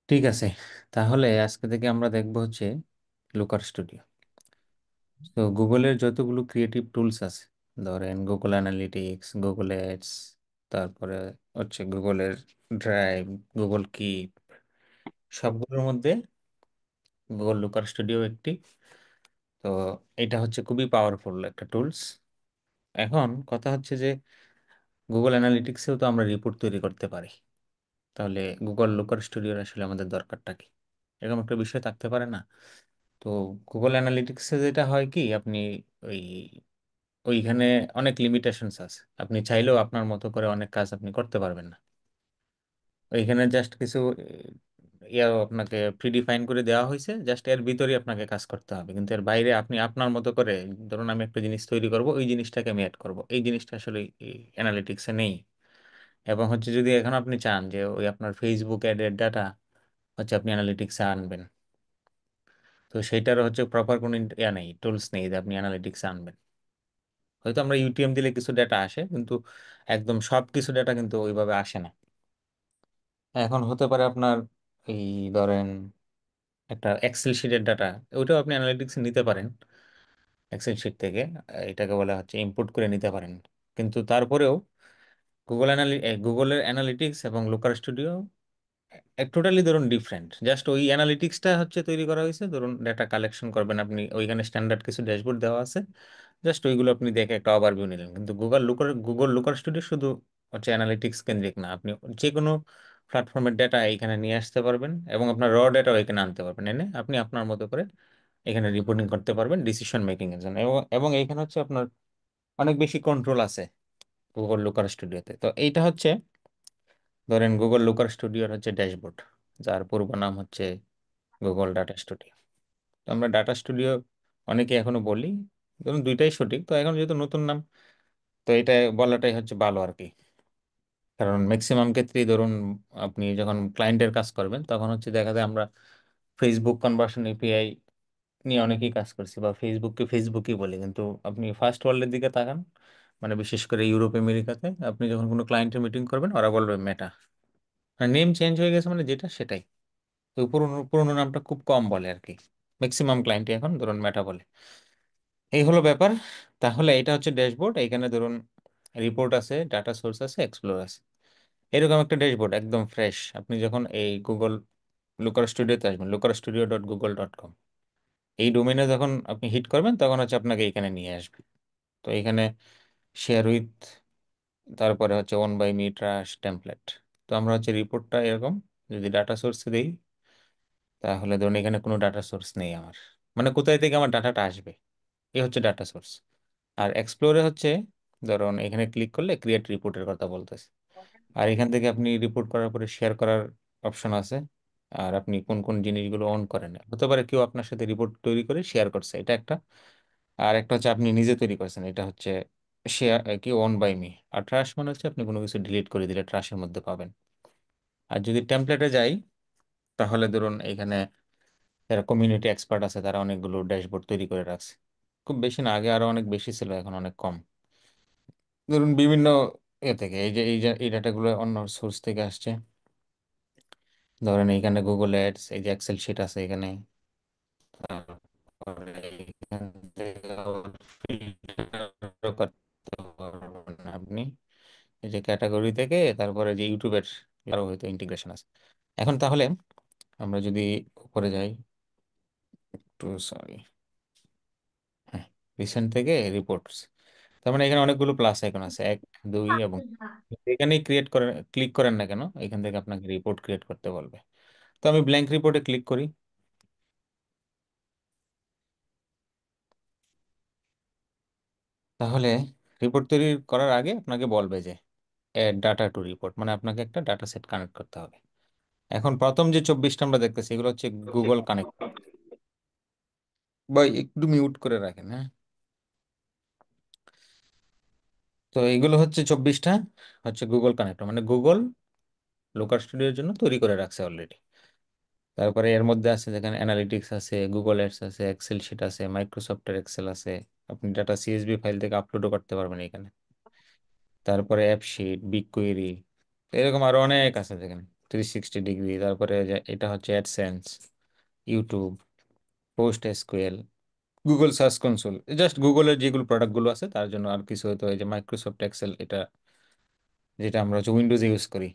ঠিক আছে, তাহলে আজকে থেকে আমরা দেখবো হচ্ছে লুকার স্টুডিও। তো গুগলের যতগুলো ক্রিয়েটিভ টুলস আছে, ধরেন গুগল অ্যানালিটিক্স, গুগল এডস, তারপরে হচ্ছে গুগলের ড্রাইভ, গুগল কিপ, সবগুলোর মধ্যে গুগল লুকার স্টুডিও একটি। তো এটা হচ্ছে খুবই পাওয়ারফুল একটা টুলস। এখন কথা হচ্ছে যে গুগল অ্যানালিটিক্সেও তো আমরা রিপোর্ট তৈরি করতে পারি, তাহলে গুগল লুকার স্টুডিওর আসলে আমাদের দরকারটা কি? এরকম একটা বিষয় থাকতে পারে না? তো গুগল অ্যানালিটিক্সে যেটা হয় কি, আপনি ওই ওইখানে অনেক লিমিটেশনস আছে, আপনি চাইলেও আপনার মতো করে অনেক কাজ আপনি করতে পারবেন না। ওইখানে জাস্ট কিছু আপনাকে প্রিডিফাইন করে দেওয়া হয়েছে, জাস্ট এর ভিতরেই আপনাকে কাজ করতে হবে, কিন্তু এর বাইরে আপনি আপনার মতো করে, ধরুন আমি একটা জিনিস তৈরি করব, ওই জিনিসটাকে আমি অ্যাড করব, এই জিনিসটা আসলে অ্যানালিটিক্সে নেই। এবং হচ্ছে যদি এখন আপনি চান যে ওই আপনার ফেসবুক অ্যাডের ডাটা হচ্ছে আপনি অ্যানালিটিক্সে আনবেন, তো সেইটার হচ্ছে প্রপার কোনো নেই, টুলস নেই যে আপনি অ্যানালিটিক্সে আনবেন। হয়তো আমরা ইউটিএম দিলে কিছু ডেটা আসে, কিন্তু একদম সব কিছু ডেটা কিন্তু ওইভাবে আসে না। এখন হতে পারে আপনার এই ধরেন একটা এক্সেল শিটের ডাটা, ওইটাও আপনি অ্যানালিটিক্সে নিতে পারেন। এক্সেল শিট থেকে এটাকে বলা হচ্ছে ইনপুট করে নিতে পারেন, কিন্তু তারপরেও গুগলের অ্যানালিটিক্স এবং লুকার স্টুডিও টোটালি ধরুন ডিফারেন্ট। জাস্ট ওই অ্যানালিটিক্সটা হচ্ছে তৈরি করা হয়েছে, ধরুন ডেটা কালেকশন করবেন আপনি, ওইখানে স্ট্যান্ডার্ড কিছু ড্যাশবোর্ড দেওয়া আছে, জাস্ট ওইগুলো আপনি দেখে একটা ওভারভিউ নিলেন। কিন্তু গুগল লুকার স্টুডিও শুধু হচ্ছে অ্যানালিটিক্স কেন্দ্রিক না, আপনি যে কোনো প্ল্যাটফর্মের ডেটা এখানে নিয়ে আসতে পারবেন এবং আপনার র ডেটাও এখানে আনতে পারবেন, এনে আপনি আপনার মতো করে এখানে রিপোর্টিং করতে পারবেন ডিসিশন মেকিং এর জন্য। এবং এইখানে হচ্ছে আপনার অনেক বেশি কন্ট্রোল আছে গুগল লুকার স্টুডিওতে। তো এইটা হচ্ছে ধরেন গুগল লুকার স্টুডিওর হচ্ছে ড্যাশবোর্ড, যার পূর্ব নাম হচ্ছে গুগল ডাটা স্টুডিও। তো আমরা ডাটা স্টুডিও অনেকে এখনো বলি, ধরুন দুইটাই সঠিক, তো এখন যেহেতু নতুন নাম, তো এটা বলাটাই হচ্ছে ভালো আর কি। কারণ ম্যাক্সিমাম ক্ষেত্রেই ধরুন আপনি যখন ক্লায়েন্টের কাজ করবেন, তখন হচ্ছে দেখা যায় আমরা ফেসবুক কনভার্সন এপিআই নিয়ে অনেকেই কাজ করছি, বা ফেসবুককে ফেসবুকই বলি, কিন্তু আপনি ফার্স্ট ওয়ার্ল্ডের দিকে তাকান, মানে বিশেষ করে ইউরোপ আমেরিকাতে আপনি যখন কোনো ক্লায়েন্টের মিটিং করবেন, ওরা বলবে মেটা। মানে নেম চেঞ্জ হয়ে গেছে, মানে যেটা সেটাই। তো পুরোনো পুরোনো নামটা খুব কম বলে আর কি, ম্যাক্সিমাম ক্লায়েন্টই এখন ধরুন মেটা বলে। এই হলো ব্যাপার। তাহলে এটা হচ্ছে ড্যাশবোর্ড, এখানে ধরুন রিপোর্ট আছে, ডাটা সোর্স আছে, এক্সপ্লোর আছে। এরকম একটা ড্যাশবোর্ড একদম ফ্রেশ আপনি যখন এই গুগল লুকার স্টুডিওতে আসবেন, lucarstudio.google.com, এই ডোমেনে যখন আপনি হিট করবেন, তখন হচ্ছে আপনাকে এখানে নিয়ে আসবে। তো এখানে শেয়ার উইথ, তারপরে হচ্ছে owned by me, trash, template. তো আমরা হচ্ছে রিপোর্টটা এরকম যদি ডাটা সোর্সে দিই, তাহলে ধরুন এখানে কোনো ডাটা সোর্স নেই আমার, মানে কোথায় থেকে আমার ডাটাটা আসবে, এই হচ্ছে ডাটা সোর্স। আর এক্সপ্লোরে হচ্ছে ধরুন এখানে ক্লিক করলে ক্রিয়েট রিপোর্টের কথা বলতেছে, আর এখান থেকে আপনি রিপোর্ট করার পরে শেয়ার করার অপশন আছে। আর আপনি কোন কোন জিনিসগুলো অন করেন, হতে পারে কেউ আপনার সাথে রিপোর্ট তৈরি করে শেয়ার করছে, এটা একটা। আর একটা হচ্ছে আপনি নিজে তৈরি করছেন, এটা হচ্ছে শেয়ার কি ওন বাই মি। আর ট্রাশ মানে হচ্ছে আপনি কোনো কিছু ডিলিট করে দিলে ট্রাশের মধ্যে পাবেন। আর যদি টেমপ্লেটে যাই, তাহলে ধরুন এখানে যারা কমিউনিটি এক্সপার্ট আছে, তারা অনেকগুলো ড্যাশবোর্ড তৈরি করে রাখছে। খুব বেশি না, আগে আরো অনেক বেশি ছিল, এখন অনেক কম। ধরুন বিভিন্ন থেকে এই ডাটাগুলো অন্য সোর্স থেকে আসছে। ধরেন এইখানে গুগল অ্যাডস, এই যে এক্সেল শিট আছে এখানে, তারপরে এখান থেকে আবার filter করতে পারবেন আপনি এই যে ক্যাটাগরি থেকে, তারপরে যে ইউটিউবের আরো হয়তো ইন্টিগ্রেশন আছে। এখন তাহলে আমরা যদি উপরে যাই, একটু সরি, হ্যাঁ, রিসেন্ট থেকে রিপোর্টস, তার মানে এখানে অনেকগুলো প্লাস আইকন আছে, এক, দুই, এবং এখানেই ক্রিয়েট করেন, ক্লিক করেন না কেন, এখান থেকে আপনাকে রিপোর্ট ক্রিয়েট করতে বলবে। তো আমি ব্ল্যাঙ্ক রিপোর্টে ক্লিক করি। তাহলে রিপোর্ট তৈরি করার আগে আপনাকে বলবে যে এড ডাটা টু রিপোর্ট, মানে আপনাকে একটা ডাটা সেট কানেক্ট করতে হবে। এখন প্রথম যে 24টা আমরা দেখতেছি, এগুলো হচ্ছে গুগল কানেক্ট। বা একটু মিউট করে রাখেন, হ্যাঁ। তো এগুলো হচ্ছে 24টা হচ্ছে গুগল কানেক্টর, মানে গুগল লোকাল স্টুডিওর জন্য তৈরি করে রাখছে অলরেডি। তারপরে এর মধ্যে আছে যেখানে অ্যানালিটিক্স আছে, গুগল এডস আছে, এক্সেল শিট আছে, মাইক্রোসফটের এক্সেল আছে, আপনি ডাটা সিএসভি ফাইল থেকে আপলোডও করতে পারবেন এখানে। তারপরে অ্যাপ শিট, বিগ কোয়েরি, তো এরকম আরো অনেক আছে দেখেন, 360 ডিগ্রি, তারপরে যে এটা হচ্ছে AdSense, YouTube, post SQL, Google search console, just গুগলের যেগুলো প্রোডাক্টগুলো আছে তার জন্য। আর কিছু হয়তো এই যে মাইক্রোসফট এক্সেল, এটা যেটা আমরা হচ্ছে উইন্ডোজে ইউজ করি,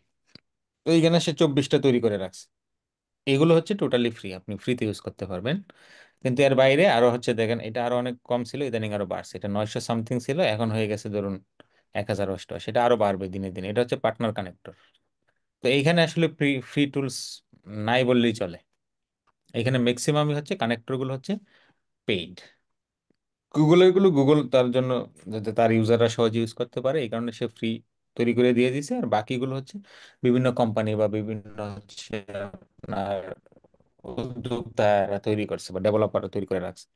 তো এইখানে সে 24টা তৈরি করে রাখছে। এগুলো হচ্ছে টোটালি ফ্রি, আপনি ফ্রিতে ইউজ করতে পারবেন। কিন্তু এর বাইরে আরো হচ্ছে দেখেন, এটা আরো অনেক কম ছিল, ইদানিং আরো বাড়ছে। এটা 900 সামথিং ছিল, এখন হয়ে গেছে ধরুন 1000 অষ্টআশি। সেটা আরো বাড়বে দিনে দিনে। এটা হচ্ছে পার্টনার কানেক্টর। তো এইখানে আসলে ফ্রি ফ্রি টুলস নাই বললেই চলে। এখানে ম্যাক্সিমামই হচ্ছে কানেক্টর গুলো হচ্ছে পেইড। গুগলের গুলো গুগল তার জন্য, যাতে তার ইউজাররা সহজে ইউজ করতে পারে এই কারণে সে ফ্রি তৈরি করে দিয়ে দিছে। আর বাকিগুলো হচ্ছে বিভিন্ন কোম্পানি বা বিভিন্ন হচ্ছে আপনার উদ্যোক্তারা তৈরি করছে বা ডেভেলপাররা তৈরি করে রাখছে।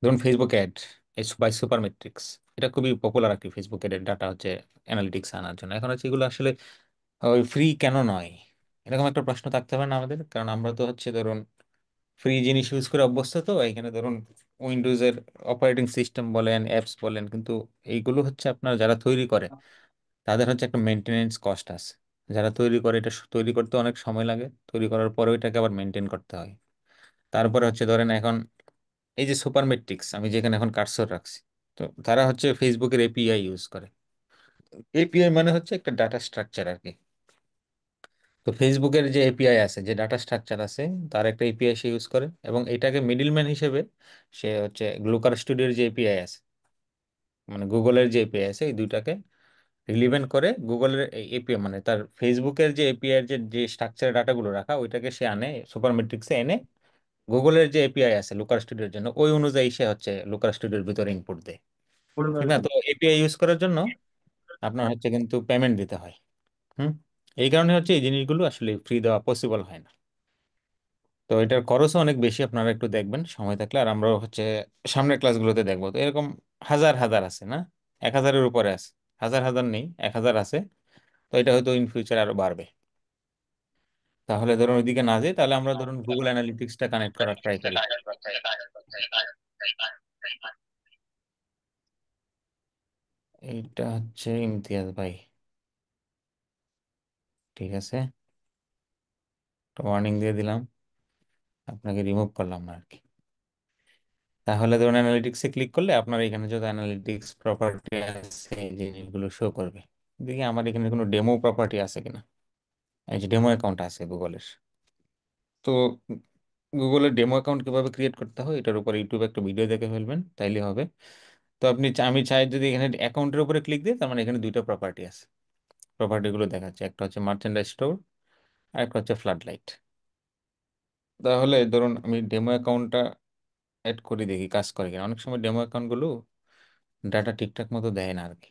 ধরুন ফেসবুক অ্যাড বাই সুপারমেট্রিক্স, এটা খুবই পপুলার একটি ফেসবুক এর ডাটা হচ্ছে অ্যানালিটিক্স আনার জন্য। এখন হচ্ছে এগুলো আসলে ওই ফ্রি কেন নয়, এরকম একটা প্রশ্ন থাকতে হবে না আমাদের? কারণ আমরা তো হচ্ছে ধরুন ফ্রি জিনিস ইউজ করে অভ্যস্ত। তো এখানে ধরুন উইন্ডোজের অপারেটিং সিস্টেম বলেন, অ্যাপস বলেন, কিন্তু এইগুলো হচ্ছে আপনার যারা তৈরি করে তাদের হচ্ছে একটা মেনটেনেন্স কস্ট আছে। যারা তৈরি করে এটা তৈরি করতে অনেক সময় লাগে, তৈরি করার পরেও এটাকে আবার মেনটেন করতে হয়। তারপরে হচ্ছে ধরেন এখন এই যে সুপার মেট্রিক্স আমি যেখানে এখন কার্সর রাখছি, তো তারা হচ্ছে ফেসবুকের এপিআই ইউজ করে। এপিআই মানে হচ্ছে একটা ডাটা স্ট্রাকচার আর কি। তো ফেসবুকের যে এপিআই আছে, যে ডাটা স্ট্রাকচার আছে, তার একটা এপিআই সে ইউজ করে, এবং এটাকে মিডলম্যান হিসেবে সে হচ্ছে গ্লুকার স্টুডিওর যে এপিআই আছে, মানে গুগলের যে এপিআই আছে, এই দুইটাকে রিলিভেন্ট করে গুগলের এপিআই, মানে তার ফেসবুকের যে এপিআই এর যে যে স্ট্রাকচারের ডাটাগুলো রাখা, ওইটাকে সে আনে সুপার ম্যাট্রিক্সে এনে গুগলের যে এপিআই আছে লুকার স্টুডিওর জন্য, ওই অনুযায়ী সে হচ্ছে লুকার স্টুডিওর ভিতরে ইনপুট দেয়। ঠিক না? তো এপিআই ইউজ করার জন্য আপনার হচ্ছে কিন্তু পেমেন্ট দিতে হয়। হুম। এই কারণে হচ্ছে এই জিনিসগুলো আসলে ফ্রি দেওয়া পসিবল হয় না। তো এটার খরচও অনেক বেশি, আপনারা একটু দেখবেন সময় থাকলে। আর আমরাও হচ্ছে সামনের ক্লাসগুলোতে দেখবো। তো এরকম হাজার হাজার আছে না, 1000-এর উপরে আছে। হাজার হাজার নেই, 1000 আছে। তো এটা হয়তো ইন ফিউচার আরো বাড়বে। তাহলে ধরুন ওইদিকে না যাই, তাহলে আমরা ধরুন গুগল অ্যানালিটিক্সটা কানেক্ট করার ট্রাই করি। এইটা হচ্ছে ইমতিয়াজ ভাই। ঠিক আছে, ওয়ার্নিং দিয়ে দিলাম, আপনাকে রিমুভ করলাম না আর কি। তাহলে ধরুন অ্যানালিটিক্সে ক্লিক করলে আপনার এখানে যত অ্যানালিটিক্স প্রপার্টি আছে এই জিনিসগুলো শো করবে। দেখি আমার এখানে কোনো ডেমো প্রপার্টি আছে কিনা। এই যে ডেমো অ্যাকাউন্ট আছে গুগলের। তো গুগলের ডেমো অ্যাকাউন্ট কিভাবে ক্রিয়েট করতে হয় এটার উপর ইউটিউবে একটা ভিডিও দেখে ফেলবেন, তাইলে হবে। তো আপনি আমি চাই যদি এখানে অ্যাকাউন্টের উপরে ক্লিক দিই, তার মানে এখানে দুইটা প্রপার্টি আছে। প্রপার্টিগুলো দেখাচ্ছে, একটা হচ্ছে মার্চেন্ডাইজ স্টোর, আর একটা হচ্ছে ফ্লাড লাইট। তাহলে ধরুন আমি ডেমো অ্যাকাউন্টটা অ্যাড করে দেখি কাজ করে কিনা। অনেক সময় ডেমো অ্যাকাউন্টগুলো ডাটা ঠিকঠাক মতো দেয় না আর কি,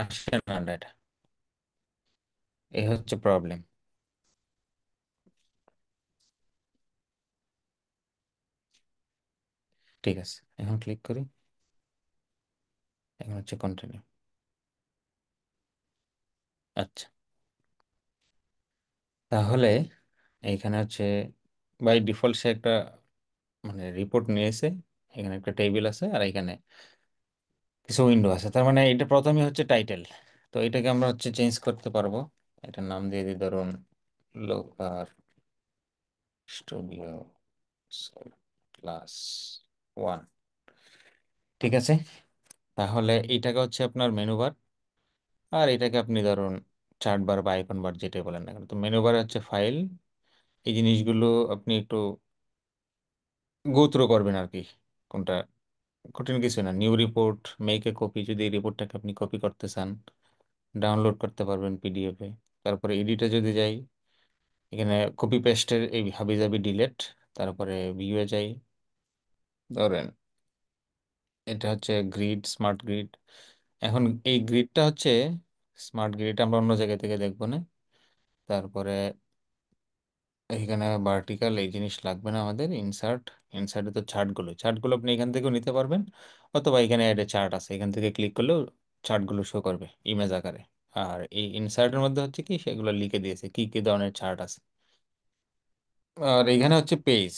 আসে না ডাটা। এই হচ্ছে প্রবলেম। ঠিক আছে, এখন ক্লিক করি। এখন হচ্ছে কন্টিনিউ। আচ্ছা, তাহলে এইখানে হচ্ছে বাই ডিফল্ট সে একটা মানে রিপোর্ট নিয়েছে। এখানে একটা টেবিল আছে আর এখানে কিছু উইন্ডো আছে। তার মানে এটা প্রথমে হচ্ছে টাইটেল। তো এটাকে আমরা হচ্ছে চেঞ্জ করতে পারবো। এটার নাম দিয়ে দিই ধরুন লোকার স্টুডিও ক্লাস 1। ঠিক আছে, তাহলে এইটাকে হচ্ছে আপনার মেনু বার, আর এটাকে আপনি ধরুন চার্ট বার বা আইকন বার যেটাই বলেন না কেন। তো মেনু বারে হচ্ছে ফাইল, এই জিনিসগুলো আপনি একটু গো থ্রু করবেন আর কি। কোনটা কঠিন কিছু না। New report, make a copy, যদি এই রিপোর্টটাকে আপনি কপি করতে চান ডাউনলোড করতে পারবেন পিডিএফে। তারপরে এডিটে যদি যাই, এখানে কপি পেস্টের এই হাবিজাবি ডিলেট। তারপরে ভিউয়ে যাই, ধরেন এটা হচ্ছে গ্রিড, স্মার্ট গ্রিড। এখন এই গ্রিডটা হচ্ছে স্মার্ট গ্রিড, আমরা অন্য জায়গা থেকে দেখবো না। তারপরে এখানে ভার্টিক্যাল এই জিনিস লাগবে না আমাদের। ইনসার্ট, ইনসার্টে তো চার্টগুলো, চার্টগুলো আপনি এখান থেকেও নিতে পারবেন, অথবা এখানে অ্যাড চার্ট আছে, এখান থেকে ক্লিক করলেও চার্টগুলো শো করবে ইমেজ আকারে। আর এই ইনসার্টের মধ্যে হচ্ছে কি সেগুলো লিখে দিয়েছে কি কি ধরনের চার্ট আছে। আর এখানে হচ্ছে পেজ,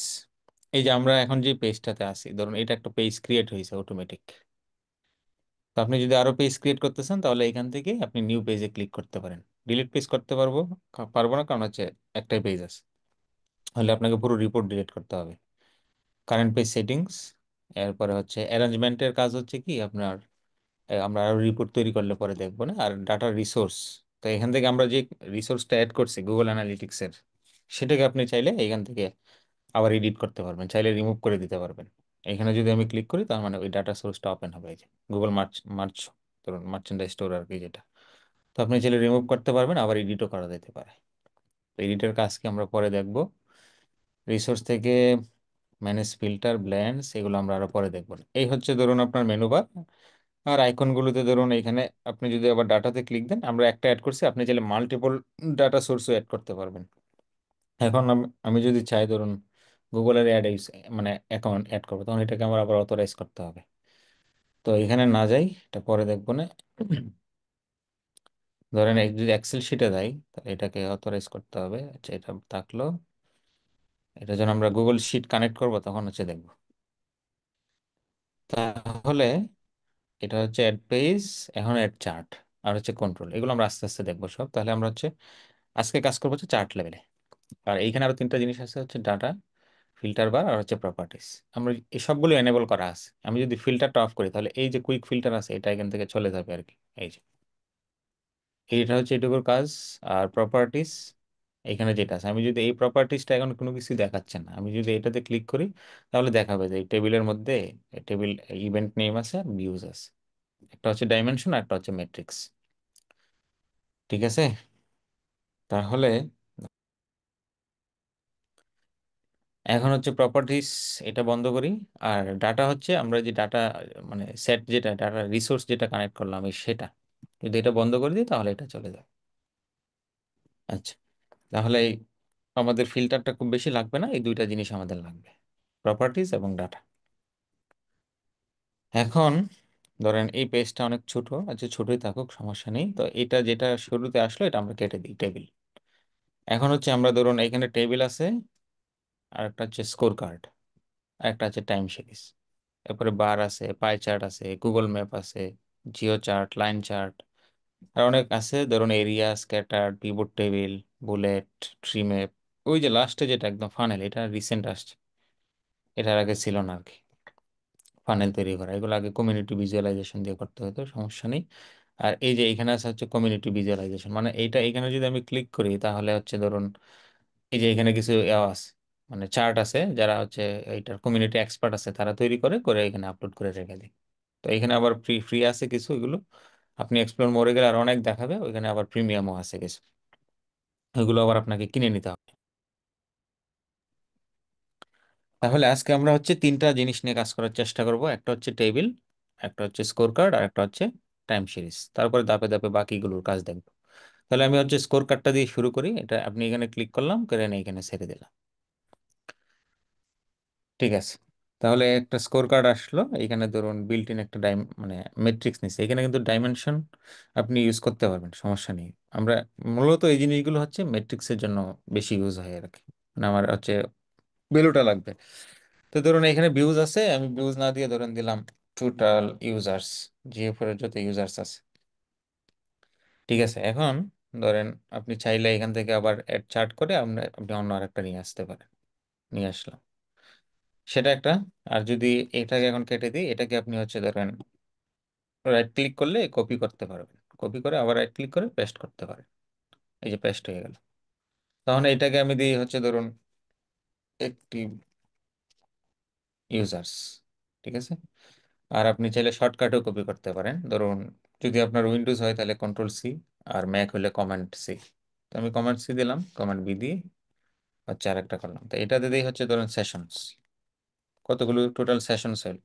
এই যে আমরা এখন যে পেজটাতে আছি, ধরুন এটা একটা পেজ ক্রিয়েট হয়েছে অটোমেটিক। তো আপনি যদি আরো পেজ ক্রিয়েট করতে চান তাহলে এখান থেকে আপনি নিউ পেজে ক্লিক করতে পারেন। ডিলিট পেজ করতে পারবো পারবো না, কারণ হচ্ছে একটাই পেজ আছে। তাহলে আপনাকে পুরো রিপোর্ট ডিলিট করতে হবে। কারেন্ট পেজ সেটিংস, এরপরে হচ্ছে অ্যারেঞ্জমেন্টের কাজ হচ্ছে কি আপনার, আমরা আরো রিপোর্ট তৈরি করলে পরে দেখবো না। আর ডাটা রিসোর্স, তো এখান থেকে আমরা যে রিসোর্সটা অ্যাড করছি গুগল অ্যানালিটিক্স এর, সেটাকে আপনি চাইলে এখান থেকে আবার এডিট করতে পারবেন, চাইলে রিমুভ করে দিতে পারবেন। এখানে যদি আমি ক্লিক করি তার মানে ওই ডাটা সোর্সটা ওপেন হবে, এই যে গুগল মার্চ মার্চ ধরুন মার্চেন্ডাইজ স্টোর আর কি যেটা। তো আপনি চাইলে রিমুভ করতে পারবেন, আবার এডিটও করা যেতে পারে। এডিটের কাজ কি আমরা পরে দেখবো। রিসোর্স থেকে ম্যানেজ ফিল্টার ব্লেন্ডস, এগুলো আমরা আরো পরে দেখবো। এই হচ্ছে ধরুন আপনার মেনু বার। আর আইকনগুলোতে ধরুন এখানে আপনি যদি আবার ডাটাতে ক্লিক দেন, আমরা একটা অ্যাড করছি, আপনি চাইলে মাল্টিপল ডাটা সোর্সও অ্যাড করতে পারবেন। এখন আমি যদি চাই ধরুন গুগলের অ্যাড মানে অ্যাকাউন্ট অ্যাড করবো, তখন এটাকে আমার আবার অথরাইজ করতে হবে। তো এখানে না যাই, এটা পরে দেখবো না। ধরেন যদি এক্সেল শিটে যাই, তাহলে এটাকে অথরাইজ করতে হবে। আচ্ছা, এটা থাকলো। এটা যখন আমরা গুগল শিট কানেক্ট করব তখন হচ্ছে দেখবো। তাহলে এটা হচ্ছে অ্যাড পেজ, এখন অ্যাড চার্ট, আর হচ্ছে কন্ট্রোল, এগুলো আমরা আস্তে আস্তে দেখবো সব। তাহলে আমরা হচ্ছে আজকে কাজ করবো হচ্ছে চার্ট লেভেলে। আর এইখানে আরো তিনটা জিনিস আছে, হচ্ছে ডাটা, ফিল্টার বার, আর হচ্ছে প্রপার্টিস। আমরা এই সবগুলো এনেবল করা আছে। আমি যদি ফিল্টারটা অফ করি, তাহলে এই যে কুইক ফিল্টার আছে এটা এখান থেকে চলে যাবে আর কি। এই যে এইটা হচ্ছে এটুকুর কাজ। আর প্রপার্টিস, এখানে যেটা আছে, আমি যদি এই প্রপার্টিসটা এখন কোনো কিছু দেখাচ্ছে না, আমি যদি এটাতে ক্লিক করি, তাহলে দেখাবে যে এই টেবিলের মধ্যে টেবিল ইভেন্ট নেম আছে আর ভিউজ আছে। একটা হচ্ছে ডাইমেনশন আর একটা হচ্ছে ম্যাট্রিক্স। ঠিক আছে। তাহলে এখন হচ্ছে প্রপার্টিস, এটা বন্ধ করি। আর ডাটা হচ্ছে আমরা যে ডাটা মানে সেট, যেটা ডাটা রিসোর্স যেটা কানেক্ট করলাম এই সেটা, যদি এটা বন্ধ করে দিই তাহলে এটা চলে যায়। আচ্ছা, তাহলে আমাদের ফিল্টারটা খুব বেশি লাগবে না, এই দুইটা জিনিস আমাদের লাগবে, প্রপার্টিজ এবং ডাটা। এখন ধরেন এই পেজটা অনেক ছোট, আচ্ছা ছোটই থাকুক, সমস্যা নেই। তো এটা যেটা শুরুতে আসলো এটা আমরা কেটে দিই, টেবিল। এখন হচ্ছে আমরা ধরুন এখানে টেবিল আছে, আর একটা হচ্ছে স্কোর কার্ড, আর একটা হচ্ছে টাইম সিরিজ। এরপরে বার আছে, পাই চার্ট আছে, গুগল ম্যাপ আছে, জিও চার্ট, লাইন চার্ট, আর অনেক আছে। ধরুন area, scatter, pivot table, bullet, tree map. ওই যে লাস্টে যেটা একদম ফানেল, এটা রিসেন্ট আসছে, এটার আগে ছিল না আর কি। ফানেল তৈরি করা, এগুলো আগে কমিউনিটি ভিজুয়ালাইজেশন দিয়ে করতে হতো, সমস্যা নেই। আর এই যে এখানে আছে হচ্ছে কমিউনিটি ভিজুয়ালাইজেশন, মানে এইটা এখানে যদি আমি ক্লিক করি তাহলে হচ্ছে ধরুন এই যে এখানে কিছু আছে, মানে চার্ট আছে, যারা হচ্ছে এইটার কমিউনিটি এক্সপার্ট আছে তারা তৈরি করে করে এখানে আপলোড করে রেখে দেয়। তো এখানে আবার ফ্রি ফ্রি আছে কিছু, এগুলো আপনি এক্সপ্লোর মোরে গেলে আর অনেক দেখাবে। ওইখানে আবার প্রিমিয়ামও আছে কিছু, ওইগুলো আবার আপনাকে কিনে নিতে হবে। তাহলে আজকে আমরা হচ্ছে তিনটা জিনিস নিয়ে কাজ করার চেষ্টা করব, একটা হচ্ছে টেবিল, একটা হচ্ছে স্কোর কার্ড, আর একটা হচ্ছে টাইম সিরিজ। তারপরে ধাপে ধাপে বাকিগুলোর কাজ দেখবো। তাহলে আমি হচ্ছে স্কোর কার্ডটা দিয়ে শুরু করি। এটা আপনি এখানে ক্লিক করলাম, করে এনে এখানে ছেড়ে দিলাম। ঠিক আছে। তাহলে একটা স্কোর কার্ড আসলো, এখানে ধরুন বিল্ট ইন একটা মানে মেট্রিক্স নিচ্ছে, এখানে কিন্তু ডাইমেনশন আপনি ইউজ করতে পারবেন, সমস্যা নেই। আমরা মূলত এই জিনিসগুলো হচ্ছে মেট্রিক্সের জন্য বেশি ইউজ হয় আর কি, মানে আমার হচ্ছে ভ্যালুটা লাগবে। তো ধরুন এখানে ভিউজ আছে, আমি ভিউজ না দিয়ে ধরুন দিলাম টোটাল ইউজার্স, জিএফ এর যত ইউজার্স আছে। ঠিক আছে। এখন ধরেন আপনি চাইলে এখান থেকে আবার অ্যাড চার্ট করে আপনি অন্য আরেকটা নিয়ে আসতে পারেন, নিয়ে আসলাম, সেটা একটা। আর যদি এটাকে এখন কেটে দিই, এটাকে আপনি হচ্ছে ধরেন রাইট ক্লিক করলে কপি করতে পারবেন, কপি করে আবার রাইট ক্লিক করে পেস্ট করতে পারেন। এই যে পেস্ট হয়ে গেল। তখন এটাকে আমি দিই হচ্ছে ধরুন একটি ইউজার্স। ঠিক আছে। আর আপনি চাইলে শর্টকাটেও কপি করতে পারেন, ধরুন যদি আপনার উইন্ডোজ হয় তাহলে কন্ট্রোল সি, আর ম্যাক হলে কমান্ড সি। তো আমি কমান্ড সি দিলাম, কমান্ড বি দিয়ে হচ্ছে আর একটা করলাম। তো এটাতে দিয়ে হচ্ছে ধরুন সেশনস, কতগুলো টোটাল সেশনস হল।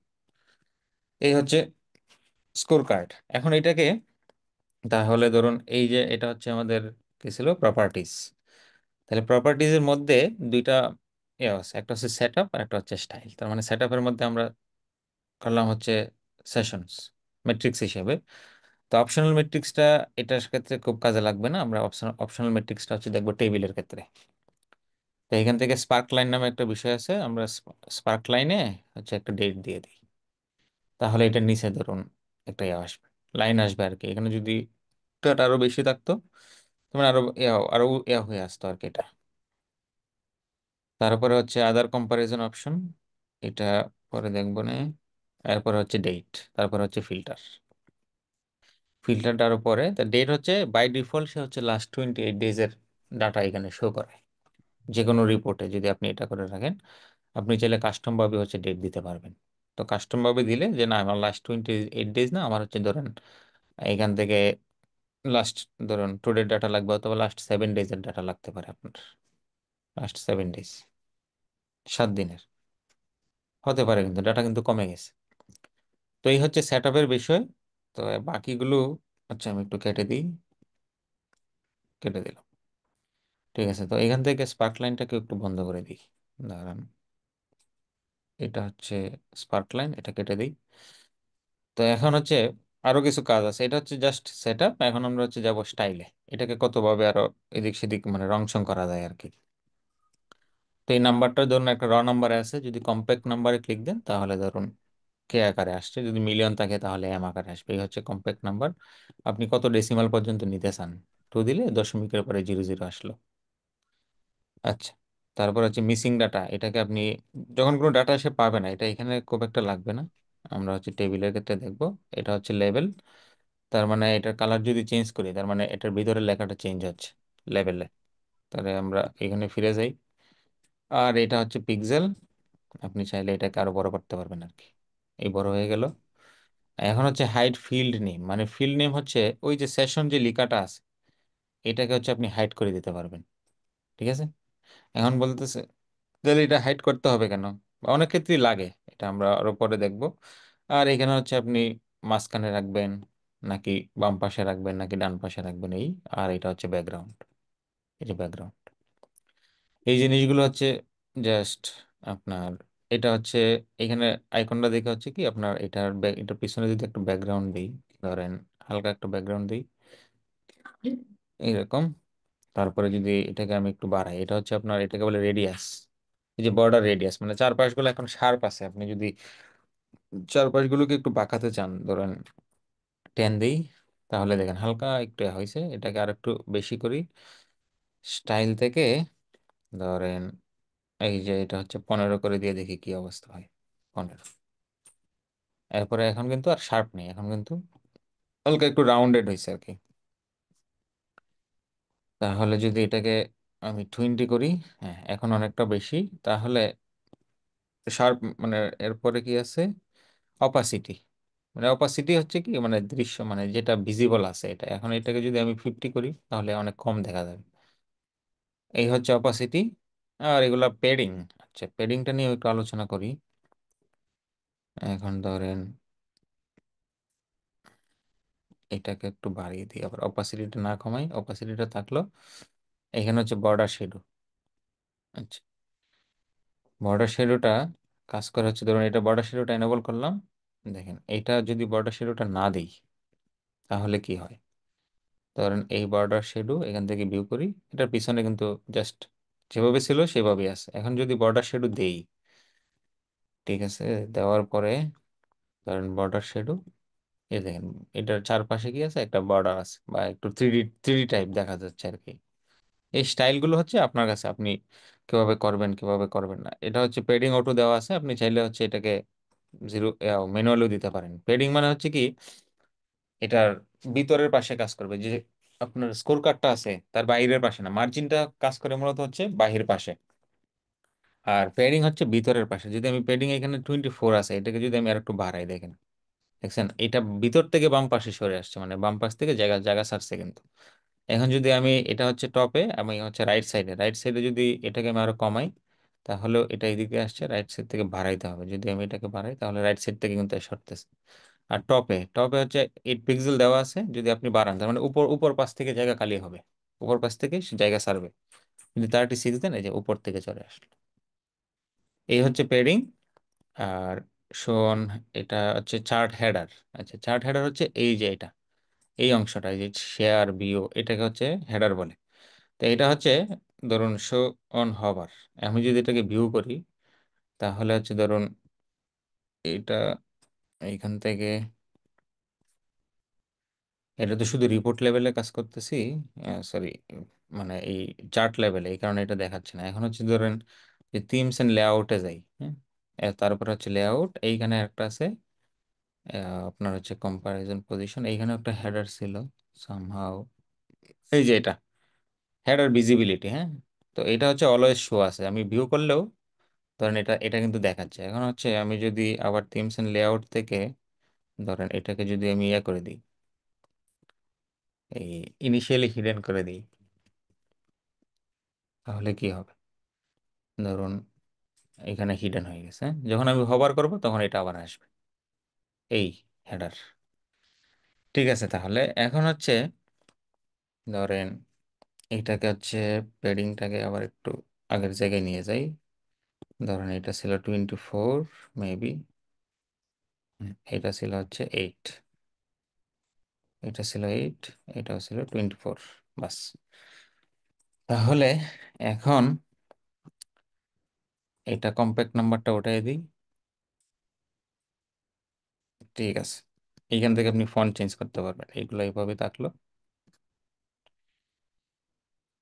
এই হচ্ছে স্কোর কার্ড। এখন এটাকে, তাহলে ধরুন এই যে এটা হচ্ছে আমাদের কি ছিল, প্রপার্টিস। তাহলে প্রপার্টিজ এর মধ্যে দুইটা আছে, একটা হচ্ছে সেট আপ আর একটা হচ্ছে স্টাইল। তার মানে সেট আপের মধ্যে আমরা করলাম হচ্ছে সেশনস ম্যাট্রিক্স হিসেবে। তো অপশনাল ম্যাট্রিক্সটা এটার ক্ষেত্রে খুব কাজে লাগবে না, আমরা অপশনাল ম্যাট্রিক্সটা হচ্ছে দেখবো টেবিলের ক্ষেত্রে। তো এখান থেকে স্পার্ক লাইন নামে একটা বিষয় আছে, আমরা স্পার্ক লাইনে হচ্ছে একটা ডেট দিয়ে দিই। তাহলে এটার নিচে ধরুন একটা আসবে, লাইন আসবে আর কি। এখানে যদি ডেটা আরো বেশি থাকতো মানে আরো আরো হয়ে আসতো আর কি এটা। তারপরে হচ্ছে আদার কম্পারিজন অপশন, এটা পরে দেখবো না। এরপরে হচ্ছে ডেট, তারপরে হচ্ছে ফিল্টার। ফিল্টারটার উপরে ডেট হচ্ছে বাই ডিফল্ট সে হচ্ছে লাস্ট 28 ডেজ এর ডাটা এখানে শো করে যে কোনো রিপোর্টে। যদি আপনি এটা করে রাখেন, আপনি চাইলে কাস্টম ভাবে হচ্ছে ডেট দিতে পারবেন। তো কাস্টম ভাবে দিলে যে না আমার লাস্ট 28 ডেজ না, আমার হচ্ছে ধরেন এখান থেকে লাস্ট ধরুন টুডের ডাটা লাগবে, অথবা লাস্ট 7 ডেজ এর ডাটা লাগতে পারে আপনার। লাস্ট 7 ডেজ, 7 দিনের হতে পারে, কিন্তু ডাটা কিন্তু কমে গেছে। তো এই হচ্ছে সেট আপের বিষয়। তো বাকিগুলো আচ্ছা আমি একটু কেটে দিই, কেটে দিলাম। ঠিক আছে, তো এখান থেকে স্পার্ক লাইনটাকে একটু বন্ধ করে দিই। দাঁড়ান, এটা হচ্ছে স্পার্ক লাইন, এটা কেটে দিই। তো এখন হচ্ছে আরো কিছু কাজ আছে, এটা হচ্ছে জাস্ট সেট আপ। এখন আমরা হচ্ছে যাব স্টাইলে, এটাকে কতভাবে আরো এদিক সেদিক মানে রং চং করা যায় আর কি। তো এই নাম্বারটা ধরুন একটা র নাম্বারে আছে, যদি কম্প্যাক্ট নাম্বারে ক্লিক দেন তাহলে ধরুন কে আকারে আসছে, যদি মিলিয়ন থাকে তাহলে এম আকারে আসবে। এই হচ্ছে কম্প্যাক্ট নাম্বার। আপনি কত ডেসিমাল পর্যন্ত নিতে চান, 2 দিলে দশমিকের পরে 00 আসলো। আচ্ছা, তারপর হচ্ছে মিসিং ডাটা, এটাকে আপনি যখন কোনো ডাটা এসে পাবে না, এটা এখানে খুব একটা লাগবে না। আমরা হচ্ছে টেবিলের ক্ষেত্রে দেখব। এটা হচ্ছে লেভেল, তার মানে এটার কালার যদি চেঞ্জ করি তার মানে এটার ভিতরে লেখাটা চেঞ্জ হচ্ছে লেভেলে। তাহলে আমরা এখানে ফিরে যাই। আর এটা হচ্ছে পিক্সেল, আপনি চাইলে এটাকে আরো বড় করতে পারবেন আর কি। এই বড় হয়ে গেল। এখন হচ্ছে হাইড ফিল্ড নেম, মানে ফিল্ড নেম হচ্ছে ওই যে সেশন যে লেখাটা আছে, এটাকে হচ্ছে আপনি হাইড করে দিতে পারবেন। ঠিক আছে, এখন বলতেছে তাহলে এটা হাইড করতে হবে কেন, বা অনেক ক্ষেত্রেই লাগে, এটা আমরা আরো পরে দেখব। আর এখানে হচ্ছে আপনি মাঝখানে রাখবেন নাকি বাম পাশে রাখবেন নাকি ডান পাশে রাখবেন এই। আর এটা হচ্ছে ব্যাকগ্রাউন্ড, এই যে ব্যাকগ্রাউন্ড, এই জিনিসগুলো হচ্ছে জাস্ট আপনার, এটা হচ্ছে এখানে আইকনটা দেখে হচ্ছে কি আপনার এটার পিছনে যদি একটা ব্যাকগ্রাউন্ড দিই, ধরেন হালকা একটা ব্যাকগ্রাউন্ড দিই এইরকম। তারপরে যদি এটাকে আমি একটু বাড়াই, এটা হচ্ছে আপনার, এটাকে বলে রেডিয়াস। এই যে বর্ডার রেডিয়াস, মানে চারপাশগুলো এখন শার্প আছে, আপনি যদি চারপাশগুলোকে একটু বাঁকাতে চান ধরেন 10 দিই, তাহলে দেখেন হালকা একটু হয়েছে। এটাকে আর একটু বেশি করি, স্টাইল থেকে ধরেন এই যে এটা হচ্ছে 15 করে দিয়ে দেখি কি অবস্থা হয়। 15। এরপরে এখন কিন্তু আর শার্প নেই, এখন কিন্তু হালকা একটু রাউন্ডেড হয়েছে আর কি। তাহলে যদি এটাকে আমি 20 করি, হ্যাঁ এখন অনেকটা বেশি। তাহলে শার্প মানে এরপরে কি আছে, অপাসিটি। মানে অপাসিটি হচ্ছে কি মানে দৃশ্য মানে যেটা ভিজিবল আছে এটা, এখন এটাকে যদি আমি 50 করি তাহলে অনেক কম দেখা যাবে। এই হচ্ছে অপাসিটি। আর এগুলা পেডিং। আচ্ছা, পেডিংটা নিয়ে একটু আলোচনা করি। এখন ধরেন এটাকে একটু বাড়িয়ে দিই, আবার অপাসিটিটা না কমাই, অপাসিটিটা থাকলো। এখানে হচ্ছে বর্ডার শেডো। আচ্ছা, বর্ডার শেডোটা কাজ করে হচ্ছে ধরুন এটা বর্ডার শেডোটা এনেবল করলাম। দেখেন এইটা যদি বর্ডার শেডোটা না দিই তাহলে কি হয়। ধরেন এই বর্ডার শেডো এখান থেকে ভিউ করি, এটার পিছনে কিন্তু জাস্ট যেভাবে ছিল সেভাবেই আছে। এখন যদি বর্ডার শেডো দেই, ঠিক আছে, দেওয়ার পরে ধরেন বর্ডার শেডো, এই দেখেন এটার চারপাশে কি আছে, একটা বর্ডার আছে বা একটু থ্রিডি টাইপ দেখা যাচ্ছে আর কি। এই স্টাইলগুলো হচ্ছে আপনার কাছে, আপনি কিভাবে করবেন কিভাবে করবেন না। এটা হচ্ছে পেডিং অটো দেওয়া আছে, আপনি চাইলে হচ্ছে এটাকে জিরো ম্যানুয়ালিও দিতে পারেন। পেডিং মানে হচ্ছে কি এটার ভিতরের পাশে কাজ করবে, যে আপনার স্কোর কার্ডটা আছে তার বাইরের পাশে না, মার্জিনটা কাজ করে মূলত হচ্ছে বাহির পাশে। আর পেডিং হচ্ছে ভিতরের পাশে। যদি আমি পেডিং এখানে 24 আছে, এটাকে যদি আমি আর একটু বাড়াই দেখেন, দেখছেন এটা ভিতর থেকে বাম পাশে সরে আসছে, মানে বাম পাশ থেকে জায়গা জায়গা ছাড়ছে কিন্তু। এখন যদি আমি এটা হচ্ছে টপে, আমি হচ্ছে রাইট সাইডে যদি এটাকে আমি আরো কমাই, তাহলে এটা এদিকে আসছে, রাইট সাইড থেকে বাড়াইতে হবে। যদি আমি এটাকে বাড়াই তাহলে রাইট সাইড থেকে কিন্তু সরতেছে। আর টপে টপে হচ্ছে 8 পিক্সেল দেওয়া আছে, যদি আপনি বাড়ান তার মানে উপর উপর পাশ থেকে জায়গা খালি হবে, উপর পাশ থেকে সে জায়গা ছাড়বে। যদি 36 দেন, এই যে উপর থেকে চলে আসলো। এই হচ্ছে পেডিং। আর শোন, এটা হচ্ছে চার্ট হেডার। আচ্ছা, চার্ট হেডার হচ্ছে এই যে এটা, এই অংশটা, এই যে শেয়ার বিও, এটাকে হচ্ছে হেডার বলে। তো এটা হচ্ছে ধরুন শো অন হভার, আমি যদি এটাকে ভিউ করি তাহলে হচ্ছে ধরুন এটা এইখান থেকে এটা তো শুধু রিপোর্ট লেভেলে কাজ করতেছি, সরি, মানে এই চার্ট লেভেলে, এই কারণে এটা দেখাচ্ছে না। এখন হচ্ছে ধরেন যে থিমস এন্ড লেআউটে যাই, হ্যাঁ, তারপর হচ্ছে লেআউট, এইখানে একটা আছে আপনার হচ্ছে কম্পারিজন পজিশন, এইখানে একটা হেডার ছিল সামহাউ, এই যে এটা হেডার ভিজিবিলিটি, হ্যাঁ। তো এটা হচ্ছে অলওয়েজ শো আছে, আমি ভিউ করলেও ধরেন এটা এটা কিন্তু দেখাচ্ছে। এখন হচ্ছে আমি যদি আবার থিমস এন্ড লেআউট থেকে ধরেন এটাকে যদি আমি ইয়ে করে দিই, এই ইনিশিয়ালি হিডেন করে দিই, তাহলে কি হবে? ধরুন এখানে হিডেন হয়ে গেছে, হ্যাঁ? যখন আমি হবার করব তখন এটা আবার আসবে, এই হেডার। ঠিক আছে, তাহলে এখন হচ্ছে ধরেন এইটাকে হচ্ছে প্যাডিংটাকে আবার একটু আগের জায়গায় নিয়ে যাই। ধরেন এটা ছিল 24 মেবি, এটা ছিল হচ্ছে 8, এটা ছিল 8, এটাও ছিল 24, বাস। তাহলে এখন এটা কম্প্যাক্ট নাম্বারটা ওঠাই দিই। ঠিক আছে, এইখান থেকে আপনি ফন্ট চেঞ্জ করতে পারবেন, এইগুলো এইভাবে থাকলো।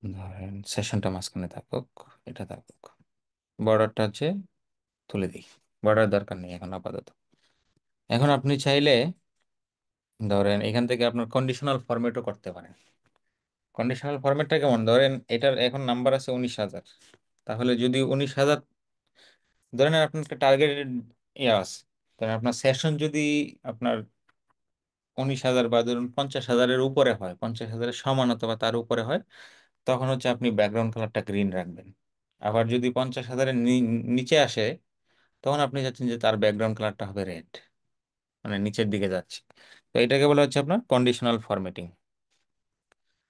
ধরেন সেশনটা মাঝখানে থাকুক, এটা থাকুক, বর্ডারটা হচ্ছে তুলে দিই, বর্ডার দরকার নেই এখন আপাতত। এখন আপনি চাইলে ধরেন এখান থেকে আপনার কন্ডিশনাল ফরম্যাটও করতে পারেন। কন্ডিশনাল ফরম্যাটটা কেমন? ধরেন এটার এখন নাম্বার আছে 19,000, তাহলে যদি 19,000 ধরেন আপনার একটা টার্গেটেড ইয়ে আছে, ধরেন আপনার সেশন যদি আপনার 19,000 বা ধরুন 50,000-এর উপরে হয়, 50,000-এর সমান অথবা তার উপরে হয়, তখন হচ্ছে আপনি ব্যাকগ্রাউন্ড কালারটা গ্রিন রাখবেন। আবার যদি 50,000-এর নিচে আসে, তখন আপনি চাচ্ছেন যে তার ব্যাকগ্রাউন্ড কালারটা হবে রেড, মানে নিচের দিকে যাচ্ছে। তো এটাকে বলা হচ্ছে আপনার কন্ডিশনাল ফরম্যাটিং।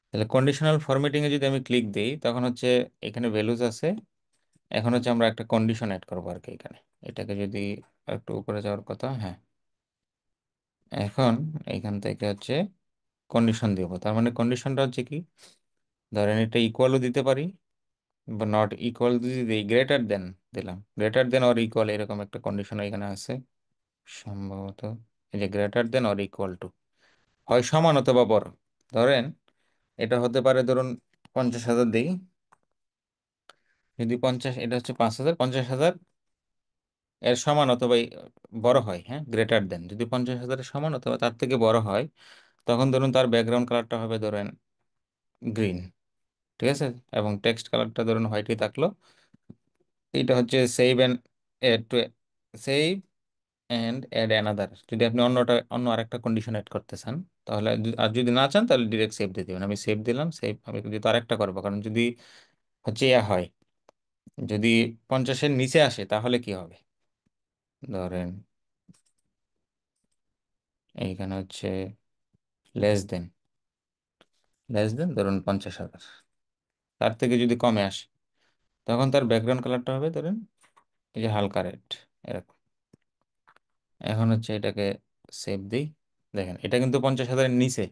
তাহলে কন্ডিশনাল ফরম্যাটিং এ যদি আমি ক্লিক দিই, তখন হচ্ছে এখানে ভ্যালুজ আছে। এখন হচ্ছে আমরা একটা কন্ডিশন অ্যাড করবো আর কি এখানে। এটাকে যদি একটু উপরে যাওয়ার কথা, হ্যাঁ, এখন এখান থেকে হচ্ছে কন্ডিশন দিব। তার মানে কন্ডিশনটা হচ্ছে কি, ধরেন এটা ইকুয়ালও দিতে পারি বা নট ইকুয়াল যদি দিই, গ্রেটার দেন দিলাম, গ্রেটার দেন অর ইকুয়াল, এরকম একটা কন্ডিশন এখানে আছে সম্ভবত। এই যে greater than or equal to, হয় সমান অথবা বড়। ধরেন এটা হতে পারে ধরুন 50,000 দিই, যদি 50, এটা হচ্ছে 5,000, 50,000 এর সমান অথবা বড় হয়, হ্যাঁ, গ্রেটার দেন যদি 50,000-এর সমান অথবা তার থেকে বড় হয়, তখন ধরুন তার ব্যাকগ্রাউন্ড কালারটা হবে ধরেন গ্রিন। ঠিক আছে, এবং টেক্সট কালারটা ধরুন হোয়াইটই থাকলো। এটা হচ্ছে save and add to, save and add another, যদি আপনি অন্য আরেকটা কন্ডিশন অ্যাড করতে চান তাহলে, আর যদি না চান তাহলে ডিরেক্ট সেভ দিয়ে দেবেন। আমি সেভ দিলাম, সেভ, আমি যদি আরেকটা করবো, কারণ যদি হচ্ছে ইয়া হয়, যদি 50-এর নিচে আসে তাহলে কি হবে? ধরেন এইখানে হচ্ছে লেস দেন, লেস দেন ধরুন 50,000, তার থেকে যদি কমে আসে, তখন তার ব্যাকগ্রাউন্ড কালারটা হবে ধরেন এই যে হালকা রেড, এরকম। এখন হচ্ছে এটাকে সেভ দিই, দেখেন এটা কিন্তু 50,000-এর নিচে,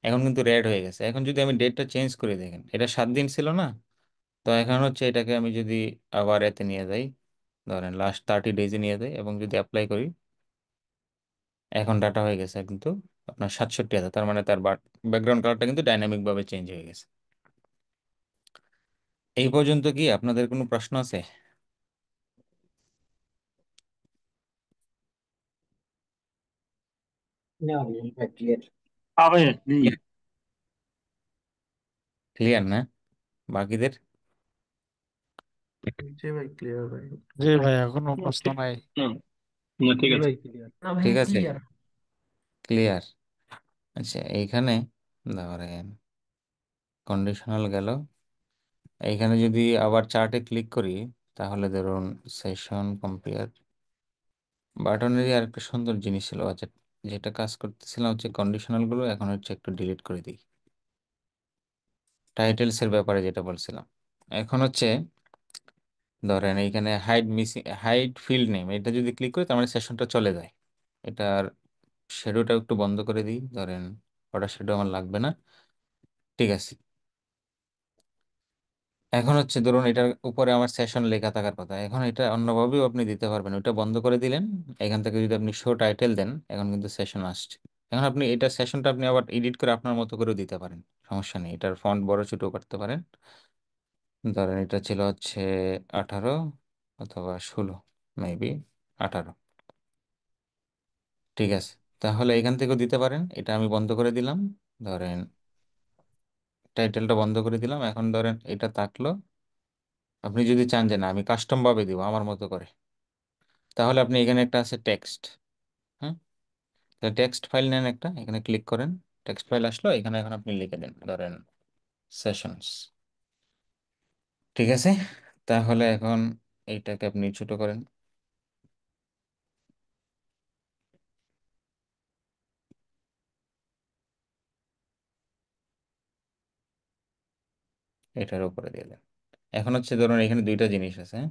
এখন কিন্তু রেড হয়ে গেছে। এখন যদি আমি ডেটটা চেঞ্জ করে, দেখেন এটা 7 দিন ছিল না, তো এখন হচ্ছে এটাকে আমি যদি আবার এতে নিয়ে যাই, ধরেন লাস্ট 30 ডেজে নিয়ে যাই এবং যদি অ্যাপ্লাই করি, এখন ডাটা হয়ে গেছে কিন্তু আপনার 67,000, তার মানে তার ব্যাকগ্রাউন্ড কালারটা কিন্তু ডাইনামিক ভাবে চেঞ্জ হয়ে গেছে। এই পর্যন্ত কি আপনাদের কোনো প্রশ্ন আছে? না ভাই, ক্লিয়ার। হ্যাঁ ভাই, ক্লিয়ার। ক্লিয়ার না বাকিদের? জি ভাই, ক্লিয়ার ভাই। জি ভাই, এখনো না, প্রশ্ন ঠিক। নাই। না, না, ঠিক জি আছে ভাই, ক্লিয়ার। না ভাই, ঠিক আছে, ক্লিয়ার। ক্লিয়ার। আচ্ছা, এইখানে ধরেন কন্ডিশনাল গেল, এইখানে যদি আবার চার্টে ক্লিক করি, তাহলে ধরুন সেশন কম্পেয়ার বাটনেরই আর একটা সুন্দর জিনিস ছিল। আচ্ছা, যেটা কাজ করতেছিলাম হচ্ছে কন্ডিশনাল গুলো, এখন হচ্ছে একটু ডিলিট করে দিই। টাইটেলস এর ব্যাপারে যেটা বলছিলাম, এখন হচ্ছে ধরেন এইখানে hide missing, hide field name, এটা যদি ক্লিক করি তার মানে সেশনটা চলে যায়। এটার শ্যাডোটা একটু বন্ধ করে দিই, ধরেন ওটা শ্যাডো আমার লাগবে না। ঠিক আছে, এখন হচ্ছে ধরুন এটার উপরে আমার সেশন লেখা থাকার কথা, এখন এটা অন্যভাবেও আপনি দিতে পারবেন। ওটা বন্ধ করে দিলেন, এখান থেকে যদি আপনি শো টাইটেল দেন, এখন কিন্তু সেশন আসছে, এখন আপনি এটা সেশনটা আপনি আবার এডিট করে আপনার মতো করে দিতে পারেন, সমস্যা নেই। এটার ফন্ট বড় ছোট করতে পারেন। ধরেন এটা ছিল হচ্ছে 18 অথবা 16, মেবি 18। ঠিক আছে, তাহলে এখান থেকেও দিতে পারেন। এটা আমি বন্ধ করে দিলাম। ধরেন টাইটেলটা বন্ধ করে দিলাম। এখন ধরেন এটা থাকলো। আপনি যদি চান যে না আমি কাস্টম ভাবে দিব আমার মতো করে, তাহলে আপনি এখানে একটা আছে টেক্সট। হ্যাঁ, টেক্সট ফাইল নেন একটা, এখানে ক্লিক করেন। টেক্সট ফাইল আসলো, এখানে এখন আপনি লিখে দেন ধরেন সেশনস। ঠিক আছে, তাহলে এখন এইটাকে আপনি ছোট করেন। এটার উপরে দিয়ে দেন। এখন হচ্ছে ধরুন এখানে দুইটা জিনিস আছে, হ্যাঁ?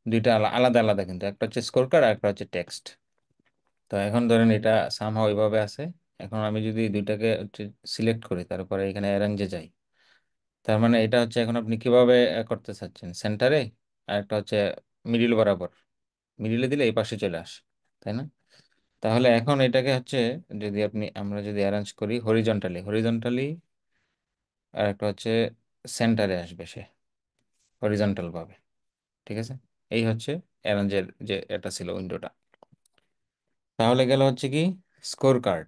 দুইটা আলাদা আলাদা, কিন্তু একটা হচ্ছে স্কোর কার্ড আর একটা হচ্ছে টেক্সট। তো এখন ধরেন এটা সামহাও ওইভাবে আছে। এখন আমি যদি দুইটাকে সিলেক্ট করি, তারপরে এখানে অ্যারেঞ্জে যাই, তার মানে এটা হচ্ছে এখন আপনি কিভাবে করতে চাচ্ছেন, সেন্টারে আর একটা হচ্ছে মিডিল বরাবর। মিডিলে দিলে এই পাশে চলে আসে, তাই না? তাহলে এখন এটাকে হচ্ছে যদি আমরা যদি অ্যারেঞ্জ করি হরিজন্টালি হরিজন্টালি, আর একটা হচ্ছে সেন্টারে আসবে সে হরিজন্টাল ভাবে। ঠিক আছে, এই হচ্ছে অ্যারেঞ্জের যে এটা ছিল উইন্ডোটা। তাহলে গেল হচ্ছে কি স্কোর কার্ড।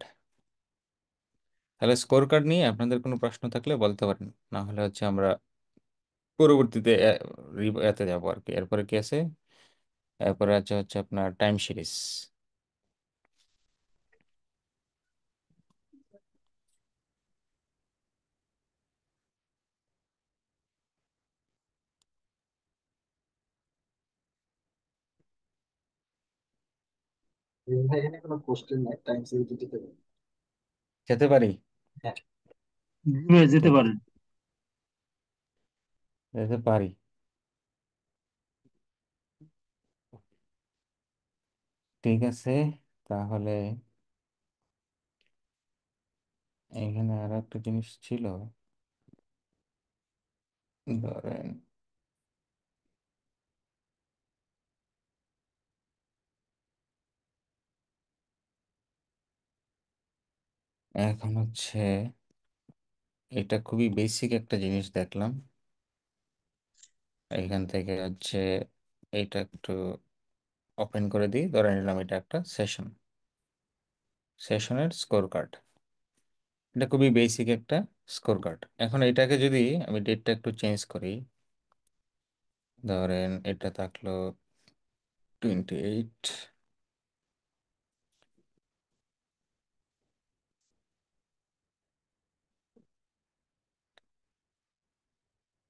তাহলে স্কোর কার্ড নিয়ে আপনাদের কোনো প্রশ্ন থাকলে বলতে পারেন, না হলে হচ্ছে আমরা পরবর্তীতে এতে যাবো আর কি। এরপরে কি আছে? এরপরে আছে হচ্ছে আপনার টাইম সিরিজ। ভাই এখানে কোনো কোশ্চেন নাই, টাইম সিরিজ দিতে পারি। যেতে পারি? হ্যাঁ, জি ভাই যেতে ঠিক আছে, পারেন। যেতে পারি। ঠিক আছে, তাহলে এখানে আর একটা জিনিস ছিল। ধরেন এখন হচ্ছে এটা খুবই বেসিক একটা জিনিস দেখলাম। এখান থেকে হচ্ছে এইটা একটু ওপেন করে দিই। ধরে নিলাম এটা একটা সেশন, সেশনের স্কোর কার্ড। এটা খুবই বেসিক একটা স্কোর কার্ড। এখন এটাকে যদি আমি ডেটটা একটু চেঞ্জ করি, ধরেন এটা থাকলো 28।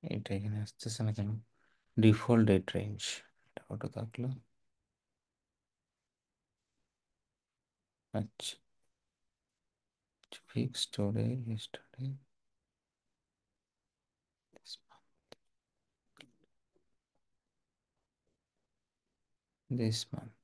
এটা এখানে আসতেছে না কেন? ডিফল্ট ডেট রেঞ্জ, এটা কত থাকলো? আচ্ছা, ফিক্স স্টোরে স্টোরে this month.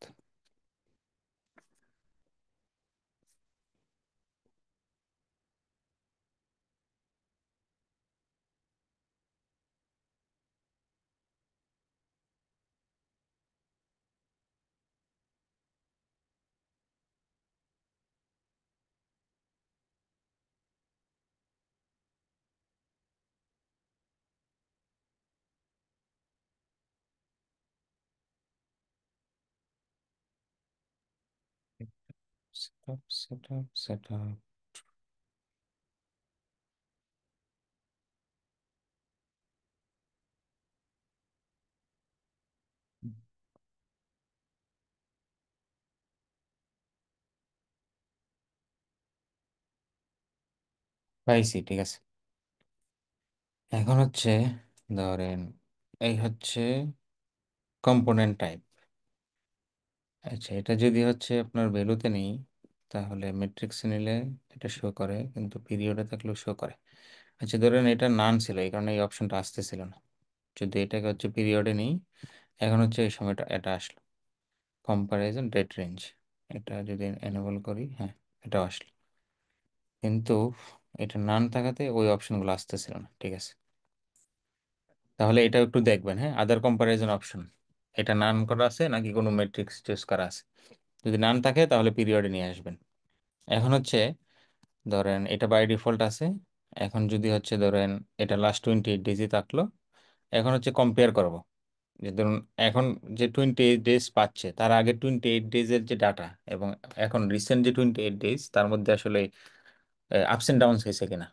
Setup setup setup. পাইছি, ঠিক আছে। এখন হচ্ছে ধরেন এই হচ্ছে কম্পোনেন্ট টাইপ। আচ্ছা, এটা যদি হচ্ছে আপনার ভ্যালুতে নেই, তাহলে ম্যাট্রিক্সে নিলে এটা শো করে, কিন্তু পিরিয়ডে থাকলেও শো করে। আচ্ছা, ধরেন এটা নান ছিল, এই কারণে এই অপশনটা আসতেছিল না। যদি এটাকে হচ্ছে পিরিয়ডে নেই, এখন হচ্ছে এই সময়টা এটা আসলো। কম্পারিজন ডেট রেঞ্জ, এটা যদি এনেবল করি, হ্যাঁ, এটা আসলো। কিন্তু এটা নান থাকাতে ওই অপশনগুলো আসতেছিল না। ঠিক আছে, তাহলে এটা একটু দেখবেন, হ্যাঁ, আদার কম্পারিজন অপশন এটা নান করা আছে নাকি কোনো ম্যাট্রিক্স চুজ করা আছে। যদি নান থাকে তাহলে পিরিয়ডে নিয়ে আসবেন। এখন হচ্ছে ধরেন এটা বাই ডিফল্ট আছে। এখন যদি হচ্ছে ধরেন এটা লাস্ট 28 ডেজই থাকলো। এখন হচ্ছে কম্পেয়ার করব, যে ধরুন এখন যে 28 ডেজ পাচ্ছে তার আগে 28 ডেজের যে ডাটা এবং এখন রিসেন্ট যে 28 ডেজ তার মধ্যে আসলে আপস এন্ড ডাউনস হয়েছে কিনা,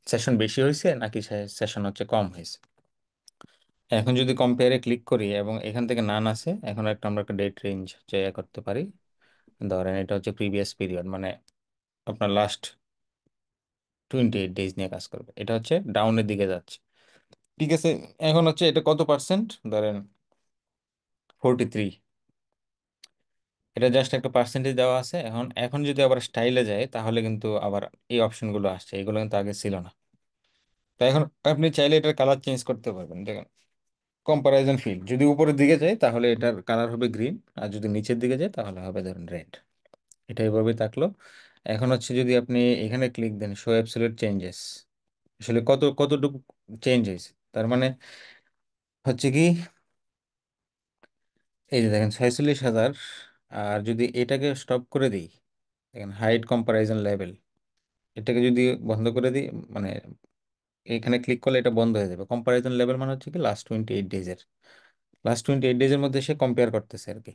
সেশন বেশি হয়েছে নাকি সেশন হচ্ছে কম হয়েছে। এখন যদি কম্পেয়ারে ক্লিক করি এবং এখান থেকে নান আছে, এখন একটা আমরা একটা ডেট রেঞ্জ হচ্ছে করতে পারি। ধরেন এটা হচ্ছে প্রিভিয়াস পিরিয়ড, মানে আপনার লাস্ট 28 ডেজ নিয়ে কাজ করবে, এটা হচ্ছে ডাউনের দিকে যাচ্ছে। ঠিক আছে, এখন হচ্ছে এটা কত পার্সেন্ট, ধরেন 43। এটা জাস্ট একটা পার্সেন্টেজ দেওয়া আছে। এখন এখন যদি আবার স্টাইলে যায় তাহলে কিন্তু আবার এই অপশনগুলো আসছে, এগুলো কিন্তু আগে ছিল না। তো এখন আপনি চাইলে এটার কালার চেঞ্জ করতে পারবেন। দেখেন কম্পারিজন ফিল্ড যদি উপরের দিকে যায় তাহলে এটার কালার হবে গ্রিন, আর যদি নিচের দিকে যায় তাহলে হবে ধরেন রেড। এটা এইভাবে থাকলো। এখন হচ্ছে যদি আপনি এখানে ক্লিক দেন শো অ্যাবসলিউট চেঞ্জেস, আসলে কতটুকু চেঞ্জ হয়েছে, তার মানে হচ্ছে কি, এই যে দেখেন 46,000। আর যদি এটাকে স্টপ করে দিই, দেখেন হাইড কম্পারিজন লেভেল, এটাকে যদি বন্ধ করে দিই, মানে এখানে ক্লিক করলে এটা বন্ধ হয়ে যাবে। কম্পারিজন লেভেল মানে হচ্ছে কি লাস্ট 28 ডেজের মধ্যে সে কম্পেয়ার করতেছে আর কি।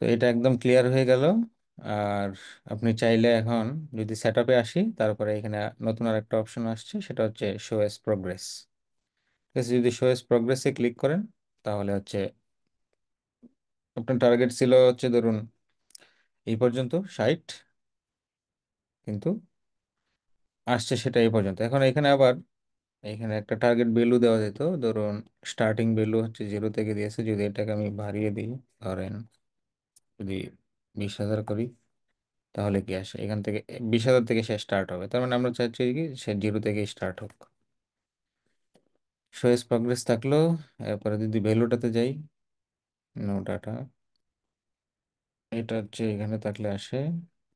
তো এটা একদম ক্লিয়ার হয়ে গেল। আর আপনি চাইলে এখন যদি সেট আপে আসি, তারপরে এখানে নতুন আর একটা অপশন আসছে, সেটা হচ্ছে শো এস প্রোগ্রেস। ঠিক আছে, যদি শো এস প্রোগ্রেসে ক্লিক করেন তাহলে হচ্ছে আপনার টার্গেট ছিল হচ্ছে ধরুন এই পর্যন্ত 60, কিন্তু আসছে সেটা এই পর্যন্ত। এখন এখানে আবার এখানে একটা টার্গেট ভ্যালু দেওয়া যেত, ধরুন স্টার্টিং ভ্যালু হচ্ছে 0 থেকে দিয়েছে, যদি এটাকে আমি বাড়িয়ে দিই, ধরেন যদি 20,000 করি, তাহলে কি আসে এখান থেকে 20,000 থেকে সে স্টার্ট হবে। তার মানে আমরা চাচ্ছি কি সে 0 থেকে স্টার্ট হোক। শো এস প্রগ্রেস থাকলো। এরপরে যদি ভ্যালুটাতে যাই, নো ডাটা, এটা হচ্ছে এখানে থাকলে আসে।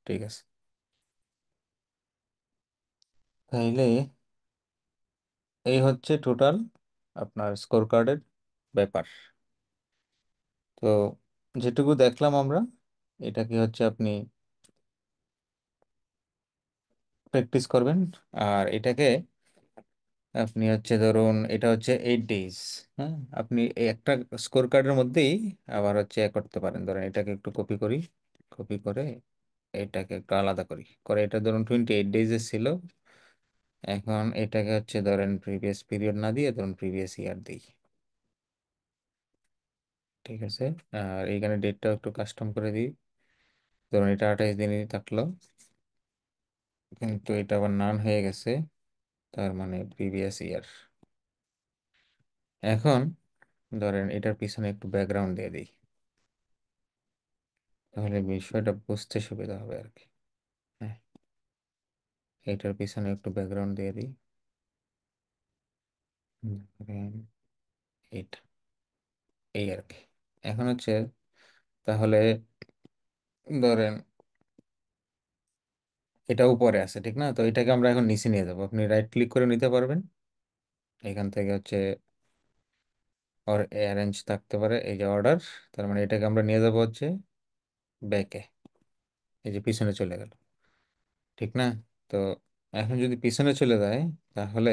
ঠিক আছে, তাইলে এই হচ্ছে টোটাল আপনার স্কোর কার্ডের ব্যাপার। তো যেটুকু দেখলাম আমরা, এটা কি হচ্ছে আপনি প্র্যাকটিস করবেন। আর এটাকে আপনি হচ্ছে ধরুন এটা হচ্ছে 8 ডেজ। হ্যাঁ, আপনি এই একটা স্কোর কার্ডের মধ্যেই আবার হচ্ছে এ করতে পারেন। ধরেন এটাকে একটু কপি করি, কপি করে এটাকে একটু আলাদা করি, করে এটা ধরুন 28 ডেজের ছিল। এখন এটাকে হচ্ছে ধরেন প্রিভিয়াস পিরিয়ড না দিয়ে ধরুন প্রিভিয়াস ইয়ার দিই। ঠিক আছে, আর এইখানে ডেটটা একটু কাস্টম করে দিই। ধরুন এটা 28 দিনই থাকলো, কিন্তু এটা আবার নান হয়ে গেছে, তার মানে প্রিভিয়াস ইয়ার। এখন ধরেন এটার পিছনে একটু ব্যাকগ্রাউন্ড দিয়ে দিই, তাহলে বিষয়টা বুঝতে সুবিধা হবে আর কি। হ্যাঁ, এটার পিছনে একটু ব্যাকগ্রাউন্ড দিয়ে দিই। ধরেন এটা, এই আর কি। এখন হচ্ছে তাহলে ধরেন এটা উপরে আছে ঠিক না, তো এটাকে আমরা এখন নিচে নিয়ে যাবো। আপনি রাইট ক্লিক করে নিতে পারবেন, এখান থেকে হচ্ছে ওর অ্যারেঞ্জ থাকতে পারে, এই যে অর্ডার। তার মানে এটাকে আমরা নিয়ে যাবো হচ্ছে ব্যাকে, এই যে পিছনে চলে গেল, ঠিক না। তো এখন যদি পিছনে চলে যায় তাহলে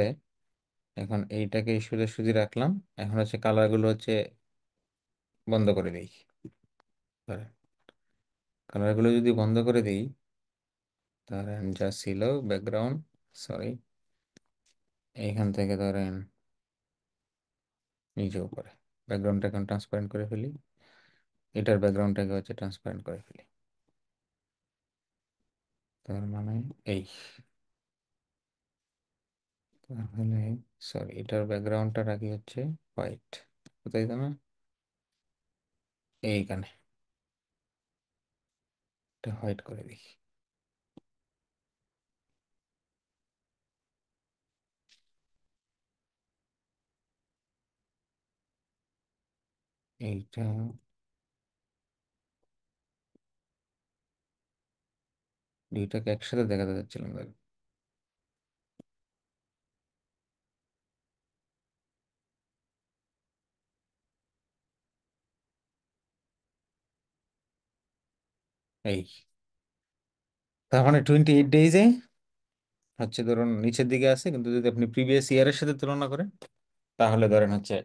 এখন এইটাকে সোজাসুজি রাখলাম। এখন হচ্ছে কালারগুলো হচ্ছে বন্ধ করে দিই। কালারগুলো যদি বন্ধ করে দিই, ধরেন যা ছিল ব্যাকগ্রাউন্ড, সরি, এইখান থেকে ধরেন নিচে উপরে ব্যাকগ্রাউন্ডটা এখন ট্রান্সপারেন্ট করে ফেলি, এটার ব্যাকগ্রাউন্ডটাকে হচ্ছে ট্রান্সপারেন্ট করে ফেলি। তার মানে এই, তাহলে সরি এটার ব্যাকগ্রাউন্ডটা রাখি হচ্ছে হোয়াইট, কোথায় জানা, এইখানে, এটা হোয়াইট করে দিই। এইটা দুইটাকে একসাথে দেখাতে যাচ্ছিলাম দেখ। এই তার মানে 28 ডেজে হচ্ছে ধরুন নিচের দিকে আছে, কিন্তু যদি আপনি প্রিভিয়াস ইয়ারের সাথে তুলনা করেন তাহলে ধরেন হচ্ছে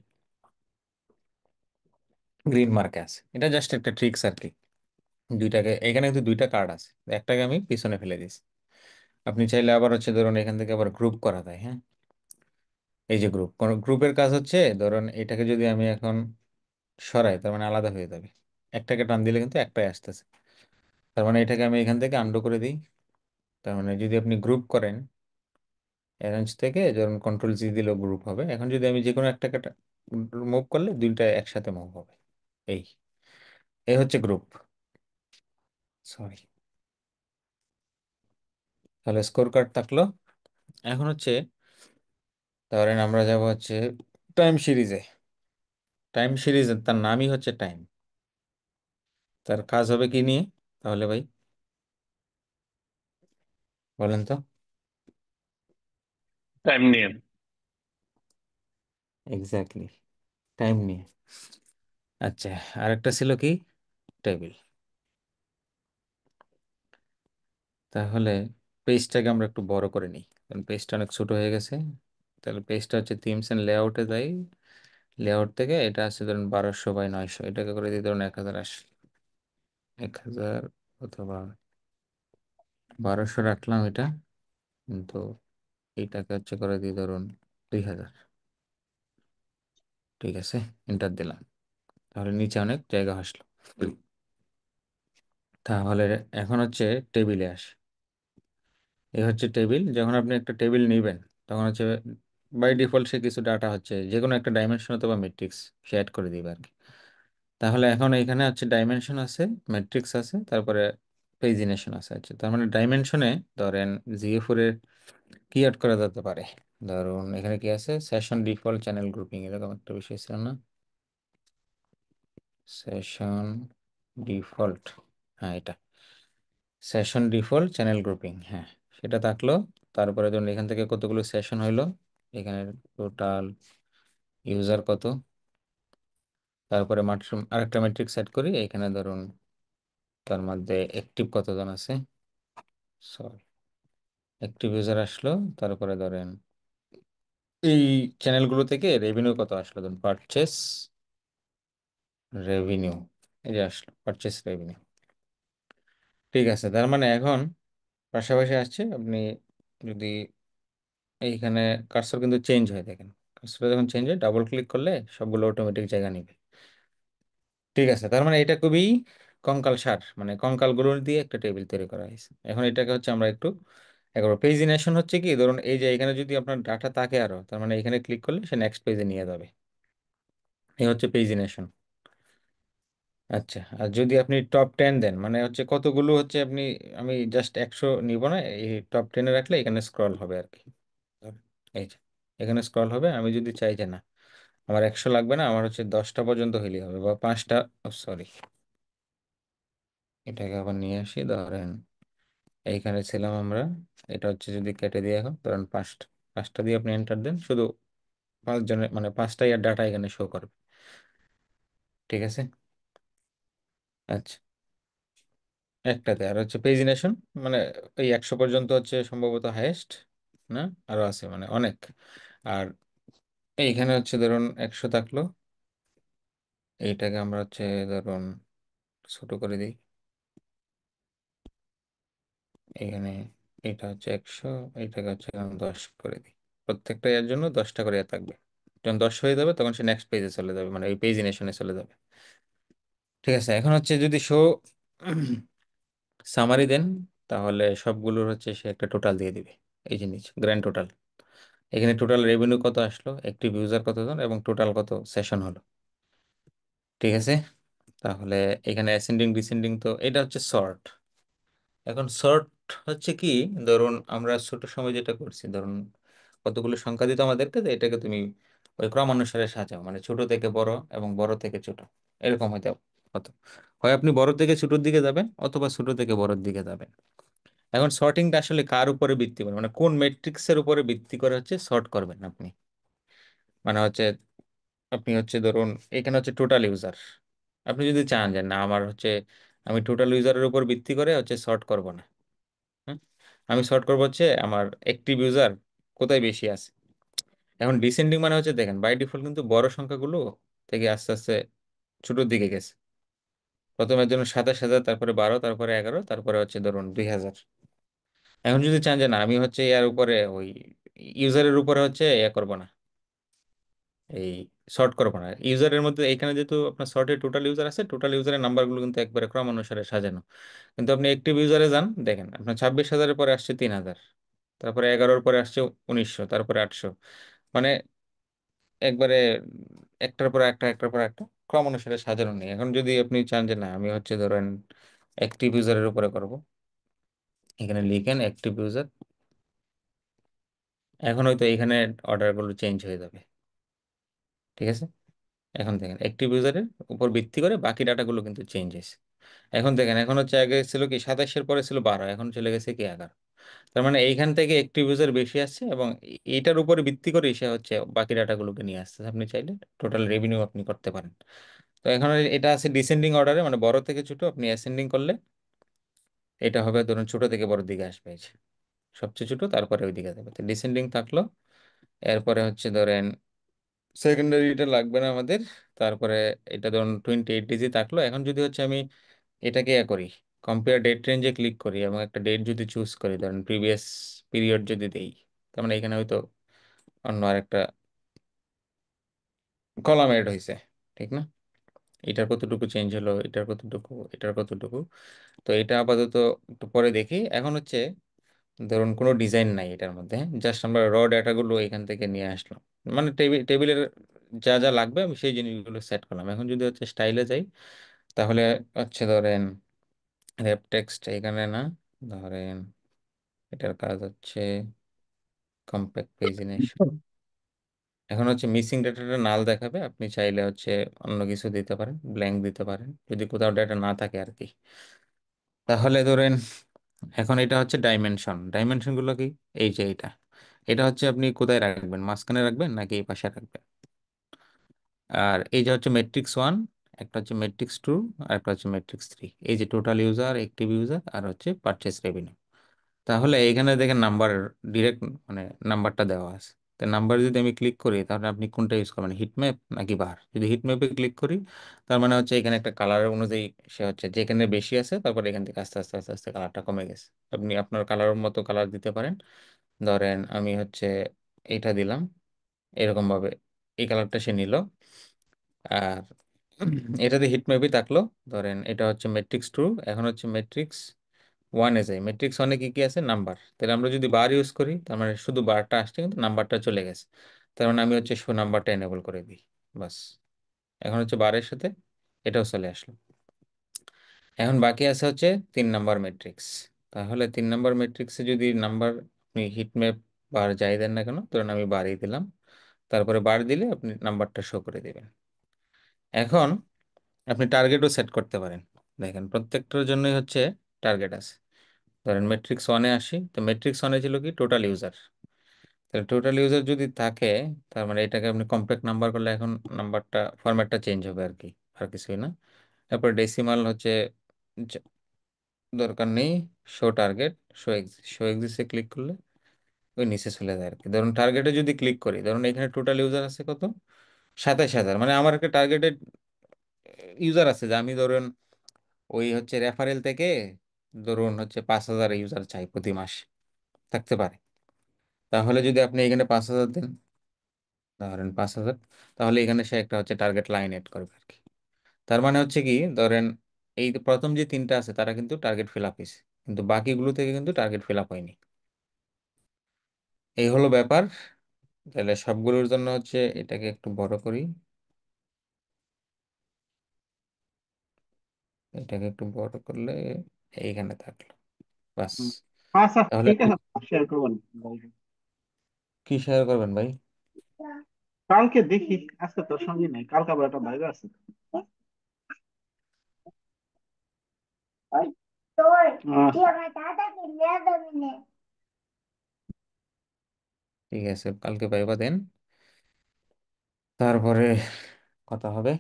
গ্রিন মার্কে আছে। এটা জাস্ট একটা ট্রিক্স আর কি। দুইটাকে এখানে কিন্তু দুইটা কার্ড আছে, একটাকে আমি পিছনে ফেলে দিয়েছি। আপনি চাইলে আবার হচ্ছে ধরুন এখান থেকে আবার গ্রুপ করা যায়, হ্যাঁ। এই যে গ্রুপ, কোন গ্রুপের কাজ হচ্ছে ধরুন এটাকে যদি আমি এখন সরাই তার মানে আলাদা হয়ে যাবে। একটাকে টান দিলে কিন্তু একটাই আসতেছে। তার মানে এটাকে আমি এখান থেকে আন্ডু করে দিই। তার মানে যদি আপনি গ্রুপ করেন অ্যারেঞ্জ থেকে, ধরুন কন্ট্রোল জি দিলেও গ্রুপ হবে। এখন যদি আমি যে কোনো একটাকে মুভ করলে দুইটা একসাথে মুভ হবে। এই এই হচ্ছে গ্রুপ। সরি। তাহলে স্কোর কার্ড থাকলো। এখন হচ্ছে ধরেন আমরা যাব হচ্ছে টাইম সিরিজে। টাইম সিরিজে তার নামই হচ্ছে টাইম। তার কাজ হবে কি নিয়ে তাহলে ভাই, বলেন তো? টাইম নিয়ে। এক্স্যাক্টলি, টাইম নিয়ে। আচ্ছা, আরেকটা ছিল কি, টেবিল। তাহলে পেজটাকে আমরা একটু বড় করে নিই, কারণ পেজটা অনেক ছোট হয়ে গেছে। তাহলে পেজটা হচ্ছে থিমস এন্ড লেআউটে যাই। লেআউট থেকে এটা আছে ধরুন 1200 বাই 900, এটাকে করে দিই ধরুন 1080। 1000 অথবা 1200 রাখলাম এটা, কিন্তু এইটাকে হচ্ছে করে দিই ধরুন 2000। ঠিক আছে, এন্টার দিলাম। তাহলে নিচে অনেক জায়গা আসলো। তাহলে এখন হচ্ছে টেবিলে আসে। এই হচ্ছে টেবিল। যখন আপনি একটা টেবিল নেবেন তখন হচ্ছে বাই ডিফল্ট সে কিছু ডাটা হচ্ছে যে কোনো একটা ডাইমেনশন অথবা ম্যাট্রিক্স সে অ্যাড করে দিবে আর কি। তাহলে এখন এখানে হচ্ছে ডাইমেনশন আছে, ম্যাট্রিক্স আছে, তারপরে পেজিনেশন আছে। আচ্ছা, তার মানে ডাইমেনশনে ধরেন জিও4 এর কি অ্যাড করা যেতে পারে। ধরুন এখানে কি আছে, সেশন ডিফল্ট চ্যানেল গ্রুপিং, এরকম একটা বিষয় ছিল না? সেশন ডিফল্ট, হ্যাঁ এটা সেশন ডিফল্ট চ্যানেল গ্রুপিং, হ্যাঁ সেটা থাকলো। তারপরে ধরুন এখান থেকে কতগুলো সেশন হইলো, এখানে টোটাল ইউজার কত, তারপরে মাশরুম আরেকটা ম্যাট্রিক্স সেট করি এখানে ধরুন তার মধ্যে অ্যাক্টিভ কতজন আছে, সরি অ্যাক্টিভ ইউজার আসলো। তারপরে ধরেন এই চ্যানেলগুলো থেকে রেভিনিউ কত আসলো, ধরুন পারচেস রেভিনিউ, এই যে আসলো পারচেস রেভিনিউ। ঠিক আছে, তার মানে এখন পাশাপাশি আসছে। আপনি যদি এইখানে কার্সর কিন্তু চেঞ্জ হয়, দেখেন কার্সর যখন চেঞ্জ হয় ডাবল ক্লিক করলে সবগুলো অটোমেটিক জায়গা নিবে। ঠিক আছে, তার মানে এটা খুবই কঙ্কাল সার, মানে কঙ্কাল গুলো দিয়ে একটা টেবিল তৈরি করা হয়েছে। এখন এটাকে হচ্ছে আমরা একটু একবার পেজিনেশন হচ্ছে কি, ধরুন এই যে এখানে যদি আপনার ডাটা থাকে আরো, তার মানে এখানে ক্লিক করলে সে নেক্সট পেজে নিয়ে যাবে। এই হচ্ছে পেজিনেশন। আচ্ছা, আর যদি আপনি টপ 10 দেন, মানে হচ্ছে কতগুলো হচ্ছে আপনি, আমি জাস্ট 100 নিব না, এই টপ 10-এ রাখলে এখানে স্ক্রল হবে আর কি। এই যে এখানে স্ক্রল হবে। আমি যদি চাই যে না আমার 100 লাগবে না, আমার হচ্ছে 10টা পর্যন্ত হইলেই হবে, বা 5টা, সরি এটাকে আবার নিয়ে আসি। ধরেন এইখানে ছিলাম আমরা, এটা হচ্ছে যদি কেটে দিয়ে এখন ধরেন 5টা, 5টা দিয়ে আপনি এন্টার দেন, শুধু 5 জনের মানে 5টা ইয়ার ডাটা এখানে শো করবে। ঠিক আছে। আচ্ছা, একটাতে আর হচ্ছে পেজিনেশন, মানে এই 100 পর্যন্ত হচ্ছে সম্ভবত হাইয়েস্ট, না আরো আছে মানে অনেক। আর এইখানে হচ্ছে ধরুন 100 থাকলো, এইটাকে আমরা হচ্ছে ধরুন ছোট করে দিই। এখানে এটা হচ্ছে 100, এইটাকে হচ্ছে আমি 10 করে দিই। প্রত্যেকটা এর জন্য 10টা করে থাকবে। যখন 10 হয়ে যাবে তখন সে নেক্সট পেজে চলে যাবে, মানে এই পেজিনেশনে চলে যাবে। ঠিক আছে, এখন হচ্ছে যদি শো সামারি দেন, তাহলে সবগুলোর হচ্ছে সে একটা টোটাল দিয়ে দিবে। এই জিনিস গ্র্যান্ড টোটাল, এখানে টোটাল রেভিনিউ কত আসলো, অ্যাক্টিভ ইউজার কতজন, এবং টোটাল কত সেশন হলো। ঠিক আছে, তাহলে এখানে অ্যাসেন্ডিং ডিসেন্ডিং, তো এটা হচ্ছে সর্ট। এখন সর্ট হচ্ছে কি, ধরুন আমরা ছোট সময় যেটা করছি, ধরুন কতগুলো সংখ্যা দিত আমাদেরকে, যে এটাকে তুমি ওই ক্রমানুসারে সাজাও, মানে ছোট থেকে বড় এবং বড় থেকে ছোট, এরকম হয়তো হতো। হয় আপনি বড় থেকে ছোটোর দিকে যাবেন অথবা ছোট থেকে বড়র দিকে যাবেন। এখন সর্টিংটা আসলে কার উপরে ভিত্তি করে, মানে কোন ম্যাট্রিক্সের উপরে ভিত্তি করে হচ্ছে সর্ট করবেন আপনি। মানে হচ্ছে আপনি হচ্ছে ধরুন এখানে হচ্ছে টোটাল ইউজার, আপনি যদি চান যে না আমার হচ্ছে আমি টোটাল ইউজারের উপর ভিত্তি করে হচ্ছে সর্ট করব না, আমি সর্ট করবো হচ্ছে আমার অ্যাক্টিভ ইউজার কোথায় বেশি আছে। এখন ডিসেন্ডিং মানে হচ্ছে দেখেন বাই ডিফল্ট কিন্তু বড় সংখ্যাগুলো থেকে আস্তে আস্তে ছোটোর দিকে গেছে। প্রথমের জন্য 27,000, তারপরে 12, তারপরে 11, তারপরে হচ্ছে ধরুন 2,000। এখন যদি চান যে না আমি হচ্ছে ইয়ার উপরে ওই ইউজারের উপরে হচ্ছে ইয়ে করবো না, এই সর্ট করবো না ইউজারের মধ্যে, এখানে যেহেতু আপনার সর্টের টোটাল ইউজার আছে, টোটাল ইউজারের নাম্বারগুলো কিন্তু একবারে ক্রম অনুসারে সাজানো। কিন্তু আপনি অ্যাক্টিভ ইউজারে যান, দেখেন আপনার 26,000-এর পরে আসছে 3,000, তারপরে 11-র পরে আসছে 1,900, তারপরে 800। মানে একবারে একটার পর একটা, একটার পর একটা ক্রম অনুসারে সাজানো নেই। এখন যদি আপনি চান যে না আমি হচ্ছে ধরেন অ্যাক্টিভ ইউজারের উপরে করব, এখানে লিখেন অ্যাক্টিভ ইউজার। এখন হয়তো এখানে অর্ডারগুলো চেঞ্জ হয়ে যাবে, ঠিক আছে। এখন দেখেন অ্যাক্টিভ ইউজারের উপর ভিত্তি করে বাকি ডাটাগুলো কিন্তু চেঞ্জ হয়েছে। এখন দেখেন এখন হচ্ছে আগে ছিল কি 27-এর পরে ছিল 12, এখন চলে গেছে কি 11। তার মানে এইখান থেকে অ্যাক্টিভ ইউজার বেশি আসছে, এবং এইটার উপরে ভিত্তি করে সে হচ্ছে বাকি ডাটাগুলোকে নিয়ে আসছে। আপনি চাইলে টোটাল রেভিনিউ আপনি করতে পারেন। তো এখন এটা আছে ডিসেন্ডিং অর্ডারে, মানে বড় থেকে ছোট। আপনি অ্যাসেন্ডিং করলে এটা হবে ধরুন ছোট থেকে বড় দিকে আসবে, এই যে সবচেয়ে ছোট তারপরে ওই দিকে যাবে, তো ডিসেন্ডিং থাকলো। এরপরে হচ্ছে ধরেন সেকেন্ডারিটা লাগবে না আমাদের। তারপরে এটা ধরুন 28 ডিজি থাকলো। এখন যদি হচ্ছে আমি এটাকে করি, কম্পেয়ার ডেট রেঞ্জে ক্লিক করি এবং একটা ডেট যদি চুজ করি, ধরেন প্রিভিয়াস পিরিয়ড যদি দেই, তার মানে এখানে হয়তো অন্য আরেকটা কলাম এড হয়েছে, ঠিক না? এটার কতটুকু চেঞ্জ হলো, এটার কতটুকু, এটার কতটুকু। তো এটা আপাতত একটু পরে দেখি। এখন হচ্ছে ধরুন কোনো ডিজাইন নাই এটার মধ্যে, জাস্ট আমরা র ডাটাগুলো এখান থেকে নিয়ে আসলাম, মানে টেবিলের যা যা লাগবে আমি সেই জিনিসগুলো সেট করলাম। এখন যদি হচ্ছে স্টাইলে যাই, তাহলে হচ্ছে ধরেন রেপ টেক্সট এখানে না, ধরেন এটার কাজ হচ্ছে কম্প্যাক্ট পেজিনেশন। এখন হচ্ছে মিসিং ডাটাটা নাল দেখাবে, আপনি চাইলে হচ্ছে অন্য কিছু দিতে পারেন, ব্ল্যাঙ্ক দিতে পারেন যদি কোথাও ডাটা না থাকে আর কি। তাহলে ধরেন এখন এটা হচ্ছে ডাইমেনশন। ডাইমেনশন গুলো কি? এই যে এটা, এটা হচ্ছে আপনি কোথায় রাখবেন, মাঝখানে রাখবেন নাকি এই পাশে রাখবেন। আর এই যে হচ্ছে ম্যাট্রিক্স 1, একটা হচ্ছে ম্যাট্রিক্স 2, আর একটা হচ্ছে ম্যাট্রিক্স 3। এই যে টোটাল ইউজার, অ্যাক্টিভ ইউজার, আর হচ্ছে পারচেস রেভিনিউ। তাহলে এইখানে দেখেন নাম্বার ডিরেক্ট, মানে নাম্বারটা দেওয়া আছে। তো নাম্বার যদি আমি ক্লিক করি, তাহলে আপনি কোনটা ইউজ করবেন, হিটম্যাপ নাকি বার? যদি হিটম্যাপে ক্লিক করি, তার মানে হচ্ছে এখানে একটা কালার অনুযায়ী সে হচ্ছে যেখানে বেশি আছে, তারপর এখান থেকে আস্তে আস্তে আস্তে আস্তে কালারটা কমে গেছে। আপনি আপনার কালারের মতো কালার দিতে পারেন। ধরেন আমি হচ্ছে এইটা দিলাম, এরকম ভাবে এই কালারটা সে নিল। আর এটাতে হিটম্যাপই থাকলো। ধরেন এটা হচ্ছে ম্যাট্রিক্স 2, এখন হচ্ছে ম্যাট্রিক্স 1-এ যাই। ম্যাট্রিক্স 1-এ কি কি আছে? নাম্বার। তাহলে আমরা যদি বার ইউজ করি, তার মানে শুধু বারটা আসছে কিন্তু নাম্বারটা চলে গেছে। তার মানে আমি হচ্ছে শো নাম্বারটা এনেবল করে দিই, বাস। এখন হচ্ছে বারের সাথে এটাও চলে আসলো। এখন বাকি আছে হচ্ছে 3 নাম্বার ম্যাট্রিক্স। তাহলে 3 নাম্বার ম্যাট্রিক্সে যদি নাম্বার আপনি হিটম্যাপ বার যাই দেন না কেন, ধরুন আমি বারই দিলাম, তারপরে বার দিলে আপনি নাম্বারটা শো করে দিবেন। এখন আপনি টার্গেটও সেট করতে পারেন। দেখেন প্রত্যেকটার জন্যই হচ্ছে টার্গেট আছে। ধরেন ম্যাট্রিক্স 1-এ আসি, তো ম্যাট্রিক্স 1-এ ছিল কি টোটাল ইউজার। তাহলে টোটাল ইউজার যদি থাকে, তার মানে এটাকে আপনি কম্প্যাক্ট নাম্বার করলে এখন নাম্বারটা ফরম্যাটটা চেঞ্জ হবে আর কি, আর কিছুই না। তারপর ডেসিমাল হচ্ছে য- দরকার নেই। শো টার্গেট, শো এক্সিসে ক্লিক করলে ওই নিচে চলে যায় আর কি। ধরুন টার্গেটে যদি ক্লিক করি, ধরুন এখানে টোটাল ইউজার আছে কত, 27,000। মানে আমার একটা টার্গেটেড ইউজার আছে, যে আমি ধরুন ওই হচ্ছে রেফারেল থেকে ধরুন হচ্ছে 5,000 ইউজার চাই প্রতি মাস, থাকতে পারে। তাহলে যদি আপনি এখানে 5,000 দেন, ধরেন 5,000, তাহলে এখানে সে একটা হচ্ছে টার্গেট লাইন এড করবে আর কি। তার মানে হচ্ছে কি, ধরেন এই যে প্রথম যে 3টা আছে তারা কিন্তু টার্গেট ফিল আপ হয়েছে, কিন্তু বাকিগুলো থেকে কিন্তু টার্গেট ফিল আপ হয়নি। এই হলো ব্যাপার। তাহলে সবগুলোর জন্য হচ্ছে এটাকে একটু বড় করি, এটাকে একটু বড় করলে এইখানে থাকলো, বাস। হুম। আচ্ছা, তাহলে ঠিক আপনি আছে, শেয়ার করবেন। কি শেয়ার করবেন ভাই? কালকে দেখি, আজকে তোর সঙ্গে নেই, কালকে আবার একটা বাইরে আছে। আচ্ছা। ঠিক আছে, কালকে পাইবা দেন, তারপরে কথা হবে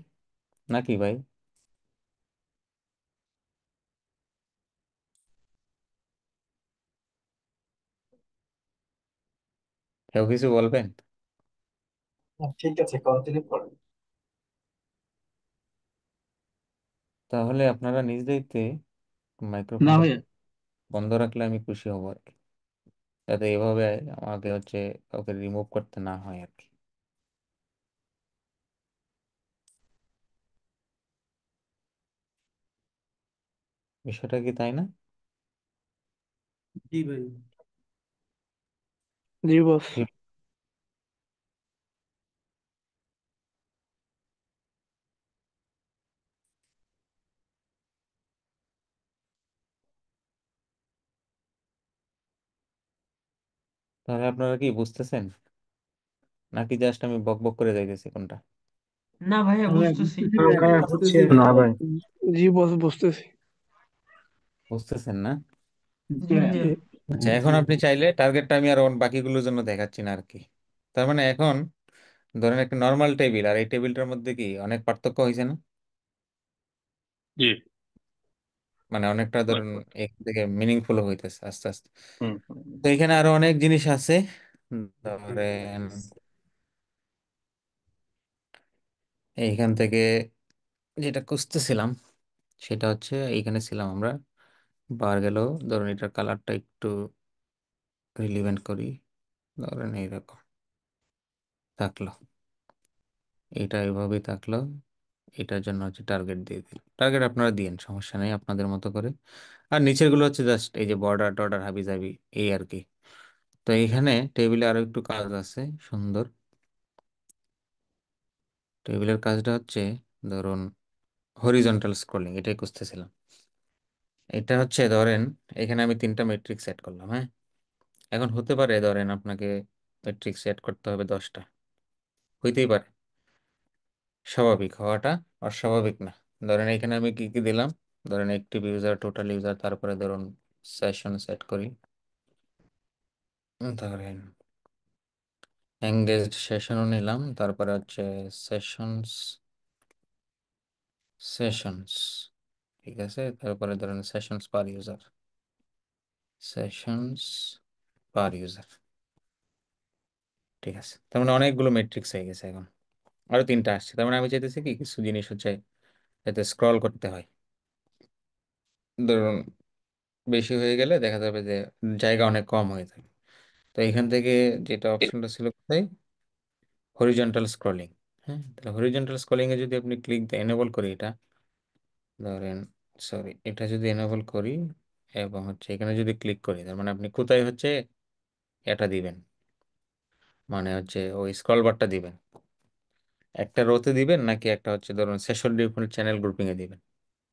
নাকি ভাই? কেউ কিছু বলবেন? ঠিক আছে, কন্টিনিউ করেন। তাহলে আপনারা নিজ দায়িত্বে না মাইক্রোফোনটা ভাইয়া। বন্ধ রাখলে আমি খুশি হব আর কি, যাতে এভাবে আমাকে হচ্ছে কাউকে রিমুভ করতে না হয় আর কি। বিষয়টা কি তাই না? জি ভাই। জি বস। ঠিক। তাহলে আপনারা কি বুঝতেছেন, নাকি জাস্ট আমি বক বক করে যাইতেছি কোনটা? না ভাইয়া ভাইয়া বুঝতেছি। বুঝতেছি ভাইয়া, ভাইয়া হচ্ছে না ভাই। জি বস, বুঝতেছি। বুঝতেছেন না? জি ভাইয়া। এ- আচ্ছা, এখন আপনি চাইলে টার্গেটটা আমি আর বাকিগুলোর জন্য দেখাচ্ছি না আর কি। তার মানে এখন ধরেন একটা নর্মাল টেবিল আর এই টেবিলটার মধ্যে কি অনেক পার্থক্য হয়েছে না? জি। মানে অনেকটা ধরুন এখান থেকে মিনিংফুল হইতেছে আস্তে আস্তে। হুম। তো এখানে আরো অনেক জিনিস আছে। ধরেন এইখান থেকে যেটা খুঁজতেছিলাম সেটা হচ্ছে, এইখানে ছিলাম আমরা, বার গেল। ধরুন এটার কালারটা একটু রিলিভেন্ট করি, ধরেন এইরকম থাকলো, এটা এইভাবেই থাকলো। এটার জন্য হচ্ছে টার্গেট দিয়ে দিল, টার্গেট আপনারা দিয়েন, সমস্যা নেই আপনাদের মতো করে। আর নিচের গুলো হচ্ছে জাস্ট এই যে বর্ডার টর্ডার হাবি জাবি, এই আর কি। তো এইখানে টেবিলে আরো একটু কাজ আছে সুন্দর। টেবিলের কাজটা হচ্ছে ধরুন হরিজন্টাল স্ক্রলিং, এটাই খুঁজতেছিলাম। এটা হচ্ছে ধরেন এখানে আমি তিনটা মেট্রিক সেট করলাম, হ্যাঁ। এখন হতে পারে ধরেন আপনাকে মেট্রিক সেট করতে হবে 10টা, হইতেই পারে, স্বাভাবিক হওয়াটা অস্বাভাবিক না। ধরেন এখানে আমি কি কি দিলাম, ধরেন অ্যাক্টিভ ইউজার, টোটাল ইউজার, তারপরে ধরুন সেশন সেট করি। ধরেন এঙ্গেজড সেশনও নিলাম, তারপরে হচ্ছে সেশনস, সেশনস, ঠিক আছে। তারপরে ধরেন সেশনস পার ইউজার, সেশনস পার ইউজার, ঠিক আছে। তার মানে অনেকগুলো মেট্রিক্স হয়ে গেছে এখন। আরো তিনটা আসছে, তার মানে আমি চাইতেছি কি কিছু জিনিস হচ্ছে যাতে স্ক্রল করতে হয়। ধরুন বেশি হয়ে গেলে দেখা যাবে যে জায়গা অনেক কম হয়ে থাকে। তো এখান থেকে যেটা অপশনটা ছিল কোথায়, হরিজন্টাল স্ক্রলিং। হ্যাঁ, তাহলে হরিজন্টাল স্ক্রলিং এ যদি আপনি ক্লিক দিয়ে এনেবল করি এটা, ধরেন, সরি, এটা যদি এনেবল করি এবং হচ্ছে এখানে যদি ক্লিক করি, তার মানে আপনি কোথায় হচ্ছে এটা দিবেন, মানে হচ্ছে ওই স্ক্রল বারটা দিবেন, একটা রোতে দিবেন নাকি একটা হচ্ছে ধরুন সেশন ডিফারেন্ট চ্যানেল গ্রুপিং এ দিবেন,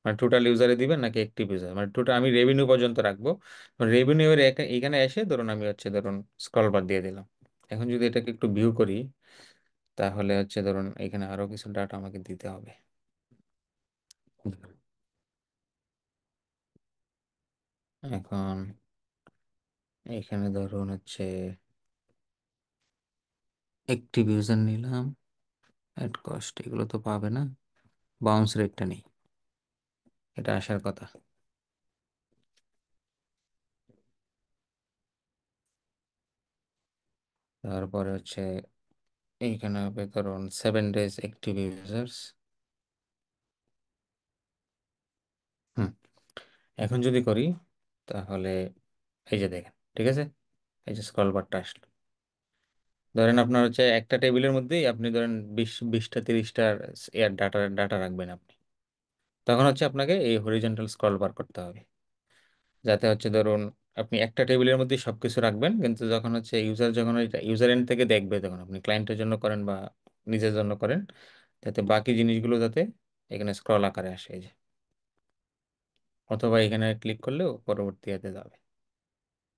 মানে টোটাল ইউজারে দিবেন নাকি অ্যাক্টিভ ইউজার, মানে টোটাল আমি রেভিনিউ পর্যন্ত রাখবো। রেভিনিউ এর এখানে এসে ধরুন আমি হচ্ছে ধরুন স্ক্রল বার দিয়ে দিলাম। এখন যদি এটাকে একটু ভিউ করি, তাহলে হচ্ছে ধরুন এখানে আরো কিছু ডাটা আমাকে দিতে হবে। এখন এখানে ধরুন হচ্ছে অ্যাক্টিভ ইউজার নিলাম, অ্যাড কস্ট এগুলো তো পাবে না, বাউন্স রেটটা নেই, এটা আসার কথা। তারপরে হচ্ছে এইখানে হবে ধরুন 7 days অ্যাক্টিভ ইউজার্স। হুম, এখন যদি করি তাহলে এই যে দেখেন, ঠিক আছে, এই যে স্ক্রল বারটা আসলো। ধরেন আপনার হচ্ছে একটা টেবিলের মধ্যেই আপনি ধরেন 20টা 30টার এয়ার ডাটা ডাটা রাখবেন আপনি, তখন হচ্ছে আপনাকে এই হরিজন্টাল স্ক্রল বার করতে হবে, যাতে হচ্ছে ধরুন আপনি একটা টেবিলের মধ্যে সবকিছু রাখবেন, কিন্তু যখন হচ্ছে ইউজার, যখন ওইটা ইউজার এন্ড থেকে দেখবে, তখন আপনি ক্লায়েন্টের জন্য করেন বা নিজের জন্য করেন, যাতে বাকি জিনিসগুলো যাতে এখানে স্ক্রল আকারে আসে, এই যে, অথবা এখানে ক্লিক করলেও পরবর্তী এতে যাবে,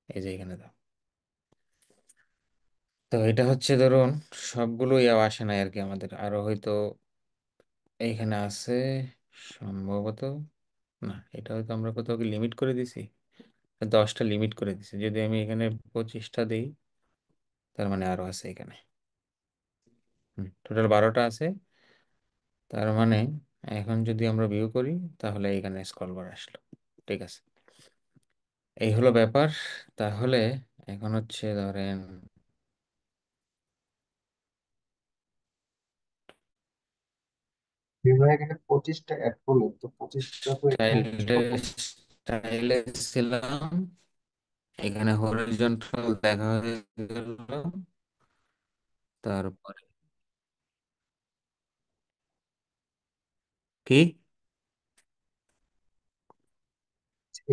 এই যে এখানে দাও। তো এটা হচ্ছে ধরুন সবগুলো ইয়াও আসে নাই আর কি, আমাদের আরো হয়তো এইখানে আছে সম্ভবত, না এটা হয়তো আমরা কোথাও কি লিমিট করে দিছি, 10টা লিমিট করে দিছি। যদি আমি এখানে 25টা দিই, তার মানে আরো আছে এখানে, টোটাল 12টা আছে। তার মানে এখন যদি আমরা ভিউ করি, তাহলে এখানে স্ক্রল বার আসলো, ঠিক আছে। এই হলো ব্যাপার। তাহলে এখন হচ্ছে ধরেন বিভাগে এখানে 25টা অ্যাড করলেন, তো 25টা তো এখানে চাইল্ড ছোট। স্টাইলে ছিলাম, এখানে হরিজন্টাল দেখা হয়ে গেল। তারপরে কি?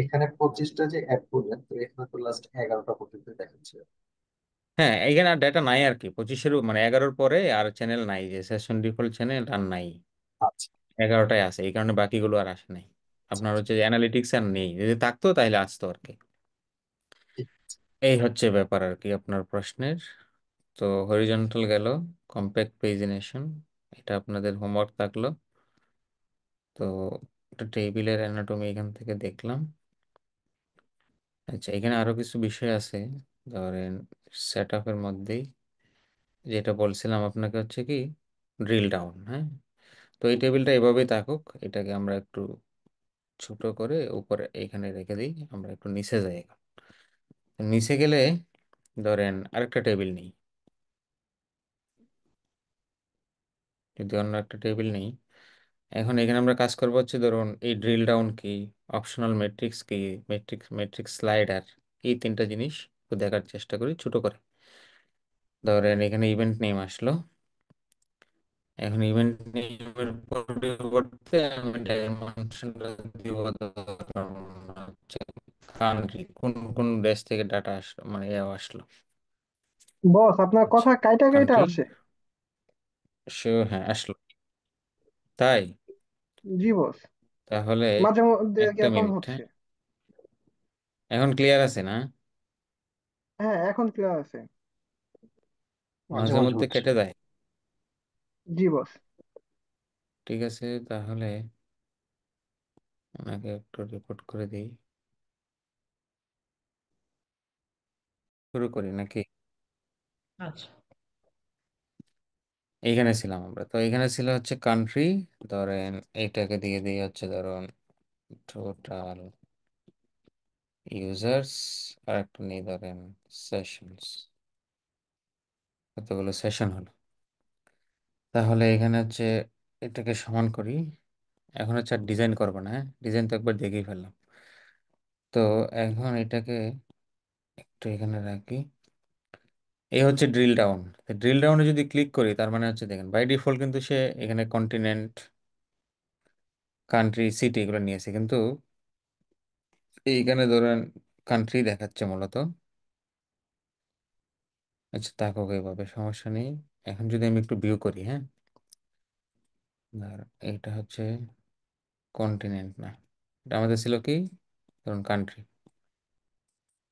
এখানে 25টা যে অ্যাড করলেন, তো এখানে তো লাস্ট 11টা পর্যন্ত দেখাচ্ছে। হ্যাঁ, এখানে আর ডেটা নাই আর কি, 25-এর মানে 11-র পরে আর চ্যানেল নাই, যে সেশন ডিফল্ট চ্যানেল আর নাই। আচ্ছা 11টায় আছে, এই কারণে বাকিগুলো আর আসে নাই। আচ্ছা আপনার আচ্ছা, হচ্ছে অ্যানালিটিক্স আর নেই, যদি থাকতো তাহলে আসতো আর কি। ঠিক। এই হচ্ছে ব্যাপার আর কি আপনার প্রশ্নের। তো হরিজন্টাল গেল, কম্প্যাক্ট পেজিনেশন, এটা আপনাদের হোমওয়ার্ক থাকলো। তো একটা টেবিলের অ্যানাটমি এখান থেকে দেখলাম। আচ্ছা, এখানে আরো কিছু বিষয় আছে, ধরেন সেট আপের মধ্যেই যেটা বলছিলাম আপনাকে হচ্ছে কি, ড্রিল ডাউন। হ্যাঁ, তো এই টেবিলটা এভাবেই থাকুক, এটাকে আমরা একটু ছোট করে উপরে এখানে রেখে দিই, আমরা একটু নিচে যাই এখন। নিচে গেলে ধরেন আরেকটা টেবিল নেই, যদি অন্য একটা টেবিল নেই, এখন এখানে আমরা কাজ করবো হচ্ছে ধরুন এই ড্রিল ডাউন কি, অপশনাল ম্যাট্রিক্স কি, ম্যাট্রিক্স স্লাইডার, এই তিনটা জিনিস একটু দেখার চেষ্টা করি ছোট করে। ধরেন এখানে ইভেন্ট নেম আসলো, এখন ইভেন্ট নেমের পরিবর্তে আমি ডাইমেনশনটা দিব কান্ট্রি, কোন কোন দেশ থেকে ডাটা আসলো, মানে এ আসলো। বস, আপনার আচ্ছা, কথা কাইটা কাইটা কান্ট্রি, আসে। সে হ্যাঁ আসলো, তাই? জি বস, তাহলে মাঝে মধ্যে একটা এরকম মিনিট, হ্যাঁ, হচ্ছে। এখন ক্লিয়ার আছে না? হ্যাঁ, এখন ক্লিয়ার আছে। মাঝে মাঝে মাঝে মধ্যে হচ্ছে। কেটে দেয়। জি বস। ঠিক আছে, তাহলে ওনাকে একটু রিপোর্ট করে দিই, শুরু করি নাকি? আচ্ছা। এইখানে ছিলাম আমরা, তো এখানে ছিল হচ্ছে কান্ট্রি, ধরেন এইটাকে দিয়ে দিই হচ্ছে ধরুন টোটাল ইউজার্স, আর একটা নেই ধরেন সেশনস, কতগুলো সেশন হলো। তাহলে এখানে হচ্ছে এটাকে সমান করি, এখন হচ্ছে আর ডিজাইন করবো না, হ্যাঁ, ডিজাইন তো একবার দেখেই ফেললাম। তো এখন এটাকে একটু এখানে রাখি, এই হচ্ছে ড্রিল ডাউন। ড্রিল ডাউনে যদি ক্লিক করি, তার মানে হচ্ছে দেখেন বাই ডিফল্ট কিন্তু সে এখানে কন্টিনেন্ট, কান্ট্রি, সিটি এগুলো নিয়েছে, কিন্তু এইখানে ধরেন কান্ট্রি দেখাচ্ছে মূলত। আচ্ছা, থাকুক এইভাবে, সমস্যা নেই। এখন যদি আমি একটু ভিউ করি, হ্যাঁ, আর এইটা হচ্ছে কন্টিনেন্ট না, এটা আমাদের ছিল কি, ধরুন কান্ট্রি,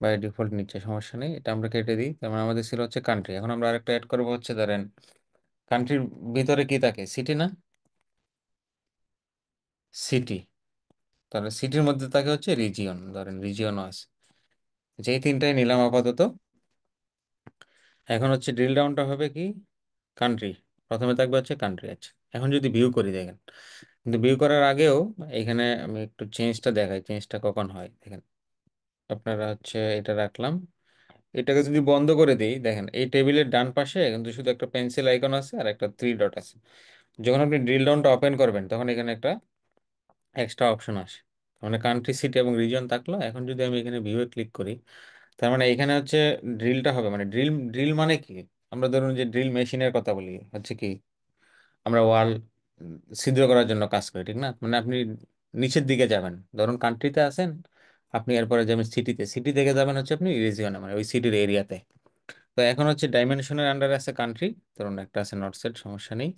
বাই ডিফল্ট নিচ্ছে, সমস্যা নেই, এটা আমরা কেটে দিই। তার মানে আমাদের ছিল হচ্ছে কান্ট্রি, এখন আমরা আরেকটা অ্যাড করবো হচ্ছে ধরেন কান্ট্রির ভিতরে কি থাকে, সিটি না, সিটি, তাহলে সিটির মধ্যে থাকে হচ্ছে রিজিয়ন, ধরেন রিজিয়নও আছে, যেই তিনটাই নিলাম আপাতত। এখন হচ্ছে ড্রিল ডাউনটা হবে কি, কান্ট্রি, প্রথমে থাকবে হচ্ছে কান্ট্রি। আচ্ছা, এখন যদি ভিউ করি দেখেন, কিন্তু ভিউ করার আগেও এখানে আমি একটু চেঞ্জটা দেখাই, চেঞ্জটা কখন হয় দেখেন। আপনারা হচ্ছে এটা রাখলাম, এটাকে যদি বন্ধ করে দিই, দেখেন এই টেবিলের ডান পাশে কিন্তু শুধু একটা পেন্সিল আইকন আছে আর একটা থ্রি ডট আছে। যখন আপনি ড্রিল ডাউনটা ওপেন করবেন, তখন এখানে একটা এক্সট্রা অপশন আসে, মানে কান্ট্রি, সিটি এবং রিজন থাকলো। এখন যদি আমি এখানে ভিউয়ে ক্লিক করি, তার মানে এখানে হচ্ছে ড্রিলটা হবে, মানে ড্রিল, ড্রিল মানে কি, আমরা ধরুন যে ড্রিল মেশিনের কথা বলি, হচ্ছে কি, আমরা ওয়াল ছিদ্র করার জন্য কাজ করি, ঠিক না? মানে আপনি নিচের দিকে যাবেন, ধরুন কান্ট্রিতে আছেন, আপনি এরপরে যাবেন সিটিতে, সিটি থেকে যাবেন হচ্ছে আপনি রিজিয়নে, মানে ওই সিটির এরিয়াতে। তো এখন হচ্ছে ডাইমেনশনের আন্ডারে আছে কান্ট্রি, ধরুন একটা আছে নর্থ সাইড, সমস্যা নেই,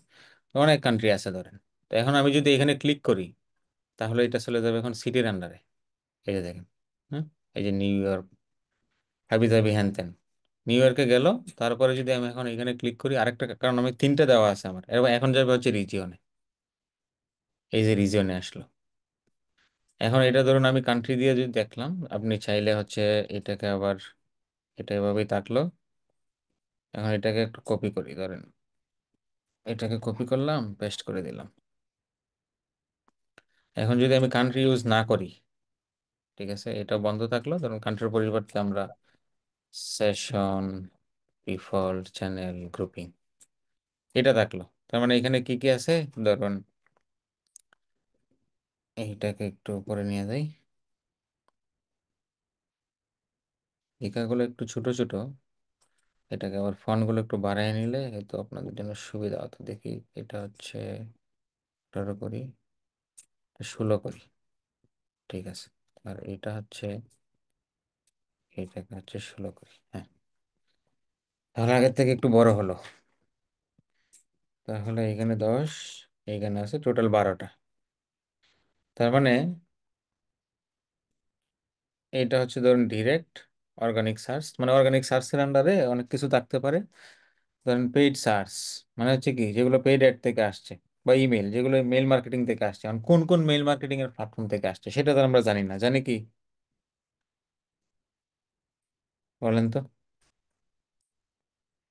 তো অনেক কান্ট্রি আছে ধরেন। তো এখন আমি যদি এখানে ক্লিক করি, তাহলে এটা চলে যাবে এখন সিটির আন্ডারে। এই যে দেখেন, হ্যাঁ, এই যে নিউ ইয়র্ক, হাবি জাবি হ্যান ত্যান, নিউ ইয়র্কে গেল। তারপরে যদি আমি এখন এখানে ক্লিক করি আরেকটা, কারণ আমি তিনটা দেওয়া আছে আমার, এবং এখন যাবে হচ্ছে রিজিয়নে, এই যে রিজিয়নে আসলো। এখন এটা ধরুন আমি কান্ট্রি দিয়ে যদি দেখলাম, আপনি চাইলে হচ্ছে এটাকে আবার, এটা এভাবেই থাকলো। এখন এটাকে একটু কপি করি, ধরেন এটাকে কপি করলাম, পেস্ট করে দিলাম। এখন যদি আমি কান্ট্রি ইউজ না করি, ঠিক আছে, এটা বন্ধ থাকলো, ধরুন কান্ট্রির পরিবর্তে আমরা সেশন, ডিফল্ট, চ্যানেল, গ্রুপিং, এটা থাকলো। তার মানে এখানে কি কি আছে, ধরুন এইটাকে একটু উপরে নিয়ে যাই। লেখাগুলো একটু ছোট ছোট, এটাকে আবার ফন্টগুলো একটু বাড়ায় নিলে হয়তো আপনাদের জন্য সুবিধা হতো। দেখি, এটা হচ্ছে 18 করি, 16 করি, ঠিক আছে। আর এটা হচ্ছে, এটাকে হচ্ছে 16 করি, হ্যাঁ। তাহলে আগের থেকে একটু বড় হলো। তাহলে এখানে 10, এখানে আছে টোটাল 12টা। তার মানে এটা হচ্ছে ধরুন ডিরেক্ট অর্গানিক সার্চ, মানে অর্গানিক সার্চের আন্ডারে অনেক কিছু থাকতে পারে। ধরেন পেইড সার্চ, মানে হচ্ছে কি, যেগুলো পেইড অ্যাড থেকে আসছে, বা ইমেল, যেগুলো মেল মার্কেটিং থেকে আসছে। এখন কোন কোন মেল মার্কেটিং এর প্ল্যাটফর্ম থেকে আসছে সেটা তো আমরা জানি না, জানি কি? বলেন তো।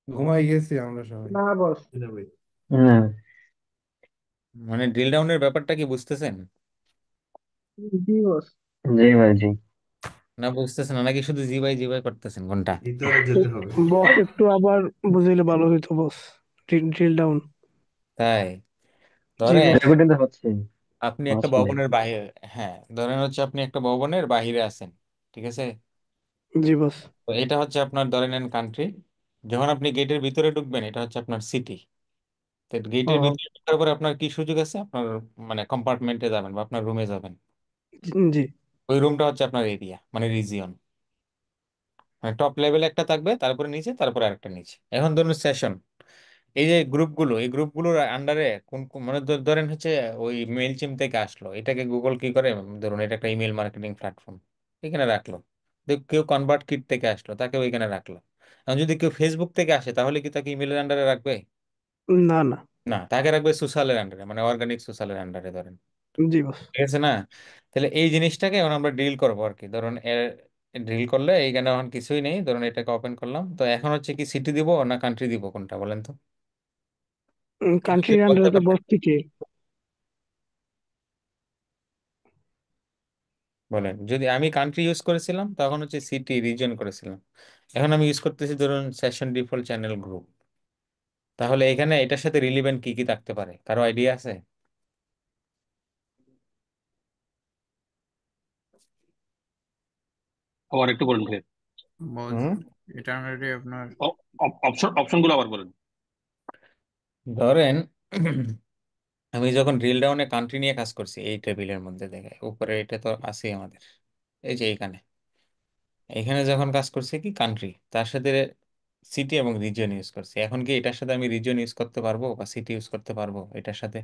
ঘুমাই গেছি আমরা সবাই। না বস। হুম। মানে ড্রিল ডাউনের ব্যাপারটা কি বুঝতেছেন? জি বস। জি ভাই জি। না বুঝতেছেন না, নাকি শুধু জিবাই জিবাই করতেছেন কোনটা? ভিতরে যেতে হবে। বস একটু আবার বুঝাইলে ভালো হইতো বস। Drill down. তাই? জি ধরেন বস। রেকর্ডিং তো হচ্ছে আপনি একটা 5 মিনিট। ভবনের বাইরে, হ্যাঁ ধরেন হচ্ছে আপনি একটা ভবনের বাহিরে আছেন, ঠিক আছে। জি বস। তো এটা হচ্ছে আপনার ধরে নেন কান্ট্রি। যখন আপনি গেটের ভিতরে ঢুকবেন, এটা হচ্ছে আপনার সিটি। তো গেটের ও ভিতরে ঢোকার পরে আপনার কি সুযোগ আছে? আপনার মানে কম্পার্টমেন্টে যাবেন বা আপনার রুমে যাবেন। জি। ওই রুমটা হচ্ছে আপনার এরিয়া, মানে রিজিয়ন। মানে টপ লেভেলে একটা থাকবে, তারপরে নিচে, তারপরে আরেকটা নিচে। এখন ধরুন সেশন, এই যে গ্রুপগুলো, এই গ্রুপগুলোর আন্ডারে কোন মানে ধরেন হচ্ছে ওই মেইল চিম থেকে আসলো, এটাকে গুগল কি করে, ধরুন এটা একটা ইমেল মার্কেটিং প্ল্যাটফর্ম, এখানে রাখলো। কেউ কনভার্ট কিট থেকে আসলো, তাকে ওইখানে রাখলো। এখন যদি কেউ ফেসবুক থেকে আসে, তাহলে কি তাকে ইমেলের আন্ডারে রাখবে? না না। না, তাকে রাখবে সোশ্যালের আন্ডারে, মানে অর্গানিক সোশ্যালের আন্ডারে ধরেন, জি বস। ঠিক আছে না? তাহলে এই জিনিসটাকে এখন আমরা ডিল করবো আর কি। ধরুন ড্রিল করলে এইখানে এখন কিছুই নেই, ধরুন এটাকে ওপেন করলাম। তো এখন হচ্ছে কি, সিটি দিব না কান্ট্রি দিব, কোনটা বলেন তো? কান্ট্রির বলতে আন্ডারে তো পারবেন? বস থেকে। বলেন, যদি আমি কান্ট্রি ইউজ করেছিলাম তখন হচ্ছে সিটি রিজন করেছিলাম। এখন আমি ইউজ করতেছি ধরুন সেশন ডিফল্ট চ্যানেল গ্রুপ। তাহলে এখানে এটার সাথে রিলিভেন্ট কি কি থাকতে পারে, কারো আইডিয়া আছে? আবার একটু বলুন ভাই। বস, হুম। এটা অলরেডি আপনার অপশনগুলো আবার বলুন। ধরেন আমি যখন ড্রিল ডাউনে কান্ট্রি নিয়ে কাজ করছি, এই টেবিলের মধ্যে দেখে উপরে এটা তো আছে আমাদের, এই যে এইখানে, এখানে যখন কাজ করছি কি কান্ট্রি, তার সাথে সিটি এবং রিজিয়ন ইউজ করছি। এখন কি এটার সাথে আমি রিজিয়ন ইউজ করতে পারবো বা সিটি ইউজ করতে পারবো এটার সাথে?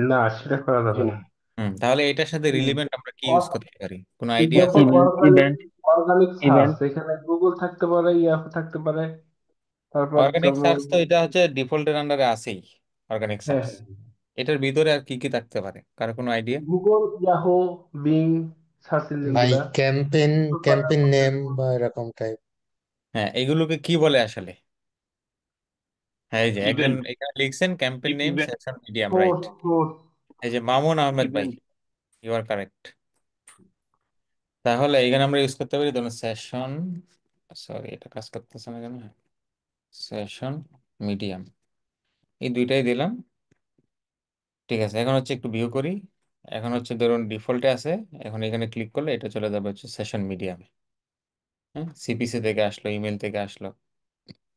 না, সেটা করা যাবে না। তাহলে এটার সাথে হুম। রিলিভেন্ট আমরা কি ইউজ অ- করতে পারি, কোনো আইডিয়া আছে? দেখুন, organic event organic search event এখানে গুগল থাকতে পারে, ইয়াহু থাকতে পারে, তারপর অর্গানিক যেমন সার্চ তো এটা হচ্ছে ডিফল্টের আন্ডারে আছেই, অর্গানিক হ্যাঁ সার্চ। হ্যাঁ, এটার ভিতরে আর কি কি থাকতে পারে, কারো কোনো idea? Google, Yahoo, being search engine ভাই গুলা। ক্যাম্পেইন নেম বা এরকম টাইপ। হ্যাঁ, এগুলোকে কি বলে আসলে? হ্যাঁ, এই যে একজন ইভেন্ট। এখানে লিখছেন campaign name event. Session medium, right. Source source. এই যে মামুন আহমেদ ভাই, ইভেন্ট। You R correct. তাহলে এখানে আমরা ইউজ করতে পারি ধরুন সেশন, সরি এটা কাজ করতেছে না কেন, সেশন মিডিয়াম, এই দুইটাই দিলাম। ঠিক আছে, এখন হচ্ছে একটু ভিউ করি। এখন হচ্ছে ধরুন ডিফল্টে আছে, এখন এখানে ক্লিক করলে এটা চলে যাবে হচ্ছে সেশন মিডিয়ামে। হ্যাঁ, সিপিসি থেকে আসলো, ইমেল থেকে আসলো,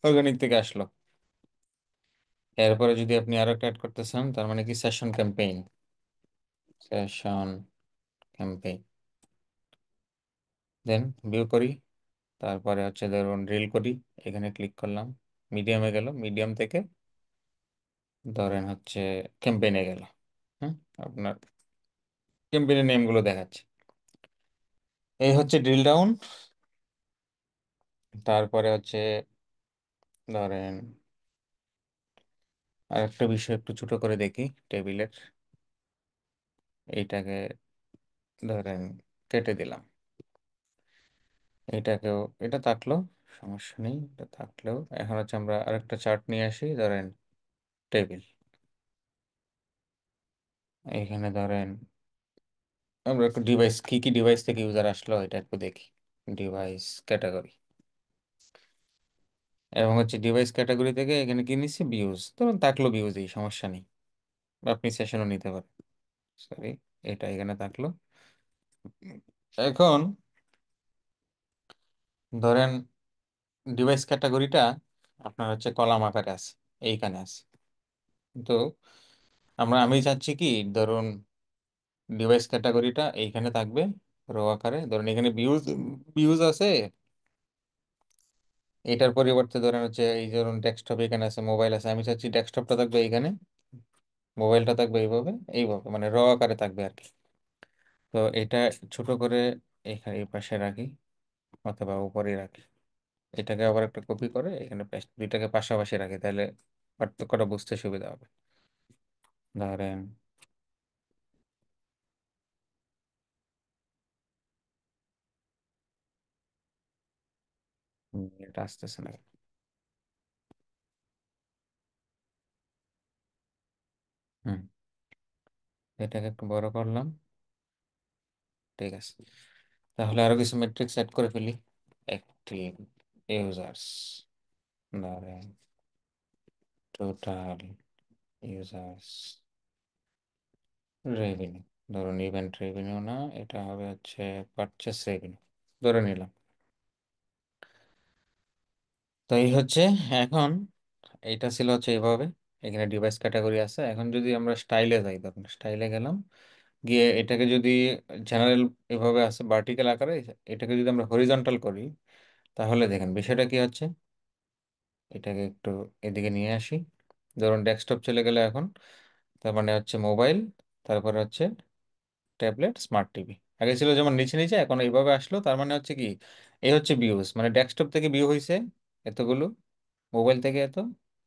অর্গানিক থেকে আসলো। এরপরে যদি আপনি আরো একটা অ্যাড করতে চান, তার মানে কি সেশন ক্যাম্পেইন, সেশন ক্যাম্পেইন, দেন ভিউ করি। তারপরে হচ্ছে ধরুন রিল করি, এখানে ক্লিক করলাম, মিডিয়ামে গেল, মিডিয়াম থেকে ধরেন হচ্ছে ক্যাম্পেইনে গেল। হ্যাঁ, আপনার ক্যাম্পেইনের নেমগুলো দেখাচ্ছে। এই হচ্ছে ড্রিল ডাউন। তারপরে হচ্ছে ধরেন আরেকটা বিষয় একটু ছোট করে দেখি টেবিলের, এইটাকে ধরেন কেটে দিলাম, এইটাকেও, এটা থাকলো, সমস্যা নেই, এটা থাকলেও। এখন হচ্ছে আমরা আরেকটা চার্ট নিয়ে আসি, ধরেন টেবিল, এখানে ধরেন আমরা একটু ডিভাইস, কি কি ডিভাইস থেকে ইউজার আসলো এটা একটু দেখি। ডিভাইস ক্যাটাগরি, এবং হচ্ছে ডিভাইস ক্যাটাগরি থেকে এখানে কি নিচ্ছি, ভিউজ, ধরুন থাকলো ভিউজ, এই সমস্যা নেই, বা আপনি সেশনও নিতে পারেন। সরি, এটা এখানে থাকলো। এখন ধরেন ডিভাইস ক্যাটাগরিটা আপনার হচ্ছে কলাম আকারে আছে, এইখানে আছে। তো আমি চাচ্ছি কি, ধরুন ডিভাইস ক্যাটাগরিটা এইখানে থাকবে রো আকারে। ধরুন এখানে ভিউজ ভিউজ আছে, এটার পরিবর্তে ধরেন হচ্ছে এই ধরুন ডেস্কটপ এখানে আছে, মোবাইল আছে, আমি চাচ্ছি ডেস্কটপটা থাকবে এইখানে, মোবাইলটা থাকবে এইভাবে এইভাবে, মানে র আকারে থাকবে আর কি। তো এটা ছোট করে এখানে এই পাশে রাখি অথবা উপরে রাখি। এটাকে আবার একটা কপি করে এখানে পেস্ট, দুইটাকে পাশাপাশি রাখি, তাহলে পার্থক্যটা বুঝতে সুবিধা হবে। ধরেন এটা আসতেছে না। হুম, এটাকে একটু বড় করলাম। ঠিক আছে, তাহলে আরো কিছু মেট্রিক্স সেট করে ফেলি। অ্যাক্টিভ ইউজার্স, ধরেন টোটাল ইউজার্স, রেভিনিউ, ধরুন ইভেন্ট রেভিনিউ না, এটা হবে হচ্ছে পারচেস রেভিনিউ ধরে নিলাম। তো এই হচ্ছে এখন, এইটা ছিল হচ্ছে এইভাবে। এখানে ডিভাইস ক্যাটাগরি আছে। এখন যদি আমরা স্টাইলে যাই, ধরুন স্টাইলে গেলাম, গিয়ে এটাকে যদি জেনারেল এভাবে আছে ভার্টিক্যাল আকারে, এটাকে যদি আমরা হরিজন্টাল করি, তাহলে দেখেন বিষয়টা কি হচ্ছে। এটাকে একটু এদিকে নিয়ে আসি। ধরুন ডেস্কটপ চলে গেলে এখন, তার মানে হচ্ছে মোবাইল, তারপরে হচ্ছে ট্যাবলেট, স্মার্ট টিভি। আগে ছিল যেমন নিচে নিচে, এখন এইভাবে আসলো। তার মানে হচ্ছে কি, এই হচ্ছে ভিউজ, মানে ডেস্কটপ থেকে ভিউ হয়েছে এতগুলো, মোবাইল থেকে এত,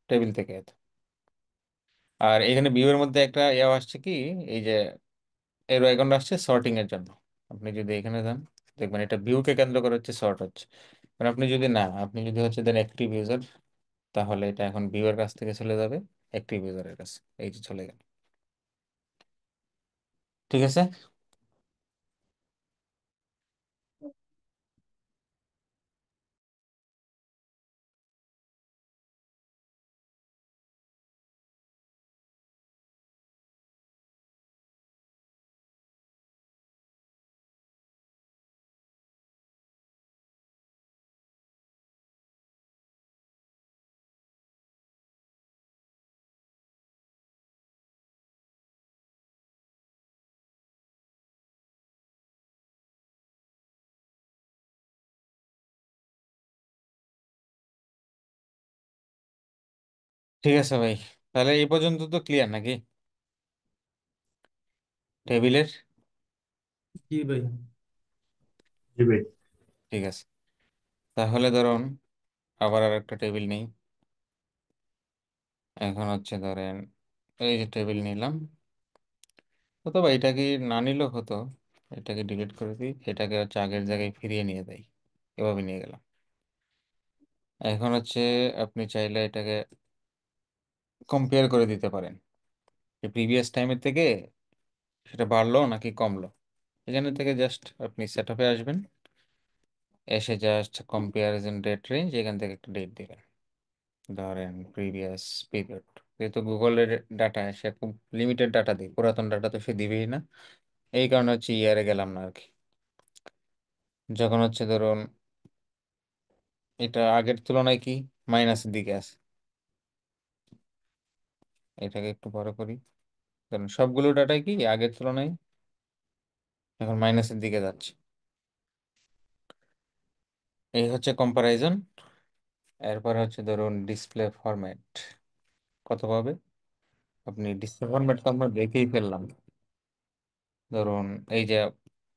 টেবিল থেকে এত। আর এখানে ভিউ এর মধ্যে একটা ইয়ে আসছে কি, এই যে এরো আইকনটা আসছে সর্টিং এর জন্য। আপনি যদি এখানে যান, দেখবেন এটা ভিউকে কেন্দ্র করে হচ্ছে সর্ট হচ্ছে। মানে আপনি যদি হচ্ছে দেন অ্যাক্টিভ ইউজার, তাহলে এটা এখন ভিউয়ের কাছ থেকে চলে যাবে অ্যাক্টিভ ইউজারের কাছে। এই যে চলে গেল। ঠিক আছে। ঠিক আছে ভাই, তাহলে এই পর্যন্ত তো ক্লিয়ার নাকি টেবিলের? জি ভাই। জি ভাই। ঠিক আছে, তাহলে ধরুন আবার আর একটা টেবিল নেই। এখন হচ্ছে ধরেন এই যে টেবিল নিলাম, অথবা এটা কি না নিলেও হতো, এটাকে ডিলিট করে দিই, এটাকে হচ্ছে আগের জায়গায় ফিরিয়ে নিয়ে যাই, এভাবে নিয়ে গেলাম। এখন হচ্ছে আপনি চাইলে এটাকে কম্পেয়ার করে দিতে পারেন যে প্রিভিয়াস টাইমের থেকে সেটা বাড়লো নাকি কমলো। এখানে থেকে জাস্ট আপনি সেট আপে আসবেন, এসে জাস্ট কম্পারিজন ডেট রেঞ্জ, এখান থেকে একটা ডেট দিবেন, ধরেন প্রিভিয়াস পিরিয়ড। যেহেতু গুগলের ডাটা, সে খুব লিমিটেড ডাটা দিই, পুরাতন ডাটা তো সে দিবেই না। এই কারণে হচ্ছে ইয়ারে গেলাম না আর কি। যখন হচ্ছে ধরুন এটা আগের তুলনায় কি মাইনাসের দিকে আছে, এটাকে একটু বড় করি। ধরুন সবগুলো ডাটাই কি আগের তুলনায় এখন মাইনাসের দিকে যাচ্ছে। এই হচ্ছে কম্পারাইজন। এরপর হচ্ছে ধরুন ডিসপ্লে ফরম্যাট কত পাবে। আপনি ডিসপ্লে ফরম্যাট তো আমরা দেখেই ফেললাম। ধরুন এই যে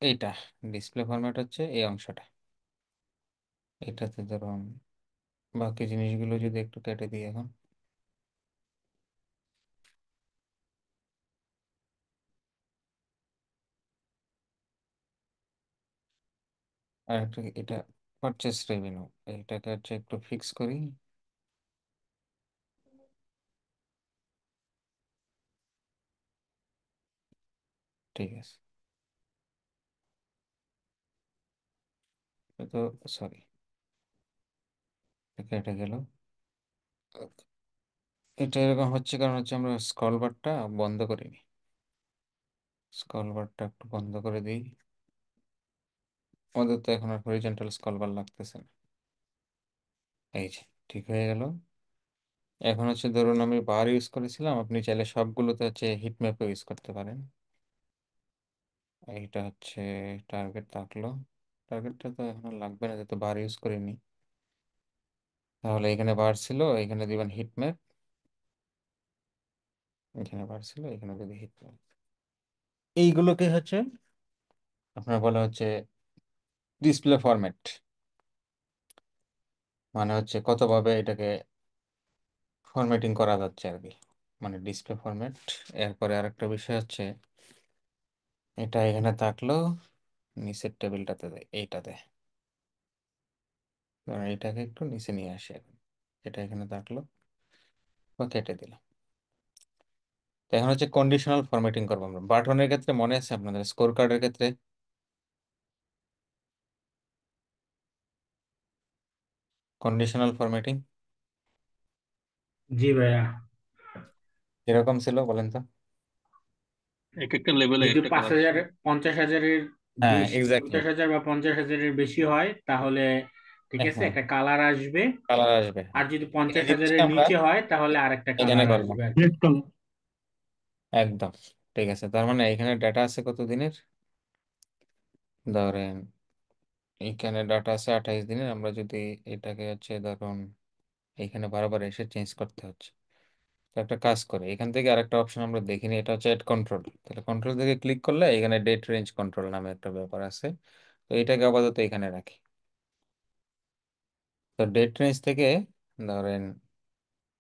এইটা ডিসপ্লে ফরম্যাট হচ্ছে এই অংশটা, এটাতে ধরুন বাকি জিনিসগুলো যদি একটু কেটে দিই এখন, আর একটা এটা পারচেস রেভিনিউ, এটাকে হচ্ছে একটু ফিক্স করি। ঠিক আছে, তো সরি, কেটে গেল। এটা এরকম হচ্ছে কারণ হচ্ছে আমরা স্ক্রল বারটা বন্ধ করিনি। স্কল বারটা একটু বন্ধ করে দিই। আমাদের তো এখন আর হরিজন্টাল স্কল বার লাগতেছে না। এই যে ঠিক হয়ে গেল। এখন হচ্ছে ধরুন আমি বার ইউজ করেছিলাম, আপনি চাইলে সবগুলোতে হচ্ছে হিট ম্যাপও ইউজ করতে পারেন। এইটা হচ্ছে টার্গেট থাকলো। টার্গেটটা তো এখন আর লাগবে না, যেহেতু বার ইউজ করিনি। তাহলে এখানে বার ছিল, এখানে দিবেন হিট ম্যাপ। এখানে বার ছিল, এখানে যদি হিট ম্যাপ। এইগুলোকে হচ্ছে আপনার বলা হচ্ছে ডিসপ্লে ফরম্যাট। মানে হচ্ছে কতভাবে এটাকে ফরম্যাটিং করা যাচ্ছে আর কি, মানে ডিসপ্লে ফরম্যাট। এরপরে আরেকটা বিষয় হচ্ছে এটা এখানে থাকলো, নিচের টেবিলটাতে দেয়, এইটাতে। কারণ এটাকে একটু নিচে নিয়ে আসি এখন। এটা এখানে থাকলো বা কেটে দিলাম। তো এখন হচ্ছে কন্ডিশনাল ফরম্যাটিং করবো আমরা। বাটনের ক্ষেত্রে মনে আছে আপনাদের স্কোর কার্ডের ক্ষেত্রে কন্ডিশনাল ফরম্যাটিং জি ভাইয়া। এরকম ছিল বলেন তো? এক একটা লেভেলে যদি একটা পাঁচ কালার হাজার ছিল। 50,000-এর হ্যাঁ বেশি, এক্স্যাক্টলি। 50,000 বা 50,000-এর বেশি হয় তাহলে ঠিক আছে হ্যাঁ একটা কালার আসবে। কালার আসবে, আর হ্যাঁ। যদি এই 50,000-এর জিনিসটা আমরা নিচে হয় তাহলে আরেকটা এখানে কালার করবো। আসবে আর কি। Red colour. একদম ঠিক আছে। তার মানে এখানে ডাটা আছে কত দিনের? ধরেন এখানে ডাটা আছে 28 দিনের। আমরা যদি এটাকে হচ্ছে ধরুন এখানে বারবার এসে চেঞ্জ করতে হচ্ছে, তো একটা কাজ করে এখান থেকে আরেকটা অপশন আমরা দেখিনি, এটা হচ্ছে এড কন্ট্রোল। তাহলে কন্ট্রোল থেকে ক্লিক করলে এখানে ডেট রেঞ্জ কন্ট্রোল নামে একটা ব্যাপার আছে। তো এটাকে আপাতত এখানে রাখি। তো ডেট রেঞ্জ থেকে ধরেন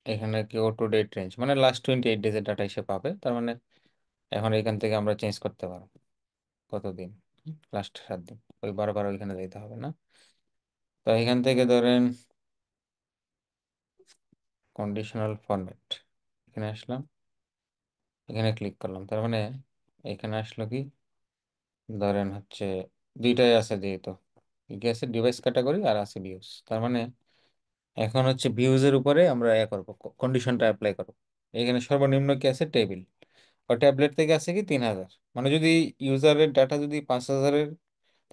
এখানে কি অটো ডেট রেঞ্জ, মানে লাস্ট 28 ডেজের ডাটা এসে পাবে। তার মানে এখন এখান থেকে আমরা চেঞ্জ করতে পারবো কতদিন, লাস্ট 7 দিন। ওই বারবার ওইখানে যেতে হবে না। তো এখান থেকে ধরেন কন্ডিশনাল ফরম্যাট, এখানে আসলাম, এখানে ক্লিক করলাম। তার মানে এখানে আসলো কি, ধরেন হচ্ছে দুইটাই আছে যেহেতু, কি আছে ডিভাইস ক্যাটাগরি আর আছে ভিউজ। তার মানে এখন হচ্ছে ভিউজ এর উপরে আমরা করব, কন্ডিশনটা অ্যাপ্লাই করব। এখানে সর্বনিম্ন কি আছে টেবিল, বা ট্যাবলেট থেকে আছে কি 3,000। মানে যদি ইউজারের ডাটা যদি 5,000-এর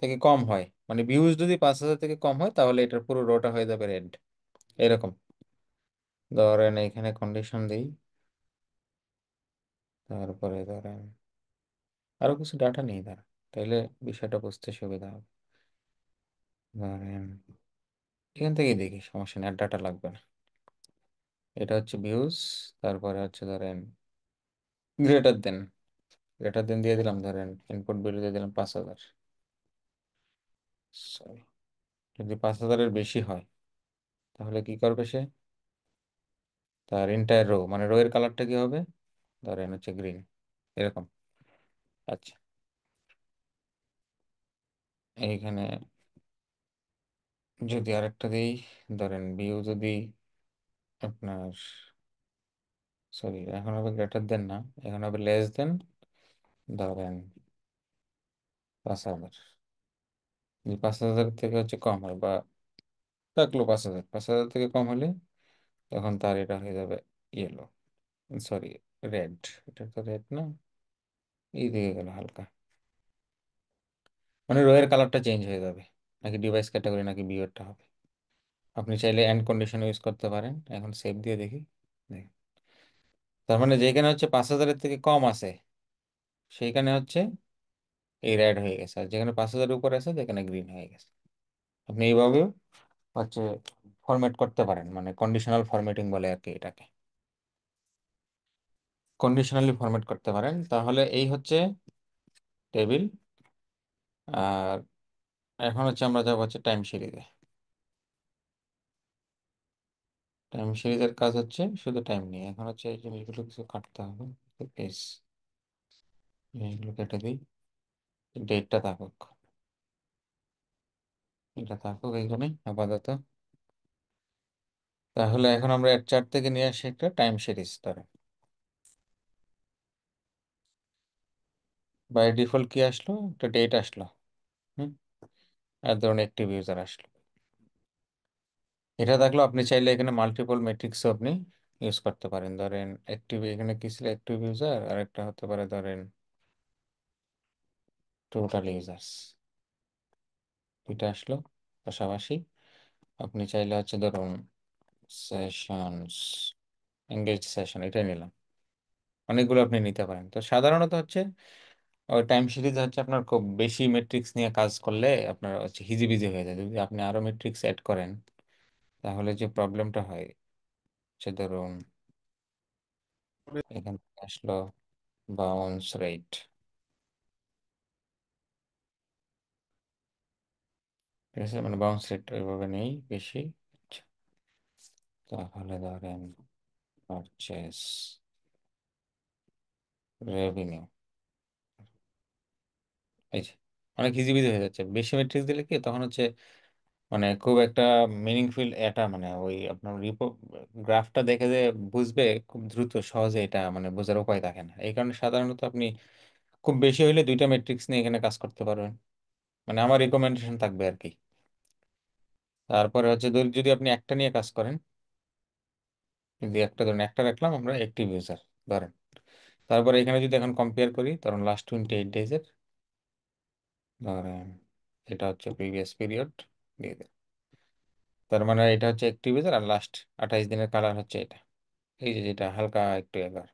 থেকে কম হয়, মানে ভিউজ যদি 5,000 থেকে কম হয়, তাহলে এটার পুরো রোটা হয়ে যাবে রেড, এরকম। ধরেন এখানে কন্ডিশন দিই, তারপরে ধরেন আরো কিছু ডাটা নেই ধরেন, তাহলে বিষয়টা বুঝতে সুবিধা হবে। ধরেন এখান থেকেই দেখি, সমস্যা নেই, আর ডাটা লাগবে না। এটা হচ্ছে ভিউজ, তারপরে হচ্ছে ধরেন গ্রেটার দেন, গ্রেটার দেন দিয়ে দিলাম, ধরেন ইনপুট ভ্যালু দিয়ে দিলাম 5,000। সরি, যদি 5,000-এর বেশি হয় তাহলে কি করবে সে, তার এন্টায়ার রো, মানে রো এর কালারটা কি হবে, ধরেন হচ্ছে গ্রিন, এরকম। আচ্ছা, এইখানে যদি আরেকটা দিই, ধরেন ভিউ যদি আপনার, সরি এখন হবে গ্রেটার দেন না, এখন হবে লেস দেন, ধরেন 5,000। যদি 5,000 থেকে হচ্ছে কম হয়, বা থাকলো 5,000, 5,000 থেকে কম হলে তখন তার এটা হয়ে যাবে ইয়েলো, সরি রেড। এটা তো রেড না, এই দিকে গেল হালকা, মানে রো এর কালারটা চেঞ্জ হয়ে যাবে, নাকি ডিভাইস ক্যাটাগরি নাকি বিয়ারটা হবে। আপনি চাইলে এন্ড কন্ডিশন ইউজ করতে পারেন। এখন সেভ দিয়ে দেখি, দেখেন। তার মানে যেখানে হচ্ছে 5,000-এর থেকে কম আছে সেইখানে হচ্ছে এই রেড হয়ে গেছে, আর যেখানে 5,000-এর উপর আছে যেখানে গ্রিন হয়ে গেছে। আপনি এইভাবেও হচ্ছে ফরম্যাট করতে পারেন, মানে কন্ডিশনাল ফরম্যাটিং বলে আর কি এটাকে, কন্ডিশনালি ফরম্যাট করতে পারেন। তাহলে এই হচ্ছে টেবিল। আর এখন হচ্ছে আমরা যাবো হচ্ছে টাইম সিরিজে। টাইম সিরিজের কাজ হচ্ছে শুধু টাইম নিয়ে, এখন হচ্ছে এই জিনিসগুলো কিছু কাটতে হবে। প্লিজ জিনিসগুলো কেটে দিই, ডেটটা থাকুক, এটা থাকুক এইখানে আপাতত। তাহলে এখন আমরা এর চার্ট থেকে নিয়ে আসি একটা টাইম সিরিজ। ধরো বাই ডিফল্ট কি আসলো, একটা ডেট আসলো। হুম, আর ধরুন অ্যাক্টিভ ইউজার আসলো, এটা থাকলো। আপনি চাইলে এখানে মাল্টিপল মেট্রিক্সও আপনি ইউজ করতে পারেন। ধরেন অ্যাক্টিভ, এখানে কি ছিল, অ্যাক্টিভ ইউজার, আর একটা হতে পারে ধরেন টোটাল ইউজার্স দুইটা আসলো পাশাপাশি। আপনি চাইলে হচ্ছে ধরুন সেশনস, এঙ্গেজ সেশন এটাই নিলাম, অনেকগুলো আপনি নিতে পারেন। তো সাধারণত হচ্ছে ওই টাইম সিরিজ হচ্ছে আপনার খুব বেশি মেট্রিক্স নিয়ে কাজ করলে আপনার হচ্ছে হিজিবিজি হয়ে যায়। যদি আপনি আরো মেট্রিক্স অ্যাড করেন তাহলে যে প্রবলেমটা হয় সে ধরুন এখান থেকে আসলো বাউন্স রেট, ঠিক আছে, মানে বাউন্স রেট ওইভাবে নেই বেশি। আচ্ছা, তাহলে ধরেন পারচেস রেভিনিউ, এই যে অনেক হিজিবিজি হয়ে যাচ্ছে। বেশি মেট্রিক্স দিলে কি তখন হচ্ছে মানে খুব একটা মিনিংফুল এটা মানে ওই আপনার গ্রাফটা দেখে যে বুঝবে খুব দ্রুত সহজে, এটা মানে বোঝার উপায় থাকে না। এই কারণে সাধারণত আপনি খুব বেশি হইলে দুইটা মেট্রিক্স নিয়ে এখানে কাজ করতে পারবেন, মানে আমার রিকমেন্ডেশন থাকবে আর কি। তারপরে হচ্ছে যদি আপনি একটা নিয়ে কাজ করেন, যদি একটা ধরেন একটা রাখলাম আমরা অ্যাক্টিভ ইউজার ধরেন, তারপরে এখানে যদি এখন কম্পেয়ার করি ধরুন লাস্ট 28 ডেজের, ধরেন এটা হচ্ছে প্রিভিয়াস পিরিয়ড দিয়ে দেন, তার মানে এটা হচ্ছে অ্যাক্টিভ ইউজার আর লাস্ট 28 দিনের কালার হচ্ছে এটা, এই যে যেটা হালকা একটু এবার,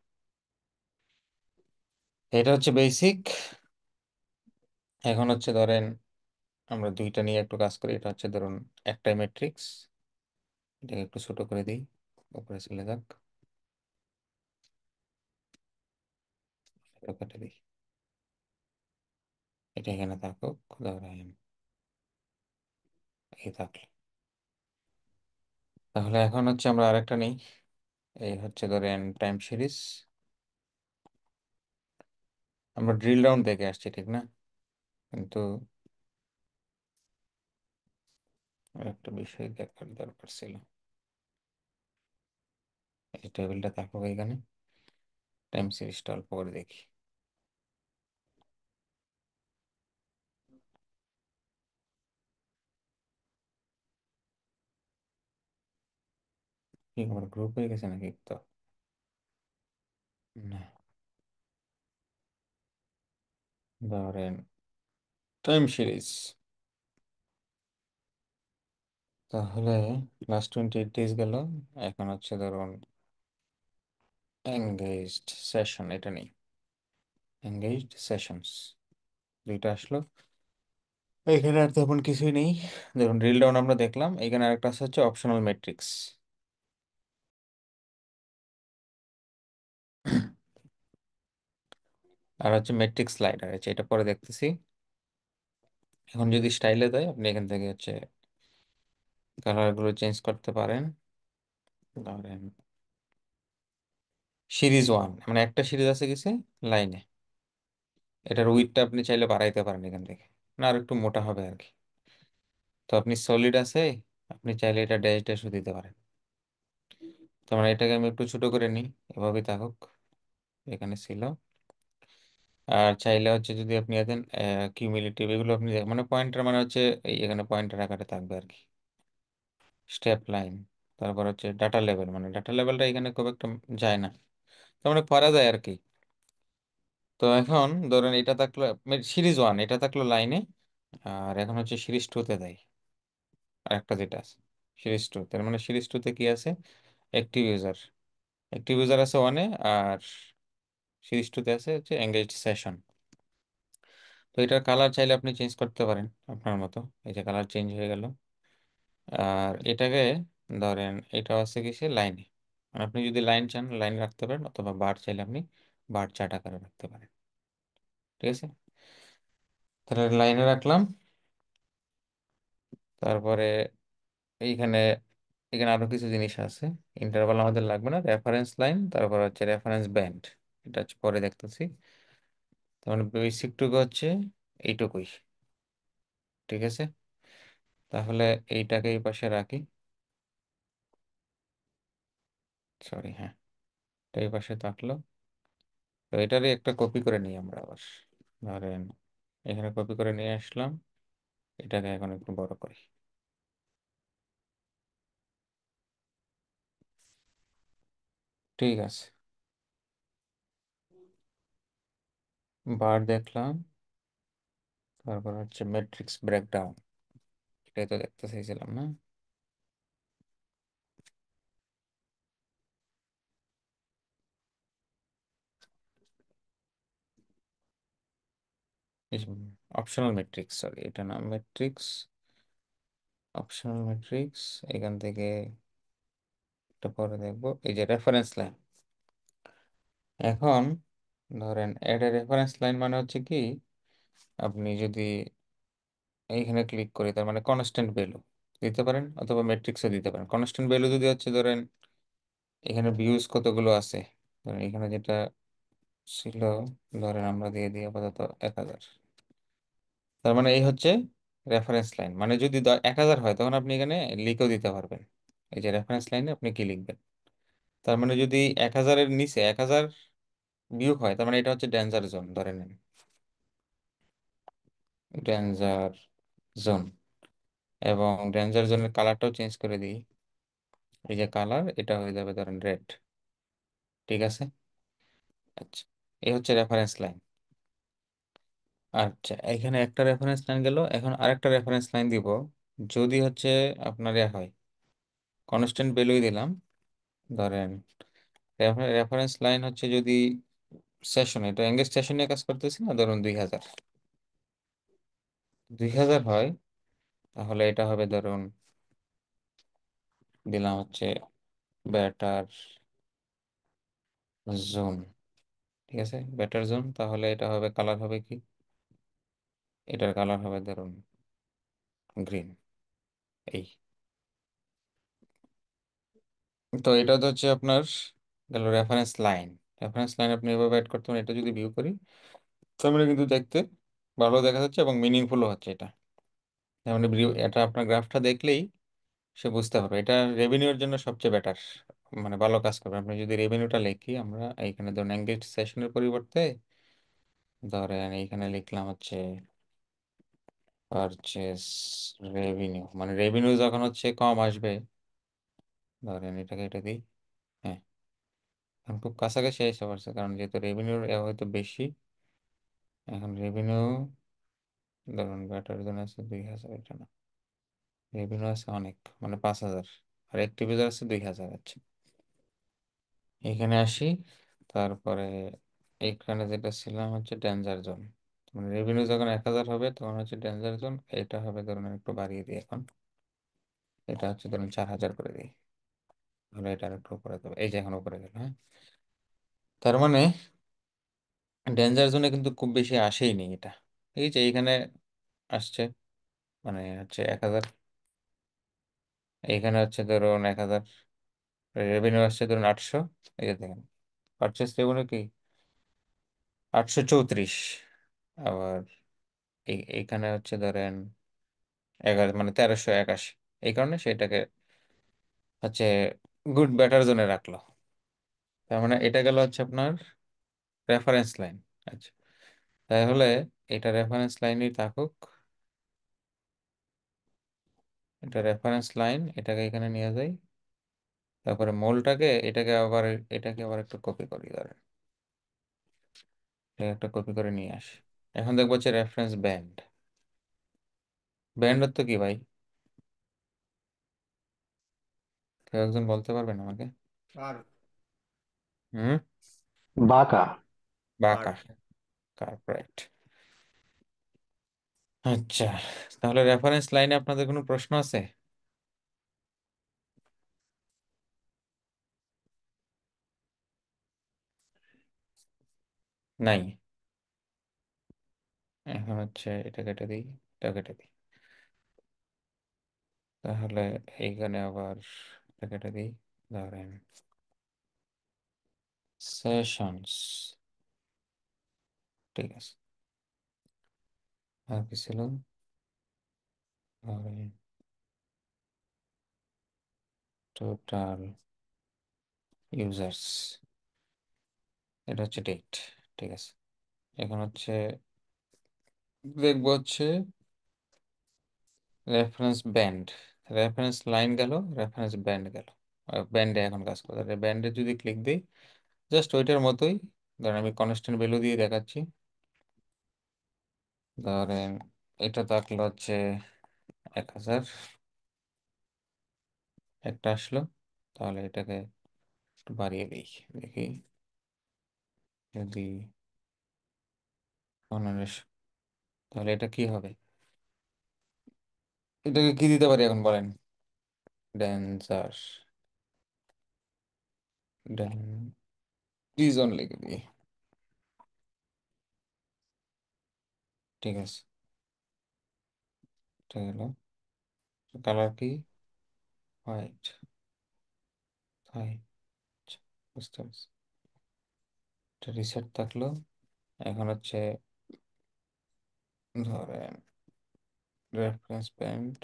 এটা হচ্ছে বেসিক। এখন হচ্ছে ধরেন আমরা দুইটা নিয়ে একটু কাজ করি, এটা হচ্ছে ধরুন একটাই ম্যাট্রিক্স, এটাকে একটু ছোট করে দিই, উপরে চলে যাক, এটা কেটে দিই, এটা এখানে থাকুক, ধরেন এই থাকলো। তাহলে এখন হচ্ছে আমরা আরেকটা নেই, এই হচ্ছে ধরেন টাইম সিরিজ। আমরা ড্রিল ডাউন দেখে আসছি ঠিক না, কিন্তু একটা বিষয় দেখার দরকার ছিল, এই টেবিলটা থাকুক এখানে, টাইম সিরিজটা অল্প করে দেখি। কি আমার গ্রুপ হয়ে গেছে নাকি তো না, ধরেন টাইম সিরিজ, তাহলে লাস্ট 28 ডেজ গেল। এখন হচ্ছে ধরুন এঙ্গেজড সেশন, এটা নেই, এঙ্গেজড সেশনস দুইটা আসলো। এখানে আর তেমন কিছুই নেই। ধরুন ড্রিল ডাউন আমরা দেখলাম, এখানে আরেকটা আছে হচ্ছে অপশনাল ম্যাট্রিক্স, আর হচ্ছে ম্যাট্রিক্স স্লাইডার, আছে এটা পরে দেখতেছি। এখন যদি স্টাইলে দেয় আপনি এখান থেকে হচ্ছে কালারগুলো চেঞ্জ করতে পারেন। ধরেন সিরিজ ওয়ান, মানে একটা সিরিজ আছে কিছু লাইনে, এটার উইডথটা আপনি চাইলে বাড়াইতে পারেন এখান থেকে, না আর একটু মোটা হবে আর কি। তো আপনি সলিড আছে, আপনি চাইলে এটা ড্যাশ ড্যাশও দিতে পারেন। তো মানে এটাকে আমি একটু ছোট করে নিই, এভাবেই থাকুক, এখানে ছিল। আর চাইলে হচ্ছে যদি আপনি দেন কিউমিলেটিভ, এগুলো আপনি মানে পয়েন্টার মানে হচ্ছে এই এখানে পয়েন্টার আকারে থাকবে আর কি, স্টেপ লাইন। তারপর হচ্ছে ডাটা লেভেল, মানে ডাটা লেভেলটা এখানে খুব একটা যায় না, তার মানে করা যায় আর কি। তো এখন ধরেন এটা থাকলো সিরিজ ওয়ান, এটা থাকলো লাইনে, আর এখন হচ্ছে সিরিজ টুতে দেয় আর একটা যেটা আছে সিরিজ টু, তার মানে সিরিজ টুতে কি আছে, অ্যাক্টিভ ইউজার, অ্যাক্টিভ ইউজার আছে ওয়ানে, আর সিরিজ টুতে আছে হচ্ছে এঙ্গেজড সেশন। তো এটার কালার চাইলে আপনি চেঞ্জ করতে পারেন আপনার মতো, এই যে কালার চেঞ্জ হয়ে গেল। আর এটাকে ধরেন এটা আছে কিসে লাইনে, মানে আপনি যদি লাইন চান লাইন রাখতে পারেন, অথবা বার চাইলে আপনি বার চার্ট আকারে রাখতে পারেন, ঠিক আছে। তাহলে লাইনে রাখলাম। তারপরে এইখানে এখানে আরো কিছু জিনিস আছে, ইন্টারভাল আমাদের লাগবে না, রেফারেন্স লাইন, তারপর হচ্ছে রেফারেন্স ব্যান্ড, এটা হচ্ছে পরে দেখতেছি। তার মানে বেসিকটুকু হচ্ছে এইটুকুই, ঠিক আছে। তাহলে এইটাকে এই পাশে রাখি, সরি হ্যাঁ, এটা এই পাশে থাকলো। তো এটারই একটা কপি করে নিই আমরা আবার, ধরেন এখানে কপি করে নিয়ে আসলাম, এটাকে এখন একটু বড় করি, ঠিক আছে। বার দেখলাম, তারপর হচ্ছে ম্যাট্রিক্স ব্রেকডাউন, এটাই তো দেখতে চাইছিলাম না? অপশনাল ম্যাট্রিক্স, সরি এটা না ম্যাট্রিক্স, অপশনাল ম্যাট্রিক্স। এখান থেকে একটা পরে দেখবো, এই যে রেফারেন্স লাইন। এখন ধরেন এটা রেফারেন্স লাইন মানে হচ্ছে কি, আপনি যদি এইখানে ক্লিক করি তার মানে কনস্ট্যান্ট ভ্যালু দিতে পারেন, অথবা ম্যাট্রিক্সও দিতে পারেন। কনস্ট্যান্ট ভ্যালু যদি হচ্ছে ধরেন এখানে ভিউজ কতগুলো আছে, ধরেন এখানে যেটা ছিল, ধরেন আমরা দিয়ে দিই আপাতত 1000। তার মানে এই হচ্ছে রেফারেন্স লাইন, মানে যদি 1000 হয় তখন আপনি এখানে লিখেও দিতে পারবেন। এই যে রেফারেন্স লাইনে আপনি কি লিখবেন, তার মানে যদি 1000-এর নিচে 1000 ভিউ হয়, তার মানে এটা হচ্ছে ডেঞ্জার জোন ধরে নেন, ডেঞ্জার জোন। এবং ডেঞ্জার জোনের কালারটাও চেঞ্জ করে দিই, এই যে কালার এটা হয়ে যাবে ধরেন রেড। ঠিক আছে, আচ্ছা এই হচ্ছে রেফারেন্স লাইন। আচ্ছা এখানে একটা রেফারেন্স লাইন গেল, এখন আরেকটা রেফারেন্স লাইন দিব। যদি হচ্ছে আপনার হয় কনস্ট্যান্ট ভ্যালুই দিলাম, ধরেন রেফারেন্স লাইন হচ্ছে যদি সেশন, এটা এঙ্গেজ সেশন নিয়ে কাজ করতেছি না, ধরুন 2000, 2000 হয়, তাহলে এটা হবে ধরুন দিলাম হচ্ছে বেটার জোন। ঠিক আছে, বেটার জোন, তাহলে এটা হবে কালার হবে কি, এটার কালার হবে ধরুন গ্রিন। এই তো এটা তো হচ্ছে আপনার গেল রেফারেন্স লাইন। রেফারেন্স লাইন আপনি এভাবে অ্যাড করতে পারেন। এটা যদি ভিউ করি তার মানে কিন্তু দেখতে ভালো দেখা যাচ্ছে এবং মিনিংফুলও হচ্ছে এটা। তার মানে এটা আপনার গ্রাফটা দেখলেই সে বুঝতে পারবে এটা রেভিনিউর জন্য সবচেয়ে বেটার, মানে ভালো কাজ করবে। আপনি যদি রেভিনিউটা লিখি আমরা এইখানে ধরুন এঙ্গেজ সেশনের পরিবর্তে ধরেন এইখানে লিখলাম হচ্ছে পারচেস রেভিনিউ, মানে রেভিনিউ যখন হচ্ছে কম আসবে, ধরেন এটাকে এটা দিই। হ্যাঁ, এখন খুব কাছাকাছি এসে পড়ছে, কারণ যেহেতু রেভিনিউর হয়তো বেশি। এখন রেভিনিউ ধরুন বেটার জন্য আছে 2000, এটা না, রেভিনিউ আছে অনেক, মানে 5000, আর অ্যাক্টিভ ইউজার আছে 2000। আচ্ছা এখানে আসি, তারপরে এখানে যেটা ছিলাম হচ্ছে ডেঞ্জার জোন, মানে রেভিনিউ যখন 1000 হবে তখন হচ্ছে ডেঞ্জার জোন। এটা হবে ধরুন একটু বাড়িয়ে দিই, এখন এটা হচ্ছে ধরুন 4000 করে দিই, তাহলে এটা একটু উপরে যাবে। এই যে এখন উপরে গেল। হ্যাঁ, তার মানে ডেঞ্জার জোনে কিন্তু খুব বেশি আসেই নি এটা। এই যে এইখানে আসছে, মানে হচ্ছে 1000, এইখানে হচ্ছে ধরুন 1000, রেভিনিউ আসছে ধরুন 800। এই যে দেখেন পারচেস রেভিনিউ কি 834। আবার এইখানে হচ্ছে ধরেন 11, মানে 1381। এই কারণে সেটাকে হচ্ছে গুড বেটার জোনে রাখলো। তার মানে এটা গেল হচ্ছে আপনার রেফারেন্স লাইন। আচ্ছা তাহলে এটা রেফারেন্স লাইনই থাকুক, এটা রেফারেন্স লাইন, এটাকে এখানে নিয়ে যাই। তারপরে মূলটাকে এটাকে আবার একটু কপি করি, ধরেন এটা একটা কপি করে নিয়ে আসি। এখন দেখবো হচ্ছে রেফারেন্স ব্যান্ড। ব্যান্ড তো কি ভাই, কেউ একজন বলতে পারবেন আমাকে? কার হুম, বাঁকা। বাঁকা, কার্পোরেট। আচ্ছা তাহলে রেফারেন্স লাইনে আপনাদের কোনো প্রশ্ন আছে? নাই? এখন হচ্ছে এটা কেটে দিই, এটা কেটে দিই, তাহলে এইখানে আবার এটা কেটে দিই, ধরেন সেশনস। ঠিক আছে, আর কি ছিল, ধরেন টোটাল ইউজার্স, এটা হচ্ছে ডেট। ঠিক আছে, এখন হচ্ছে দেখবো হচ্ছে রেফারেন্স ব্যান্ড। রেফারেন্স লাইন গেল, রেফারেন্স ব্যান্ড গেল, ব্যান্ডে এখন কাজ করে। ব্যান্ডে যদি ক্লিক দিই জাস্ট ওইটার মতোই, ধরেন আমি কনস্ট্যান্ট ভ্যালু দিয়ে দেখাচ্ছি, ধরেন এটা থাকলো হচ্ছে 1000, একটা আসলো, তাহলে এটাকে একটু বাড়িয়ে দিই, দেখি যদি 1500, তাহলে এটা কি হবে, এটাকে কি দিতে পারি এখন বলেন, ডেন্সার, ডেন রিজন লিখে দিই, ঠিক আছে, এটা হলো কালার কি, হোয়াইট, তাই, আচ্ছা, বুঝতে পারছি, এটা রিসেট থাকলো, এখন হচ্ছে ধরেন রেফারেন্স পয়েন্ট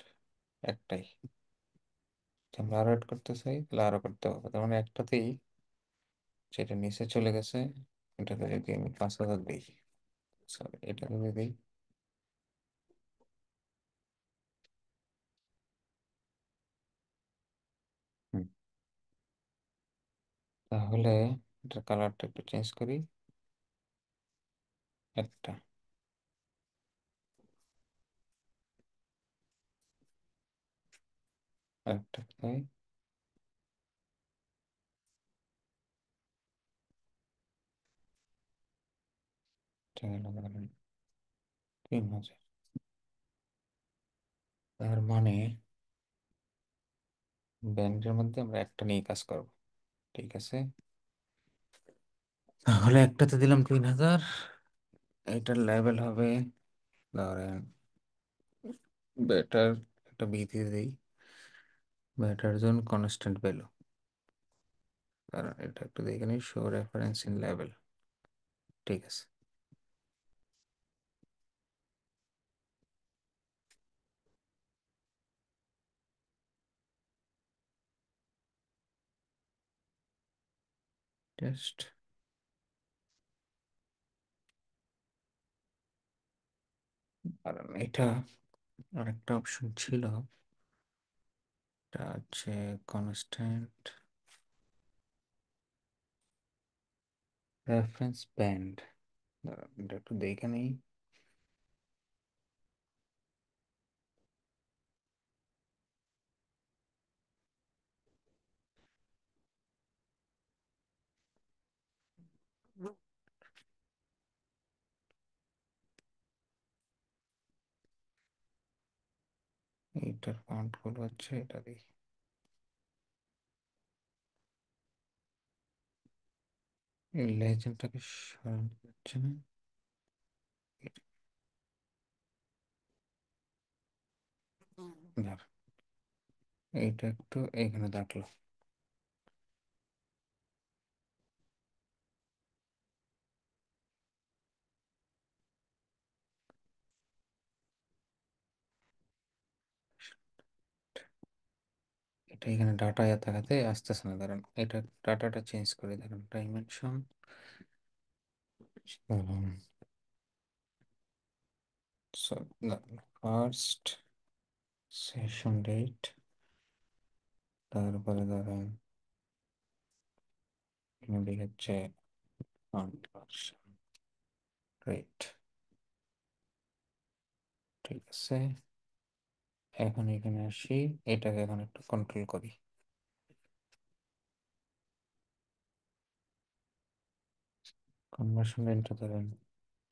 একটাই, যদি আমরা আরো অ্যাড করতে চাই তাহলে আরো করতে হবে, তার মানে একটাতেই, সেটা নিচে চলে গেছে, এটাতে যদি আমি 5000 দিই, সরি এটা যদি দিই, হুম, তাহলে এটার কালারটা একটু চেঞ্জ করি, একটা, একটা তাই, এটা গেল ধরেন 3000, তার মানে ব্যান্ডের মধ্যে আমরা একটা নিয়ে কাজ করব, ঠিক আছে, তাহলে একটাতে দিলাম 3000, এটার লেভেল হবে ধরেন বেটার, একটা বিধি দিই, বেটার জোন কনস্ট্যান্ট ভ্যালু, কারণ এটা একটু দেখে নিই, শো রেফারেন্স ইন লেভেল, ঠিক আছে, টেস্ট, কারণ এটা আরেকটা অপশন ছিল, এটা হচ্ছে কনস্ট্যান্ট রেফারেন্স ব্যান্ড, এটা একটু দেখে নিই, এইটার ফন্ট গুলো হচ্ছে এটা দিই, এই লেজেন্ডটাকে সরানো যাচ্ছে না, দাঁড়া, এইটা একটু এখানে থাকলো, এটা এখানে ডাটা থাকাতে আসতেছে না, ধরেন এটা ডাটাটা চেঞ্জ করে, ধরেন ডাইমেনশন, ফার্স্ট সেশন ডেট, তারপরে ধরেন এখানে হচ্ছে কনভার্সন রেট, ঠিক আছে, এখন এখানে আসি, এটাকে এখন একটু কন্ট্রোল করি, কনভার্সন রেটটা ধরেন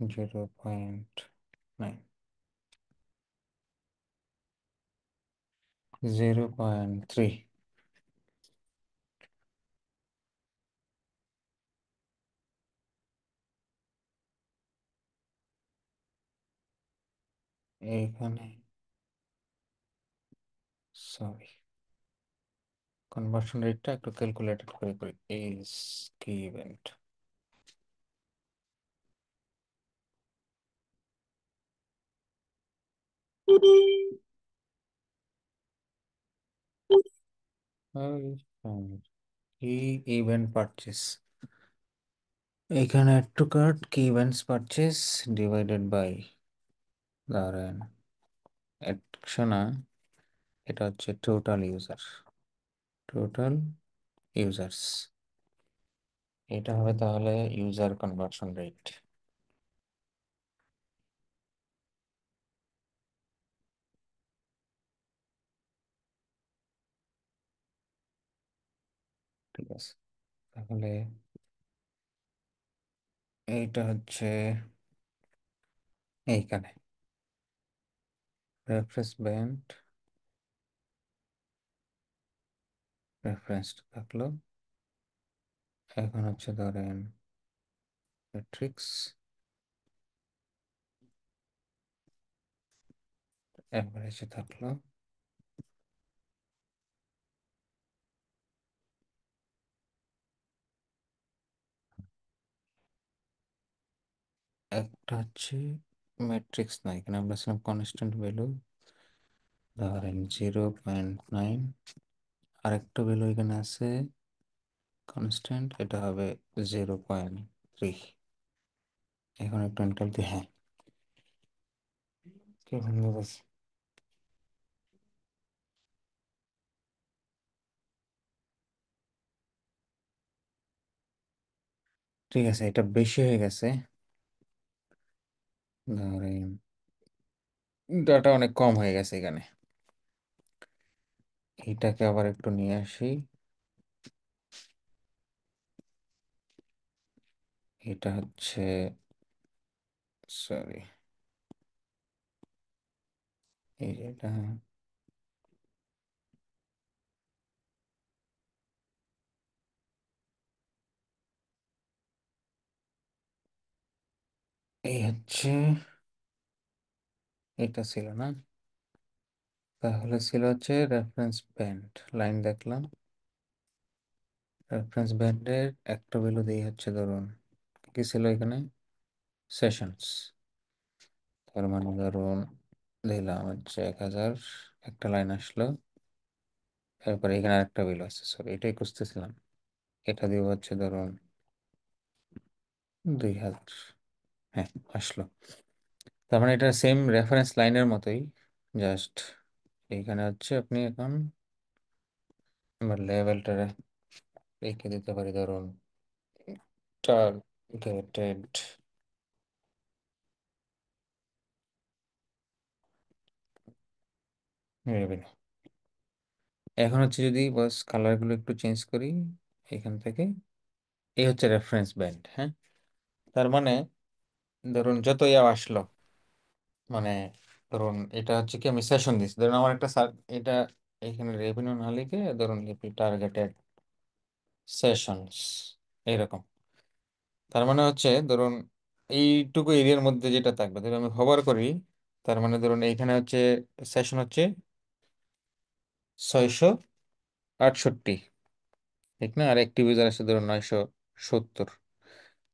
0.9, 0.3, এইখানে সরি, কনভার্সন রেটটা একটু ক্যালকুলেটেড করে করি, ইজ কি ইভেন্ট, কি ইভেন্ট পারচেস, এখানে একটু কার্ড কি ইভেন্টস পারচেস ডিভাইডেড বাই, ধরেন একশো, এটা হচ্ছে টোটাল ইউজার, টোটাল ইউজার্স, এটা হবে তাহলে ইউজার কনভার্সন রেট, ঠিক আছে, তাহলে এইটা হচ্ছে এইখানে রেফারেন্স ব্যান্ড, রেফারেন্স থাকলো। এখন হচ্ছে ধরেন ম্যাট্রিক্স, অ্যাভারেজে থাকলো। একটা হচ্ছে ম্যাট্রিক্স না, এখানে আমরা ছিলাম কনস্ট্যান্ট ভ্যালু, ধরেন 0.9। আরেকটা ভ্যালু এখানে আছে কনস্ট্যান্ট, এটা হবে 0.3। এখন একটু এন্টার দিই। হ্যাঁ, কেমন বুঝেছি? ঠিক আছে, এটা বেশি হয়ে গেছে, ধরেন ডাটা অনেক কম হয়ে গেছে এখানে। এটাকে আবার একটু নিয়ে আসি, এটা হচ্ছে, সরি, এই যে এটা, এই হচ্ছে, এটা ছিল না, তাহলে ছিল হচ্ছে রেফারেন্স ব্যান্ড লাইন। দেখলাম রেফারেন্স ব্যান্ডের একটা ভ্যালু দিয়ে হচ্ছে ধরুন কি ছিল এখানে, সেশনস। তার মানে ধরুন দিলাম হচ্ছে 1000, একটা লাইন আসলো, তারপরে এখানে আরেকটা ভ্যালু আছে, সরি এটাই খুঁজতেছিলাম। এটা দিয়ে হচ্ছে ধরুন 2000, হ্যাঁ আসলো। তার মানে এটা সেম রেফারেন্স লাইনের মতোই, জাস্ট এইখানে হচ্ছে আপনি এখন আমার লেভেলটা রেখে দিতে পারি, ধরুন টার্গেটেড রেভিনিউ। এখন হচ্ছে যদি বাস কালারগুলো একটু চেঞ্জ করি এখান থেকে, এই হচ্ছে রেফারেন্স ব্যান্ড। হ্যাঁ, তার মানে ধরুন যত ইয়া আসলো, মানে ধরুন এটা হচ্ছে কি আমি সেশন দিচ্ছি, ধরুন আমার একটা এটা এখানে রেভিনিউ না লিখে ধরুন লিখি টার্গেটেড সেশনস, এইরকম। তার মানে হচ্ছে ধরুন এইটুকু এরিয়ার মধ্যে যেটা থাকবে, ধরুন আমি হোভার করি, তার মানে ধরুন এইখানে হচ্ছে সেশন হচ্ছে 668, ঠিক না? আর অ্যাক্টিভ ইউজার আছে ধরুন 970।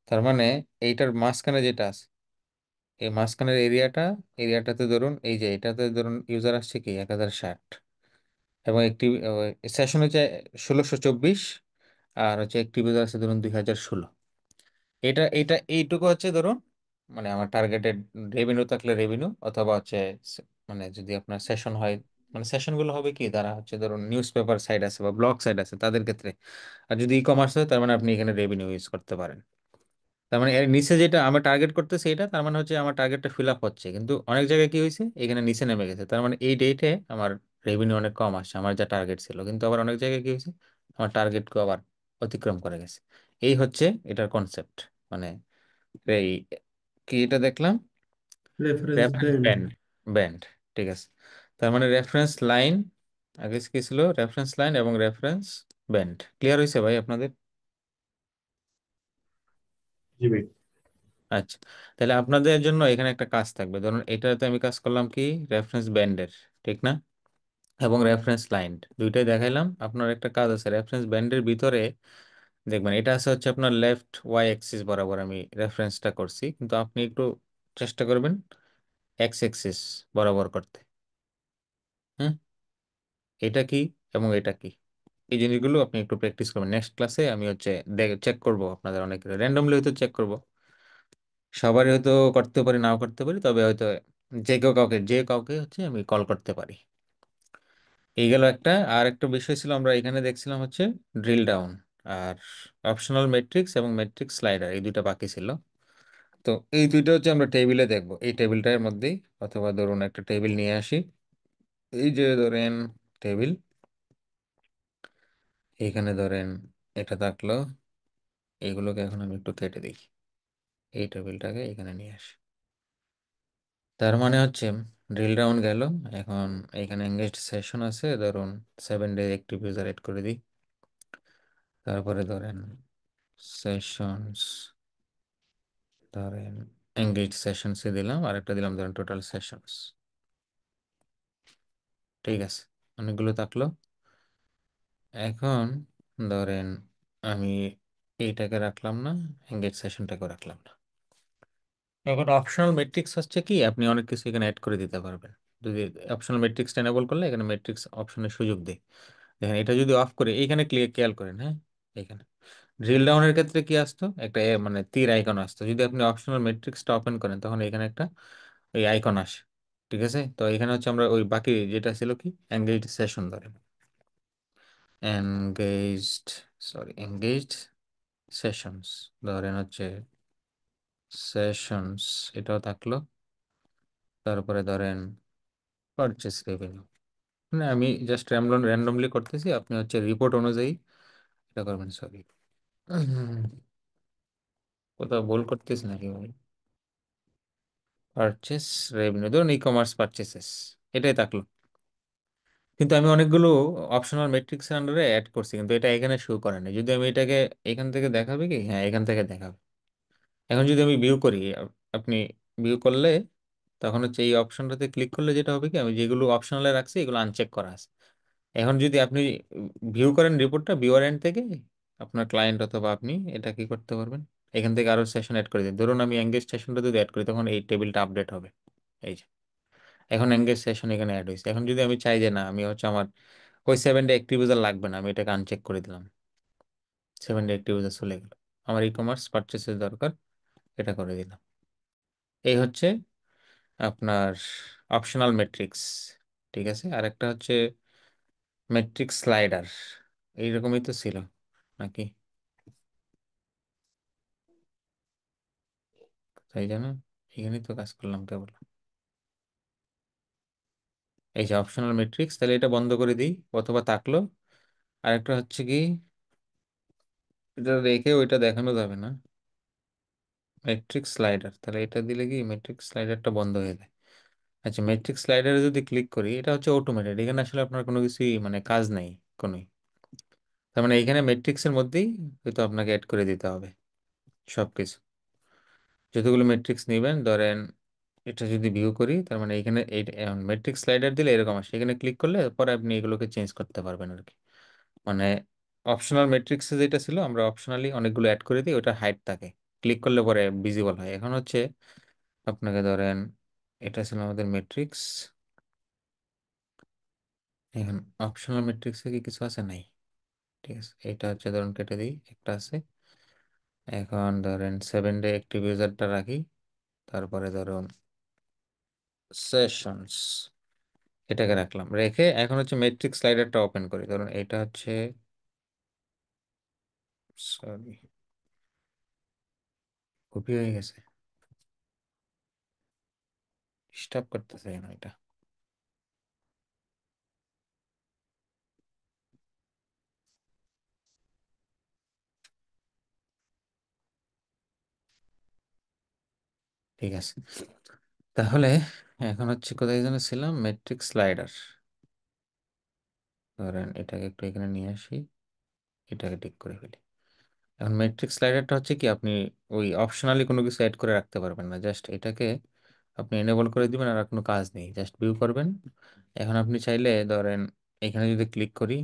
তার মানে এইটার মাঝখানে যেটা আছে, এই মাঝখানের এরিয়াটাতে ধরুন এই যে এটাতে ধরুন ইউজার আসছে কি 1060, এবং একটি সেশন হচ্ছে 1624, আর হচ্ছে অ্যাক্টিভ ইউজার আছে ধরুন 2016। এটা এটা এইটুকু হচ্ছে ধরুন মানে আমার টার্গেটেড রেভিনিউ থাকলে রেভিনিউ, অথবা হচ্ছে মানে যদি আপনার সেশন হয়, মানে সেশনগুলো হবে কি, তারা হচ্ছে ধরুন নিউজ পেপার সাইট আছে বা ব্লগ সাইট আছে তাদের ক্ষেত্রে। আর যদি ই কমার্স হয় তার মানে আপনি এখানে রেভিনিউ ইউজ করতে পারেন। তার মানে এর নিচে যেটা আমরা টার্গেট করতেছি এটা, তার মানে হচ্ছে আমার টার্গেটটা ফিল আপ হচ্ছে, কিন্তু অনেক জায়গায় কি হয়েছে এখানে নিচে নেমে গেছে, তার মানে এই ডেটে আমার রেভিনিউ অনেক কম আসছে আমার যা টার্গেট ছিল, কিন্তু আবার অনেক জায়গায় কি হয়েছে আমার টার্গেটকে আবার অতিক্রম করে গেছে। এই হচ্ছে এটার কনসেপ্ট, মানে এই কি এটা দেখলাম reference reference band. Band, band, ঠিক আছে। তার মানে রেফারেন্স লাইন, আগে কি ছিল রেফারেন্স লাইন এবং রেফারেন্স ব্যান্ড। ক্লিয়ার হয়েছে ভাই আপনাদের? জি ভাই। আচ্ছা, তাহলে আপনাদের জন্য এখানে একটা কাজ থাকবে, ধরুন এটাতে আমি কাজ করলাম কি রেফারেন্স ব্যান্ডের, ঠিক না, এবং রেফারেন্স লাইন দুইটাই দেখাইলাম। আপনার একটা কাজ আছে রেফারেন্স ব্যান্ডের ভিতরে, দেখবেন এটা আছে হচ্ছে আপনার লেফট ওয়াই অ্যাক্সিস বরাবর আমি রেফারেন্সটা করছি, কিন্তু আপনি একটু চেষ্টা করবেন এক্স অ্যাক্সিস বরাবর করতে। হ্যাঁ, এটা কি এবং এটা কি, এই জিনিসগুলো আপনি একটু প্র্যাকটিস করবেন। নেক্সট ক্লাসে আমি হচ্ছে চেক করব আপনাদের, অনেক র্যান্ডমলি হয়তো চেক করব, সবারই হয়তো করতে পারি নাও করতে পারি, তবে হয়তো যে কাউকে হচ্ছে আমি কল করতে পারি। এই গেল একটা। আর একটা বিষয় ছিল আমরা এখানে দেখছিলাম হচ্ছে ড্রিল ডাউন, আর অপশনাল ম্যাট্রিক্স এবং ম্যাট্রিক্স স্লাইডার, এই দুইটা বাকি ছিল। তো এই দুইটা হচ্ছে আমরা টেবিলে দেখবো, এই টেবিলটার মধ্যেই, অথবা ধরুন একটা টেবিল নিয়ে আসি, এই যে ধরেন টেবিল, এইখানে ধরেন এটা থাকলো, এগুলোকে এখন আমি একটু কেটে দিই, এই টেবিলটাকে এখানে নিয়ে আসি। তার মানে হচ্ছে ড্রিল ডাউন গেল। এখন এখানে এঙ্গেজড সেশন আছে, ধরুন 7 ডে অ্যাক্টিভ ইউজার এড করে দিই। তারপরে ধরেন সেশনস, ধরেন এঙ্গেজ সেশনসে দিলাম, আর একটা দিলাম ধরেন টোটাল সেশনস। ঠিক আছে, অনেকগুলো থাকলো। এখন ধরেন আমি এইটাকে রাখলাম না, এঙ্গেজ সেশনটাকে রাখলাম না। এখন অপশনাল মেট্রিক্স হচ্ছে কি, আপনি অনেক কিছু এখানে অ্যাড করে দিতে পারবেন। যদি অপশনাল মেট্রিক্সটা এনেবল করলে এখানে মেট্রিক্স অপশনের সুযোগ দেয়। দেখেন এটা যদি অফ করে, এইখানে খেয়াল করেন, হ্যাঁ, এখানে ড্রিল ডাউনের ক্ষেত্রে কি আসতো, একটা মানে তীর আইকন আসতো। যদি আপনি অপশনাল মেট্রিক্সটা ওপেন করেন তখন এখানে একটা ওই আইকন আসে। ঠিক আছে, তো এখানে হচ্ছে আমরা ওই বাকি যেটা ছিল কি এঙ্গেজড সেশন, ধরেন এঙ্গেজড, সরি এঙ্গেজড সেশনস, ধরেন হচ্ছে সেশনস, এটাও থাকলো। তারপরে ধরেন পারচেস রেভিনিউ, মানে আমি জাস্ট র্যান্ডমলি করতেছি, আপনি হচ্ছে রিপোর্ট অনুযায়ী এটা করবেন। সরি, কোথাও ভুল করতেছি নাকি ভাই? পারচেস রেভিনিউ, ধরুন ই কমার্স পারচেসেস, এটাই থাকলো। কিন্তু আমি অনেকগুলো অপশনাল মেট্রিক্স এর আন্ডারে অ্যাড করছি, কিন্তু এটা এখানে শো করে না। যদি আমি এটাকে এখান থেকে দেখাবে কি, হ্যাঁ এখান থেকে দেখাবে। এখন যদি আমি ভিউ করি, আপনি ভিউ করলে তখন হচ্ছে এই অপশনটাতে ক্লিক করলে যেটা হবে কি, আমি যেগুলো অপশনালে রাখছি এগুলো আনচেক করা আছে। এখন যদি আপনি ভিউ করেন রিপোর্টটা, ভিউয়ার এন্ড থেকে আপনার ক্লায়েন্ট অথবা আপনি এটা কি করতে পারবেন, এখান থেকে আরো সেশন অ্যাড করে দিন। ধরুন আমি এঙ্গেজ সেশনটা যদি অ্যাড করি তখন এই টেবিলটা আপডেট হবে। এই যে এখন এঙ্গেজ সেশন এখানে অ্যাড হয়েছে। এখন যদি আমি চাই যে না, আমি হচ্ছে আমার ওই 7 ডে অ্যাক্টিভ ইউজার লাগবে না, আমি এটাকে আনচেক করে দিলাম, 7 ডে অ্যাক্টিভ ইউজার চলে গেল, আমার ই কমার্স পারচেসের দরকার, এটা করে দিলাম। এই হচ্ছে আপনার অপশনাল মেট্রিক্স। ঠিক আছে, আরেকটা হচ্ছে মেট্রিক্স স্লাইডার, এইরকমই তো ছিল নাকি, তাই জানো, এখানেই তো কাজ করলাম কেবল। এই যে অপশনাল মেট্রিক্স, তাহলে এটা বন্ধ করে দিই অথবা থাকলো। আরেকটা হচ্ছে কি, এটা রেখে ওইটা দেখানো যাবে না, ম্যাট্রিক্স স্লাইডার, তাহলে এটা দিলে কি ম্যাট্রিক্স স্লাইডারটা বন্ধ হয়ে যায়। আচ্ছা, ম্যাট্রিক্স স্লাইডারে যদি ক্লিক করি, এটা হচ্ছে অটোমেটেড, এখানে আসলে আপনার কোনো কিছুই মানে কাজ নাই কোনোই। তার মানে এখানে ম্যাট্রিক্সের মধ্যেই হয়তো আপনাকে অ্যাড করে দিতে হবে সবকিছু, যতগুলো ম্যাট্রিক্স নেবেন। ধরেন এটা যদি ভিউ করি, তার মানে এখানে এই ম্যাট্রিক্স স্লাইডার দিলে এরকম আসে, এখানে ক্লিক করলে পরে আপনি এগুলোকে চেঞ্জ করতে পারবেন আর কি। মানে অপশনাল ম্যাট্রিক্সে যেটা ছিল, আমরা অপশনালি অনেকগুলো অ্যাড করে দিই, ওটা হাইড থাকে, ক্লিক করলে পরে ভিজিবল হয়। এখন হচ্ছে আপনাকে ধরেন এটা ছিল আমাদের ম্যাট্রিক্স, এখন অপশনাল ম্যাট্রিক্সে কি কিছু আছে নাই? ঠিক আছে, এটা হচ্ছে ধরুন কেটে দিই, একটা আছে। এখন ধরেন 7 ডে অ্যাক্টিভ ইউজারটা রাখি, তারপরে ধরুন সেশনস, এটাকে রাখলাম, রেখে এখন হচ্ছে ম্যাট্রিক্স স্লাইডারটা ওপেন করি। ধরুন এটা হচ্ছে, সরি কপি হয়ে গেছে, ডিস্টার্ব করতেছে কেন এটা? ঠিক আছে, তাহলে এখন হচ্ছে কোথায় যেন ছিলাম, ম্যাট্রিক্স স্লাইডার। ধরেন এটাকে একটু এখানে নিয়ে আসি, এটাকে ঠিক করে ফেলি। এখন ম্যাট্রিক্স স্লাইডারটা হচ্ছে কি, আপনি ওই অপশনালি কোনো কিছু অ্যাড করে রাখতে পারবেন না, জাস্ট এটাকে আপনি এনেবল করে দিবেন, আর কোনো কাজ নেই, জাস্ট ভিউ করবেন। এখন আপনি চাইলে ধরেন এখানে যদি ক্লিক করি,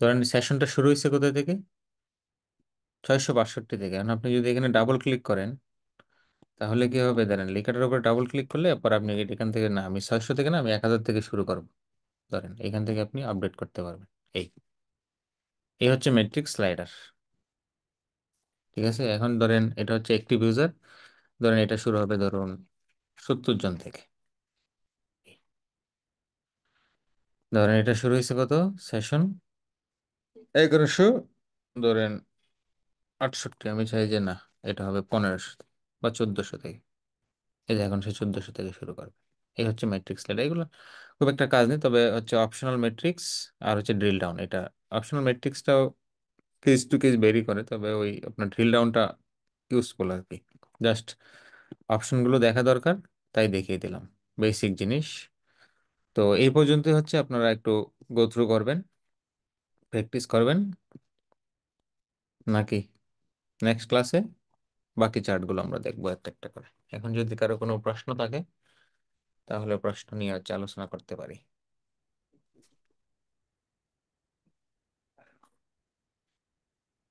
ধরেন সেশনটা শুরু হয়েছে কোথা থেকে, 662 থেকে। এখন আপনি যদি এখানে ডাবল ক্লিক করেন তাহলে কি হবে, ধরেন লেখাটার উপর ডাবল ক্লিক করলে পর আপনি এখান থেকে, না আমি 600 থেকে না, আমি 1000 থেকে শুরু করব, ধরেন এখান থেকে আপনি আপডেট করতে পারবেন। এই এই হচ্ছে ম্যাট্রিক্স স্লাইডার। ঠিক আছে, এখন ধরেন এটা হচ্ছে অ্যাক্টিভ ইউজার, ধরেন এটা শুরু হবে ধরুন 70 জন থেকে। ধরেন এটা শুরু হয়েছে কত, সেশন 1100, ধরেন 68, আমি চাই যে না, এটা হবে 1500 বা 1400 থেকে। এই যে এখন সে 1400 থেকে শুরু করবে। এই হচ্ছে ম্যাট্রিক্স স্লাইডার, এগুলো খুব একটা কাজ নেই, তবে হচ্ছে অপশনাল ম্যাট্রিক্স আর হচ্ছে ড্রিল ডাউন। এটা অপশনাল ম্যাট্রিক্সটাও কেস টু কেস ভেরি করে, তবে ওই আপনার ড্রিল ডাউনটা ইউজফুল আর কি। জাস্ট অপশনগুলো দেখা দরকার, তাই দেখিয়ে দিলাম বেসিক জিনিস। তো এই পর্যন্ত হচ্ছে আপনারা একটু গো থ্রু করবেন, প্র্যাকটিস করবেন নাকি নেক্সট ক্লাসে বাকি চার্টগুলো আমরা দেখবো একটা একটা করে। এখন যদি কারো কোনো প্রশ্ন থাকে তাহলে প্রশ্ন নিয়ে হচ্ছে আলোচনা করতে পারি,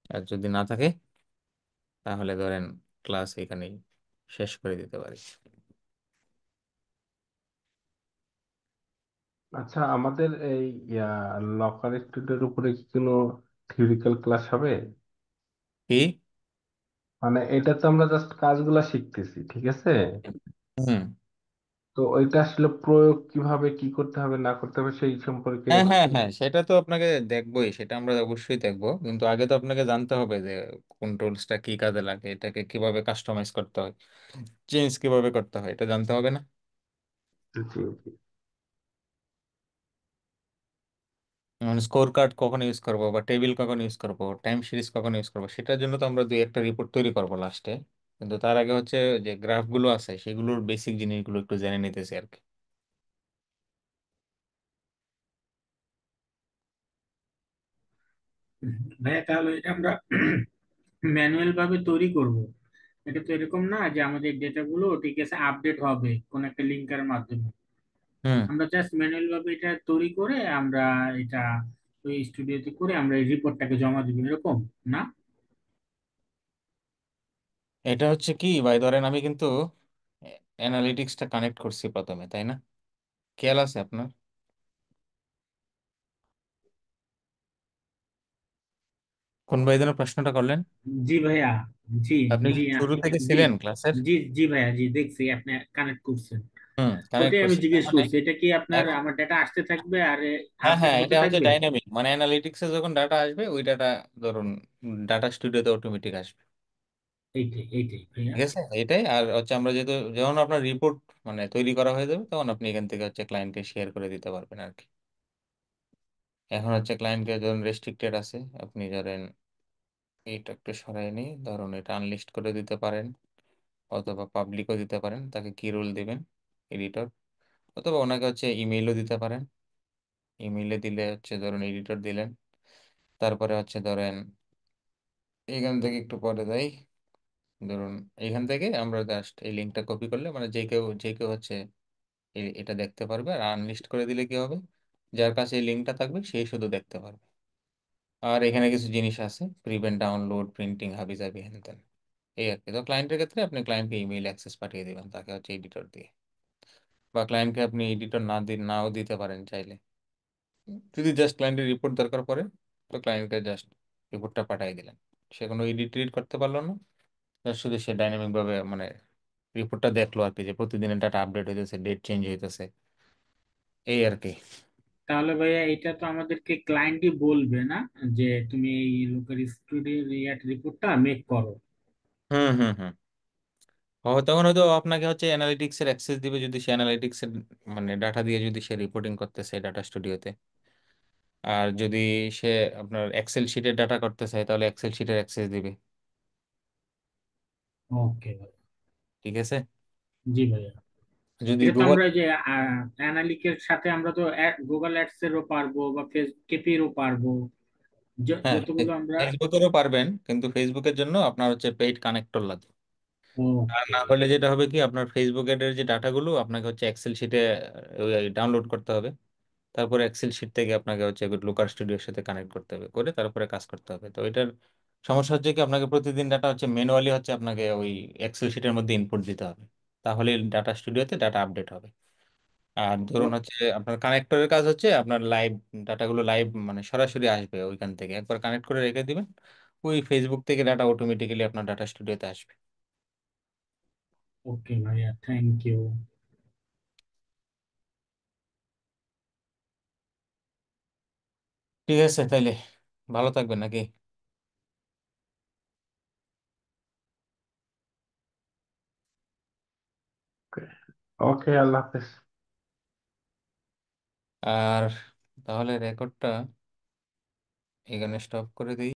আর যদি না থাকে তাহলে ধরেন ক্লাস এখানেই শেষ করে দিতে পারি। আচ্ছা, আমাদের এই লকার স্টুডিওর উপরে কি কোনো থিওরিক্যাল ক্লাস হবে? কি? মানে এটা তো আমরা জাস্ট কাজগুলা শিখতেছি, ঠিক আছে? হুম। তো ওইটা আসলে প্রয়োগ কিভাবে কি করতে হবে না করতে হবে সেই সম্পর্কে। হ্যাঁ হ্যাঁ হ্যাঁ, সেটা তো আপনাকে দেখবোই, সেটা আমরা অবশ্যই দেখবো, কিন্তু আগে তো আপনাকে জানতে হবে যে কোন টুলসটা কি কাজে লাগে, এটাকে কিভাবে কাস্টমাইজ করতে হয়, চেঞ্জ কিভাবে করতে হয়, এটা জানতে হবে না? জি, জি। মানে স্কোর কার্ড কখন ইউজ করবো বা টেবিল কখন ইউজ করবো, টাইম সিরিজ কখন ইউজ করবো, সেটার জন্য তো আমরা দুই একটা রিপোর্ট তৈরি করবো লাস্টে। কিন্তু তার আগে হচ্ছে যে গ্রাফগুলো আছে সেগুলোর বেসিক জিনিসগুলো একটু জেনে নিতেছি আর কি। ভাইয়া তাহলে এটা আমরা ম্যানুয়াল ভাবে তৈরি করব। এটা তো এরকম না যে আমাদের ডেটাগুলো ঠিক আছে আপডেট হবে কোন একটা লিঙ্কের মাধ্যমে। হুম। আমরা জাস্ট ম্যানুয়াল ভাবে এটা তৈরি করে আমরা এটা ওই স্টুডিওতে করে আমরা এই রিপোর্টটাকে জমা দিব, এরকম না? এটা হচ্ছে কি ভাই, ধরেন আমি কিন্তু অ্যানালিটিক্সটা কানেক্ট করছি প্রথমে, তাই না? খেয়াল আছে আপনার? কোন ভাই যেন প্রশ্নটা করলেন? জি ভাইয়া। জি। আপনি কি জি শুরু থেকে জি ছিলেন ক্লাসের? জি জি ভাইয়া, জি দেখছি আপনি কানেক্ট করছেন। হুম, কানেক্ট ওইটাই আমি করছি তার জিজ্ঞেস মানে করছি, এটা কি আপনার এখন, আমার ডেটা আসতে থাকবে আর হ্যাঁ আপডেট হ্যাঁ, হতে এটা হচ্ছে থাকবে? ডাইনামিক, মানে অ্যানালিটিক্সে যখন ডাটা আসবে ওই ডাটা ধরুন ডাটা স্টুডিওতে অটোমেটিক আসবে। এইটাই এইটাই ভাইয়া। ঠিক আছে, এটাই। আর হচ্ছে আমরা যেহেতু যখন আপনার রিপোর্ট মানে তৈরি করা হয়ে যাবে তখন আপনি এখান থেকে হচ্ছে ক্লায়েন্টকে শেয়ার করে দিতে পারবেন আর কি। এখন হচ্ছে ক্লায়েন্টকে ধরুন রেস্ট্রিক্টেড আছে, আপনি ধরেন এটা একটু সরাই নিই, ধরুন এটা আনলিস্ট করে দিতে পারেন অথবা পাবলিকও দিতে পারেন, তাকে কি রোল দিবেন, এডিটর, অথবা ওনাকে হচ্ছে ইমেইলও দিতে পারেন। ইমেইলে দিলে হচ্ছে ধরুন এডিটর দিলেন, তারপরে হচ্ছে ধরেন এখান থেকে একটু পরে যাই, ধরুন এখান থেকে আমরা জাস্ট এই লিঙ্কটা কপি করলে মানে যে কেউ হচ্ছে এটা দেখতে পারবে। আর আনলিস্ট করে দিলে কি হবে, যার কাছে এই লিঙ্কটা থাকবে সেই শুধু দেখতে পারবে। আর এখানে কিছু জিনিস আছে, প্রিভেন্ট ডাউনলোড, প্রিন্টিং, হাবি জাবি হ্যান ত্যান, এই আর কি। তো ক্লায়েন্টের ক্ষেত্রে আপনি ক্লায়েন্টকে ইমেইল অ্যাক্সেস পাঠিয়ে দিবেন তাকে হচ্ছে এডিটর দিয়ে, বা ক্লায়েন্টকে আপনি এডিটর নাও দিতে পারেন চাইলে। যদি জাস্ট ক্লায়েন্টের রিপোর্ট দরকার পড়ে তো ক্লায়েন্টকে জাস্ট রিপোর্টটা পাঠিয়ে দিলেন, সে কোনো এডিট টিডিট করতে পারলো না, just শুধু সে ডাইনামিক ভাবে মানে রিপোর্টটা দেখলো আর কি, যে প্রতিদিনের ডাটা আপডেট হইতেছে, ডেট চেঞ্জ হইতেছে, এই আর কি। তাহলে ভাইয়া এটা তো আমাদেরকে ক্লায়েন্টই বলবে না যে তুমি এই লোকের স্টুডিও রিপোর্টটা মেক করো? হুম হুম হুম। তখন হয়তো আপনাকে হচ্ছে অ্যানালিটিক্স এর অ্যাক্সেস দিবে, যদি সে অ্যানালিটিক্স এর মানে ডাটা দিয়ে যদি সে রিপোর্টিং করতেছে ডাটা স্টুডিওতে। আর যদি সে আপনার এক্সেল শিটের ডাটা করতে চায় তাহলে এক্সেল শিটের অ্যাক্সেস দিবে। ওকে ভাই। ঠিক আছে। জি ভাইয়া। যদি এটা তো গুগল, আমরা এই যে অ্যানালিকের সাথে আমরা তো গুগল অ্যাডস এরও পারবো বা কেপিরও পারবো, হ্যাঁ যতগুলো আমরা। ফেসবুকেরও পারবেন, কিন্তু ফেসবুকের জন্য আপনার হচ্ছে পেইড কানেক্টর লাগবে। আর ওকে। না হলে যেটা হবে কি, আপনার ফেসবুক এর যে ডাটাগুলো আপনাকে হচ্ছে এক্সেল শিটে ডাউনলোড করতে হবে, তারপরে এক্সেল শিট থেকে আপনাকে হচ্ছে লুকার স্টুডিওর সাথে কানেক্ট করতে হবে, করে তারপরে কাজ করতে হবে। তো এটার সমস্যা হচ্ছে কি, আপনাকে প্রতিদিন ডাটা হচ্ছে ম্যানুয়ালি হচ্ছে আপনাকে ওই এক্সেল শিটের মধ্যে ইনপুট দিতে হবে, তাহলে ডাটা স্টুডিওতে ডাটা আপডেট হবে। আর ধরুন হচ্ছে আপনার কানেক্টরের কাজ হচ্ছে আপনার লাইভ ডাটাগুলো লাইভ মানে সরাসরি আসবে ওইখান থেকে, একবার কানেক্ট করে রেখে দিবেন, ওই ফেসবুক থেকে ডাটা অটোমেটিক্যালি আপনার ডাটা স্টুডিওতে আসবে। ওকে ভাইয়া, থ্যাংক ইউ। ঠিক আছে তাইলে, ভালো থাকবেন নাকি? ওকে, আল্লাহ হাফেজ। আর তাহলে রেকর্ডটা এখানে স্টপ করে দিই।